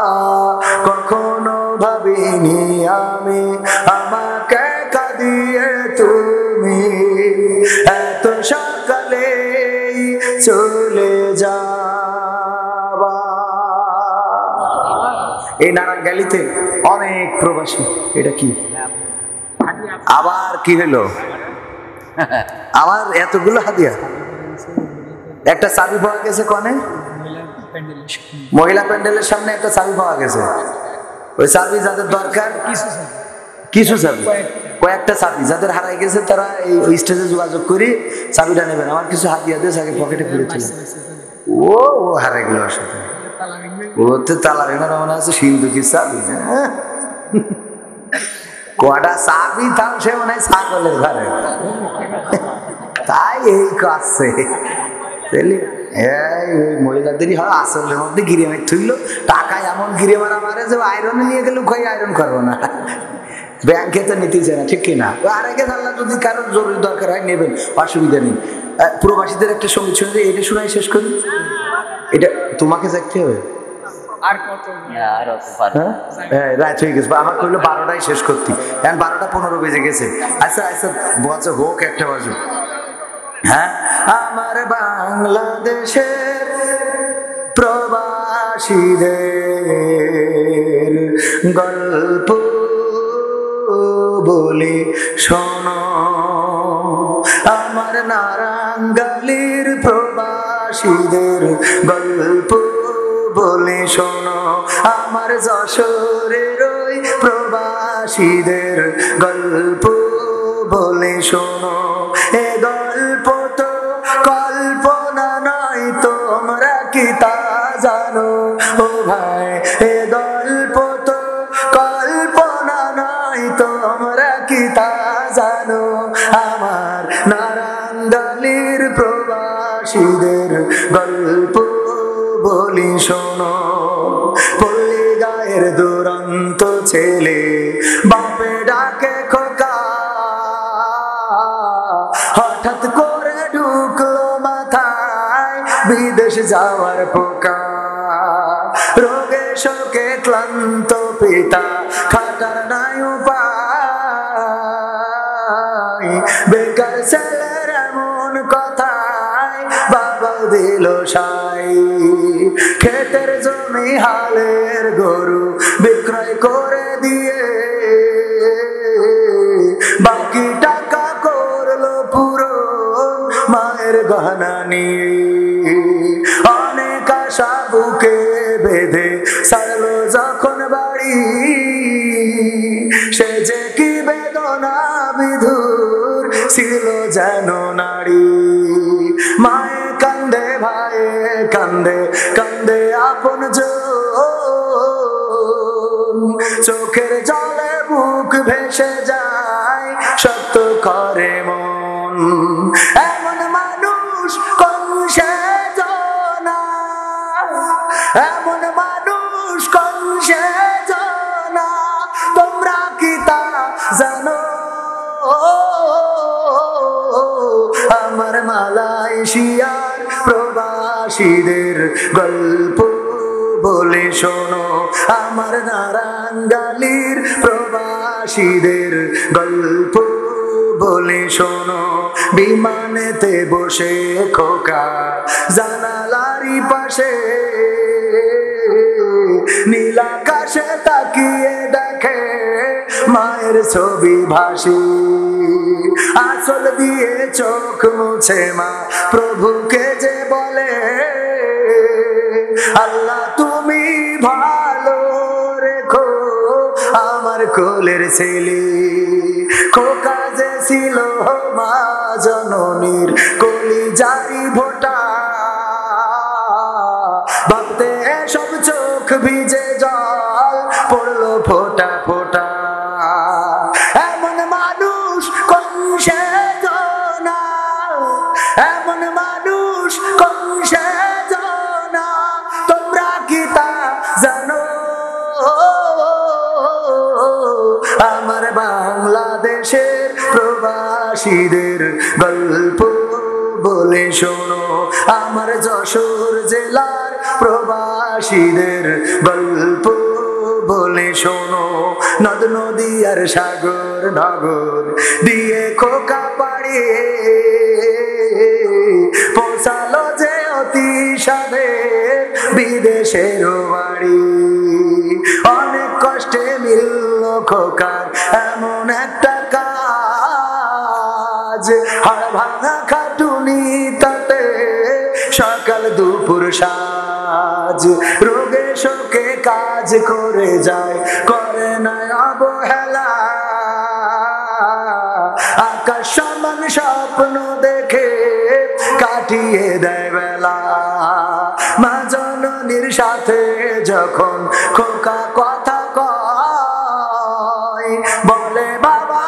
কখনো ভাবিনি আমি আমাকে কাঁদিয়ে তুমি এত সকালেই চলে যাবা। এই নারায়ণগঞ্জে অনেক প্রবাসী। এটা কি আবার কি হলো? আমার এতগুলো হাদিয়া, একটা চাবি পাওয়া গেছে কনে, মহিলা প্যান্ডেলের সামনে একটা চাবি পাওয়া গেছে। ওই চাবি যাদের দরকার, কিছু চাবি, কয়েকটা চাবি যাদের হারাই গেছে তারা এই স্টেজে যোগাযোগ করি চাবিটা নেবেন। আমার কিছু হাদিয়া দিয়ে আগে পকেটে ফিরেছিল। ও ও হারাই গেল সাথে, ওতে তালা ভেঙে মনে আছে সিন্ধুকির চাবি। কটা চাবি তাও সে মনে হয় ছাগলের ঘরে, তাই এই কাছে মহিলাদেরই হয় আসলের মধ্যে গিরে মার থইল, টাকা এমন গিরে মারা মারে যে আয়রনে নিয়ে গেলে উখাই আয়রন করবো না, ব্যাংকে তো নিতেই চায় না, ঠিক কিনা? আরেকে জানলা যদি কারোর জরুরি দরকার হয় নেবেন, অসুবিধা নেই। প্রবাসীদের একটা সঙ্গীত শুনে এটা শোনাই শেষ করি। এটা তোমাকে দেখতে হবে, রাত হয়ে গেছে, আমার কইলো 12টায় শেষ করতে, এখন 12:15 বেজে গেছে। আচ্ছা আচ্ছা বলছে হোক একটা বাজু। হ্যাঁ, আমার বাংলাদেশের প্রবাসীদের গল্প বলি শোনো, আমার নারায়ণগঞ্জের প্রবাসীদের গল্প বলে শোনো, আমার যশোরের ওই প্রবাসীদের গল্প বলে শোনো। এ গল্প তো কল্পনা নয়, তোমরা কি তা জানো ও ভাই? এ গল্প তো কল্পনা নয়, তোমরা কি তা জানো? আমার নারায়ণগঞ্জের প্রবাসীদের গল্প বলি শোনো। পল্লী গায়ের দুরন্ত ছেলে বাপে ডাকে খোকা, হঠাৎ করে ঢুকলো মাথায় বিদেশ যাওয়ার পোকা। রোগে শোকে ক্লান্ত পিতা খাটার নাই উপায়, বেকার ছেলের এমন কথায় বাবা দিল সাই। ক্ষেতের জমি হালের গরু বিক্রয় করে দিয়ে বাকি টাকা করলো পূরণ মায়ের গহনা নিয়ে। অনেক আশা বুকে বেঁধে সারলো যখন বাড়ি, সে যে কি বেদনা বিধুর ছিল যেন নারী। মায়ে কান্দে ভাইয়ে কান্দে, কান্দে আপন চোখের জলে বুক ভেসে যায়, সত্য করে মন। এমন মানুষ কোন সেজনা, এমন মানুষ কোন সেজনা, তোমরা কি তা জানো? মালয়েশিয়ার প্রবাসীদের গল্প বলে শোনো, আমার নারাঙ্গালির প্রবাসীদের গল্প বলে শোনো। বিমানেতে বসে খোকা জানালারি পাশে নীল আকাশে তাকিয়ে দেখে মায়ের ছবি ভাসি। আঁচল দিয়ে চোখ মুছে মা প্রভুকে যে বলে, আল্লাহ তুমি ভালো রেখো আমার কোলের ছেলে। খোকা যে ছিল মা জননীর কলিজারি ভোটা, ভাবতে সব চোখ ভিজে জল পড়লো ফোটা ফোটা। এমন মানুষ কোন সেজনা, এমন মানুষ কোন সেজনা, তোমরা কি তা জানো? আমার বাংলাদেশের প্রবাসীদের গল্প বলে শোনো, আমার যশোর জেলার প্রবাসীদের গল্প বলে শোনো। নদ নদী আর সাগর নগর দিয়ে খোকা পাড়ে পৌঁছালো যে অতি সাধের বিদেশের বাড়ি। অনেক কষ্টে মিলল খোকার এমন একটা কাজ, হাড় ভাঙা খাটুনি তাতে সকাল দুপুর সাজ। রোগে শোকে কাজ করে যায়, করে না অবহেলা। আকাশ সমান স্বপ্ন দেখে কাটিয়ে দেয় বেলা। মা জননীর সাথে যখন খোকা কথা কয়, বলে বাবা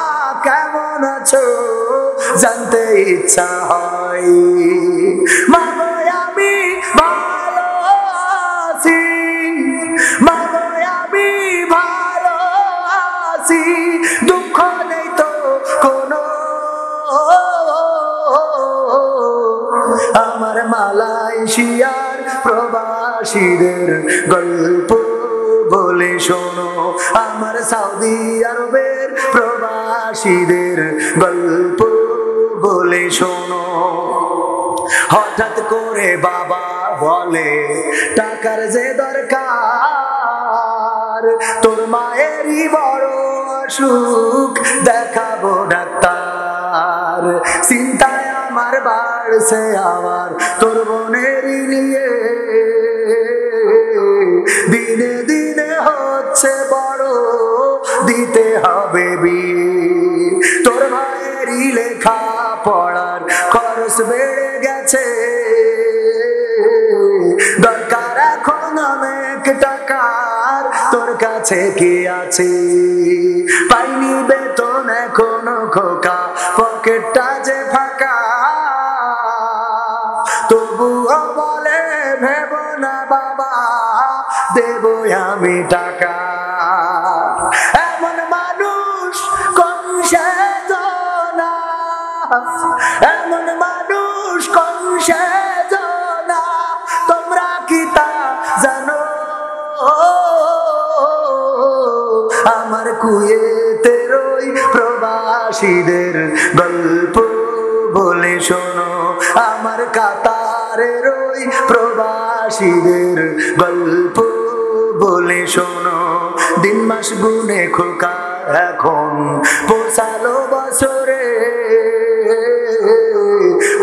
কেমন আছো জানতে ইচ্ছা হয়। মা গো আমি ভালো আছি, মা গো আমি ভালো আছি, দুঃখ নেই তো কোনো। আমার মালয়েশিয়ার প্রবাসীদের গল্প বলে শোনো, আমার সৌদি আরবের প্রবাসীদের গল্প বলে শোনো। হঠাৎ করে বাবা বলে টাকার যে দরকার, তোর মায়েরই বড় অসুখ দেখাবো ডাক্তার। চিন্তায় আমার বাড়ছে আবার তোর বোনেরই নিয়ে, দিনে দিনে হচ্ছে বড় দিতে হবে বিয়ে। তোর ভাইয়েরই লেখা পড়ার খরচ বেড়ে গেছে, দরকার এখন অনেক টাকার, তোর কাছে কি আছে? পাইনি বেতন এখনো খোকা, পকেটটা যে ফাঁকা। তবুও বলে ভেব না বাবা, দেব আমি টাকা। এমন মানুষ কোন সেজনা, এমন মানুষ কোন সেজনা, তোমরা কি তা জানো? আমার কুয়েতের ওই প্রবাসীদের গল্প বলে শোনো, আমার কাতারের ওই প্রবাসীদের গল্প বলে শোনো। দিন মাস গুনে খোকা এখন পৌঁছালো বছরে,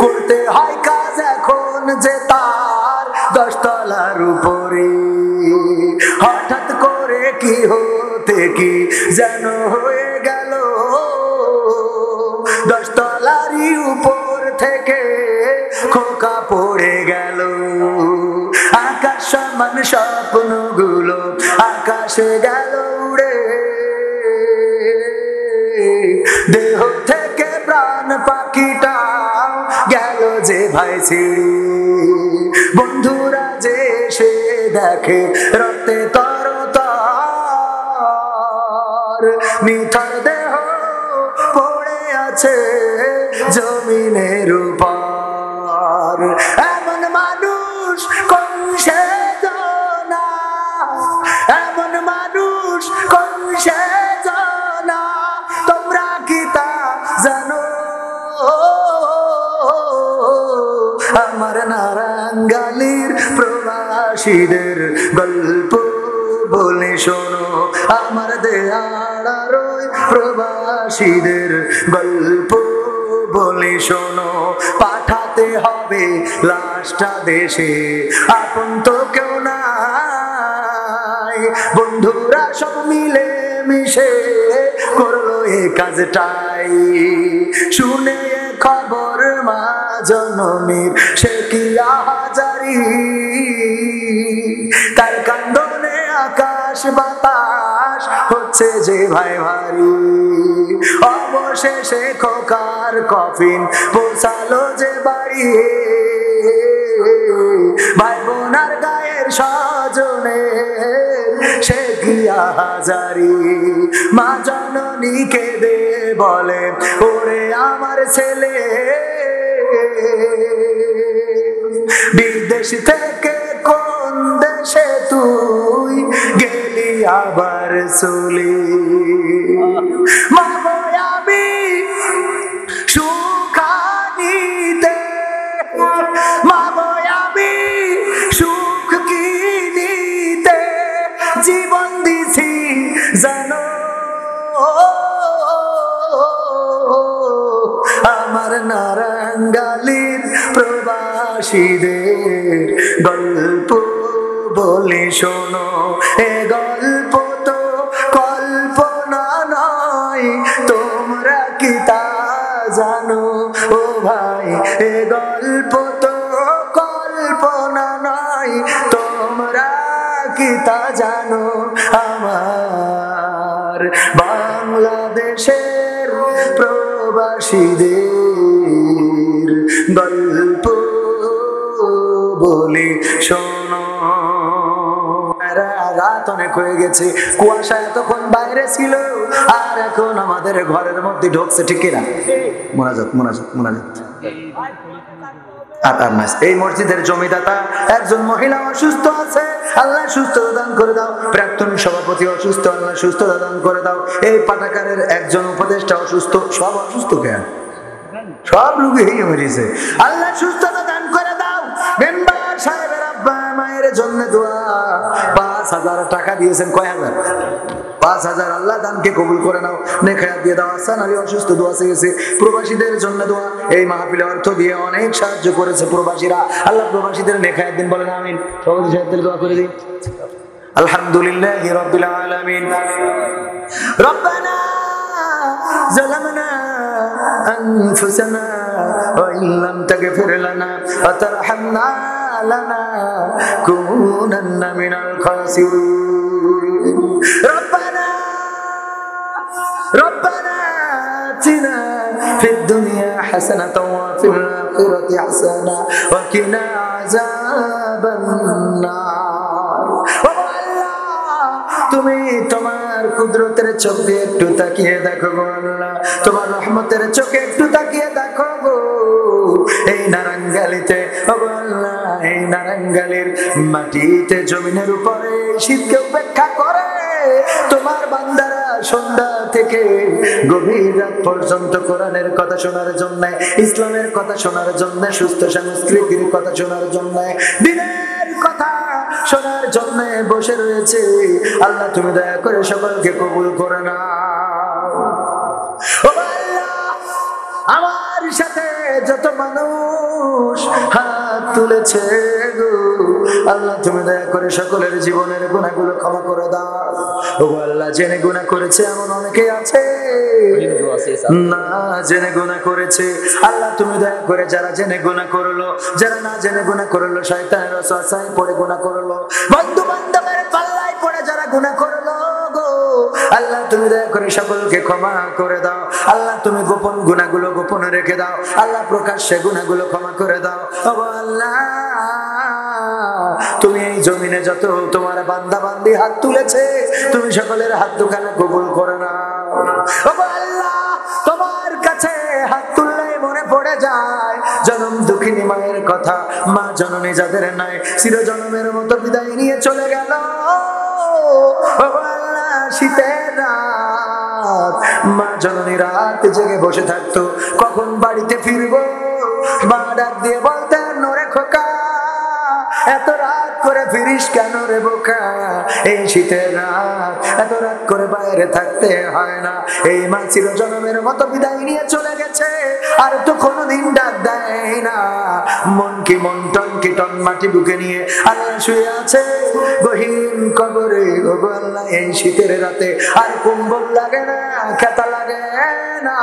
করতে হয় কাজ এখন যে তার 10 তলার উপরে। হঠাৎ করে কি হতে কি যেন হয়ে গেল, 10 তলারই উপর থেকে খোকা পড়ে গেল। আকাশ সমান স্বপ্নগুলো আকাশে গেল উড়ে, দেহ থেকে প্রাণ পাখিটা গেল যে ভাই ছিড়ে। বন্ধুরা যে এসে দেখে রক্তে তরতার, নিথর দেহ পড়ে আছে জমিনের উপর। এমন মানুষ কোন সে জানা, এমন মানুষ কোন সে জানা, তোমরা কি তা জানো? আমার নারাঙ্গালির প্রবাসীদের গল্প বলে শোনো, আমার দেয়াড়ার প্রবাসীদের গল্প বলে শোনো। পাঠাতে হবে লাশটা দেশে, আপন তো কেউ নাই, বন্ধুরা সব মিলে মিশে করলো এ কাজটাই। শুনে খবর মা জননীর সে কি আহাজারি, তার কান্দনে আকাশ বাতাস হচ্ছে যে ভাই ভারী। অবশেষে খোকার কফিন পৌঁছালো যে বাড়ি, ভাই বোনার গায়ের স্বজনের সে কি আহাজারি। মা জননী কেঁদে বলে, ওরে আমার ছেলে, বিদেশ থেকে কোন দেশে তুই গেলি আবার চলি। মা গো আমি সুখানিতে, মা গো আমি সুখ কিনিতে জীবন দিছি জানো। আমার নারাঙ্গালির প্রবাসীদের গল্প বলে শোনো, এ গল্প তো কল্পনা নয়, তোমরা কি তা জানো? ও ভাই, এ গল্প তো কল্পনা নয়, তোমরা কি তা জানো? আমার বাংলাদেশের প্রবাসীদের গল্প বলে শোনো। রাত অনেক হয়ে গেছে, কুয়াশা এতক্ষণ বাইরে ছিল, আর এখন আমাদের ঘরের মধ্যে ঢুকছে, ঠিক না? মোনাজাত মোনাজাত মোনাজাত। এই মসজিদের জমিদাতা একজন মহিলা অসুস্থ আছে, আল্লাহ সুস্থ দান করে দাও। প্রাক্তন সভাপতি অসুস্থ, আল্লাহ সুস্থ দান করে দাও। এই পাঠাগারের একজন উপদেষ্টা অসুস্থ, সব অসুস্থ কেন? সব রোগী হয়ে মরেছে, আল্লাহ সুস্থতা দান করে দাও। মেম্বার সাহেবের আব্বা মায়ের জন্য দোয়া। 5,000 টাকা দিয়েছেন, কয় হাজার? 5,000। আল্লাহ দানকে কবুল করে নাও, নেখায়াত দিয়ে দাও। হাসান আলী অসুস্থ, দোয়া চেয়েছে। প্রবাসীদের জন্য দোয়া। এই মাহফিলে অর্থ দিয়ে অনেক সাহায্য করেছে প্রবাসীরা, আল্লাহ প্রবাসীদের নেখায়াত দিন, বলেন আমিন। সভাপতি সাহেবদের দোয়া করে দিই। আলহামদুলিল্লাহি রাব্বিল আলামিন। রব্বানা যালামনা আনফুসানা ওয়া ইল্লাম তাগফির লানা ওয়া তারহামনা লানাকুনান্না মিনাল খাসিরিন। রব্বানা আতিনা ফিদ দুনিয়া হাসানাতাও ওয়া ফিল আখিরাতি হাসানা ওয়া কিনা আযাবান নার। তুমি তোমার কুদরতের চোখ দিয়ে একটু তাকিয়ে দেখো গো আল্লাহ, তোমার রহমতের চোখে একটু তাকিয়ে দেখো গো এই নারাঙ্গালিতে। ও আল্লাহ, এই নারাঙ্গালির মাটিতে জমিনের উপরে শীতকে উপেক্ষা করে তোমার বান্দারা সন্ধ্যা থেকে গভীর রাত পর্যন্ত কোরআনের কথা শোনার জন্য, ইসলামের কথা শোনার জন্য, সুস্থ সংস্কৃতির কথা শোনার জন্য, দিনের কথা শোনার জন্য বসে রয়েছে। আল্লাহ তুমি দয়া করে সকলকে কবুল করে নাও। ও আল্লাহ, আমার সাথে যত মানুষ হাত তুলেছে গো আল্লাহ, তুমি দয়া করে সকলের জীবনের গুনাহগুলো ক্ষমা করে দাও। ও আল্লাহ, জেনে গুনাহ করেছে এমন অনেকে আছে না জেনে গুনাহ করেছে, আল্লাহ তুমি দয়া করে যারা জেনে গুনাহ করলো, যারা না জেনে গুনাহ করলো, শয়তানের ওয়াসওয়াসায় পড়ে গুনাহ করলো, বন্ধু বান্ধবের পাল্লায় পড়ে যারা গুনাহ করলো গো আল্লাহ তুমি দয়া করে সকলকে ক্ষমা করে দাও। আল্লাহ তুমি গোপন গুনাহগুলো গোপনে রেখে দাও, আল্লাহ প্রকাশ্যে গুনাহগুলো ক্ষমা করে দাও। ও আল্লাহ, তুমি এই জমিনে যত তোমার বান্দা বান্দি হাত তুলেছে, তুমি সকলের হাত দুখানে কবুল করে নাও। ও আল্লাহ, তোমার কাছে হাত তুললে মনে পড়ে যায় জনম দুঃখিনী মায়ের কথা, মা জননী যাদের নাই চিরজন্মের মতো বিদায় নিয়ে চলে গেল। শীতের রাত, মা জননী রাত জেগে বসে থাকতো, কখন বাড়িতে ফিরবো। মা ডাক দিয়ে বলতেন, ওরে খোকা, এত রাত করে ফিরিস কেন রে বোকা? এই শীতের রাত এত রাত করে বাইরে থাকতে হয় না। এই মা চিরজন্মের মতো বিদায় নিয়ে চলে গেছে, আর তো কোনোদিন ডাক দেয় না। মন কি মন, টন কি টন, মাটি বুকে নিয়ে আল্লাহ শুয়ে আছে গহীন কবরে। ওগো আল্লাহ, এই শীতের রাতে আর কম্বল লাগে না, খেতা লাগে না।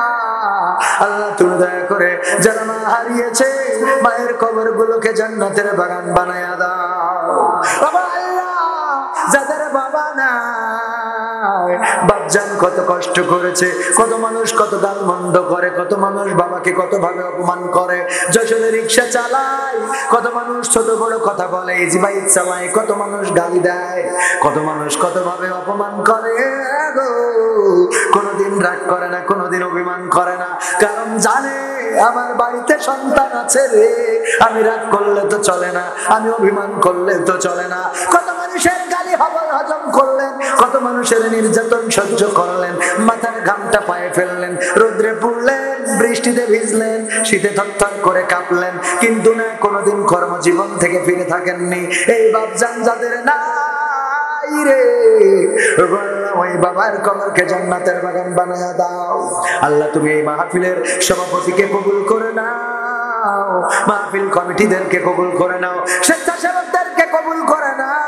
আল্লাহ তুমি দয়া করে যারা মা হারিয়েছে, মায়ের কবর গুলোকে জান্নাতের বাগান বানায়া দাও। বাবা আল্লাহ, যাদের বাবা নাই, বাপজান কত কষ্ট করেছে, কত মানুষ কত গাল মন্দ করে, কত মানুষ বাবাকে কত ভাবে অপমান করে। যশোরে রিক্সা চালায়, কত মানুষ ছোট বড় কথা বলে, বাইক চালায়, কত মানুষ গালি দেয়, কত মানুষ কত ভাবে অপমান করে গো। কোনোদিন রাগ করে না, কোনোদিন অভিমান করে না, কারণ জানে আমার বাড়িতে সন্তান আছে রে। আমি রাগ করলে তো চলে না, আমি অভিমান করলে তো চলে না। কত মানুষের গালি হজম করলেন, কত মানুষের নির্যাতন সহ্য করলেন, মাথার ঘামটা পায়ে ফেললেন, রোদ্রে পুড়লেন, বৃষ্টিতে ভিজলেন, শীতে থরথর করে কাঁপলেন, কিন্তু না কোনোদিন কর্মজীবন থেকে ফিরে থাকেননি। এই বাপজান যাদের নাই রে, ওই বাবার কবরকে জান্নাতের বাগান বানায়া দাও। আল্লাহ তুমি এই মাহফিলের সভাপতিকে কবুল করে নাও, মাহফিল কমিটিদেরকে কবুল করে নাও, স্বেচ্ছাসেবকদেরকে কবুল করে নাও।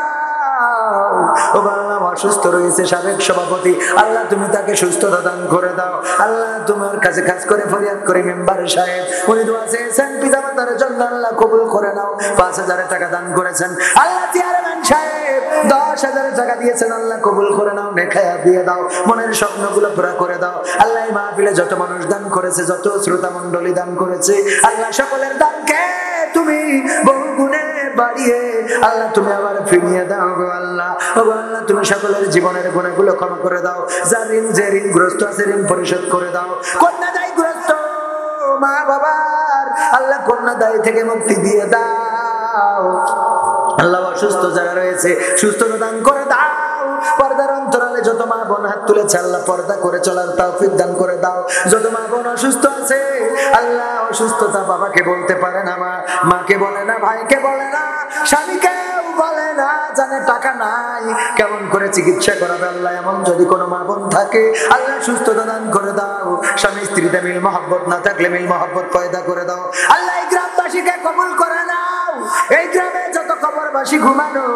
ও আল্লাহ, অসুস্থ রয়েছে সাবেক সভাপতি, আল্লাহ তুমি তাকে সুস্থতা দান করে দাও। আল্লাহ তোমার কাছে কাজ করে ফরিয়াদ করে মেম্বার সাহেব, উনি দোয়া চেয়েছেন পিতামাতার জন্য, আল্লাহ কবুল করে নাও। 5,000 টাকা দান করেছেন, আল্লাহ চেয়ারম্যান সাহেব 10,000 টাকা দিয়েছেন, আল্লাহ কবুল করে নাও, নেখায়া দিয়ে দাও, মনের স্বপ্নগুলো পুরা করে দাও। আল্লাহ এই মাহফিলে যত মানুষ দান করেছে, যত শ্রোতা মণ্ডলী দান করেছে, আল্লাহ সকলের দানকে তুমি বহু গুণে বাড়িয়ে আল্লাহ তুমি আবার ফিরিয়ে দাও গো আল্লাহ। ও আল্লাহ, তুমি সকলের জীবনের গুণাগুলো ক্ষমা করে দাও। যার ঋণ, যে ঋণগ্রস্ত আছে, ঋণ পরিশোধ করে দাও। কন্যা দায়গ্রস্ত মা বাবার, আল্লাহ কন্যা দায় থেকে মুক্তি দিয়ে দাও। আল্লাহ অসুস্থ যারা রয়েছে, সুস্থতা দান করে দাও। পর্দার অন্তরালে যত মা বোন হাত তুলেছে, আল্লাহ পর্দা করে চলার তৌফিক দান করে দাও। যত মা বোন অসুস্থ আছে, আল্লাহ অসুস্থতা বাবাকে বলতে পারে না, মাকে বলে না, ভাইকে বলে না, স্বামীকে বলে না, জানে টাকা নাই, কেমন করে চিকিৎসা করাবে। আল্লাহ এমন যদি কোনো মা বোন থাকে, আল্লাহ সুস্থতা দান করে দাও। স্বামী স্ত্রীতে মিল মহব্বত না থাকলে মিল মহব্বত পয়দা করে দাও। আল্লাহ এই গ্রামবাসীকে কবুল করে নাও। এই গ্রামে যত কবরবাসী ঘুমানো,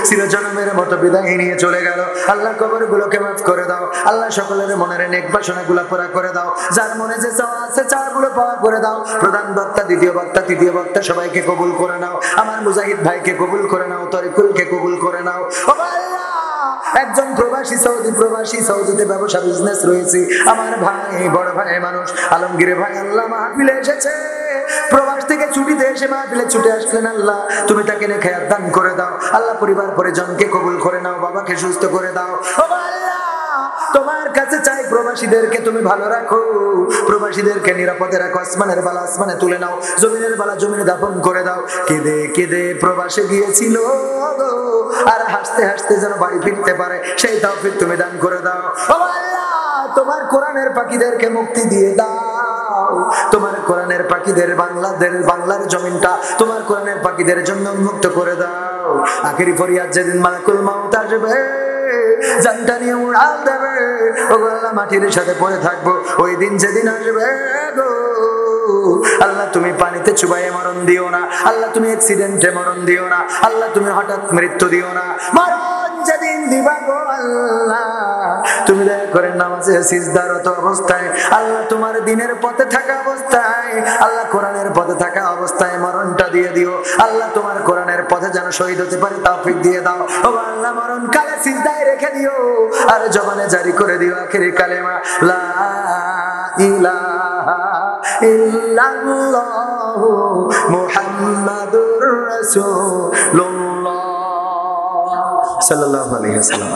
চিরজন্মের মতো বিদায় নিয়ে চলে গেল, আল্লাহ কবরগুলোকে মাফ করে দাও। আল্লাহ সকলের মনের নেক বাসনাগুলো পুরা করে দাও। যার মনে যে চাওয়া আছে, চাওয়াগুলো পাওয়া করে দাও। প্রধান বক্তা, দ্বিতীয় বক্তা, তৃতীয় বক্তা সবাইকে কবুল করে নাও। আমার মুজাহিদ ভাইকে কবুল করে নাও, তরিকুলকে কবুল করে নাও। ও আল্লাহ, একজন প্রবাসী সৌদি, প্রবাসী সৌদিতে ব্যবসা বিজনেস রয়েছে, আমার ভাই, বড় ভাই মানুষ, আলমগীর ভাই, আল্লাহ মাহফিলে এসেছে, প্রবাস থেকে ছুটিতে এসে মাহফিলে ছুটে আসলেন, আল্লাহ তুমি তাকে নেখায়াত দান করে দাও। আল্লাহ পরিবার পরিজনকে কবুল করে নাও, বাবাকে সুস্থ করে দাও। ও আল্লাহ, তোমার কাছে চাই প্রবাসীদেরকে তুমি ভালো রাখো, প্রবাসীদেরকে নিরাপদে রাখো, আসমানের বালা আসমানে তুলে নাও, জমিনের বালা জমিনে দাফন করে দাও। কেঁদে কেঁদে প্রবাসে গিয়েছিল আর হাসতে হাসতে যেন বাড়ি ফিরতে পারে, সেই তৌফিক তুমি দান করে দাও। ও আল্লাহ, তোমার কোরআনের পাখিদেরকে মুক্তি দিয়ে দাও। তোমার কোরআনের পাখিদের, বাংলার জমিনটা তোমার কোরআনের পাখিদের জন্য উন্মুক্ত করে দাও। আখেরি ফরিয়াদ যেদিন মালাকুল মাউত আসবে, জানটা নিয়ে উড়াল দেবে, ও আল্লাহ মাটির সাথে পড়ে থাকবো, ওই দিন যেদিন আসবে গো আল্লাহ, তুমি পানিতে চুবাইয়ে মরণ দিও না, আল্লাহ তুমি অ্যাক্সিডেন্টে মরণ দিও না, আল্লাহ তুমি হঠাৎ মৃত্যু দিও না। মরণ যেদিন দিবা গো আল্লাহ, তুমি দয়া করে নামাজে সিজদারত অবস্থায়, আল্লাহ তোমার দিনের পথে থাকা অবস্থায়, আল্লাহ কোরআনের পথে থাকা অবস্থায় মরণটা দিয়ে দিও। আল্লাহ তোমার কোরআনের পথে যেন শহীদ হতে পারি তৌফিক দিয়ে দাও। ও আল্লাহ, মরণ কালে সিজদায় রেখে দিও, আর জবানে জারি করে দিও আখিরি কালেমা লা ইলাহা ইল্লাল্লাহু মুহাম্মাদুর রাসূলুল্লাহ সাল্লাল্লাহু আলাইহি ওয়াসাল্লাম।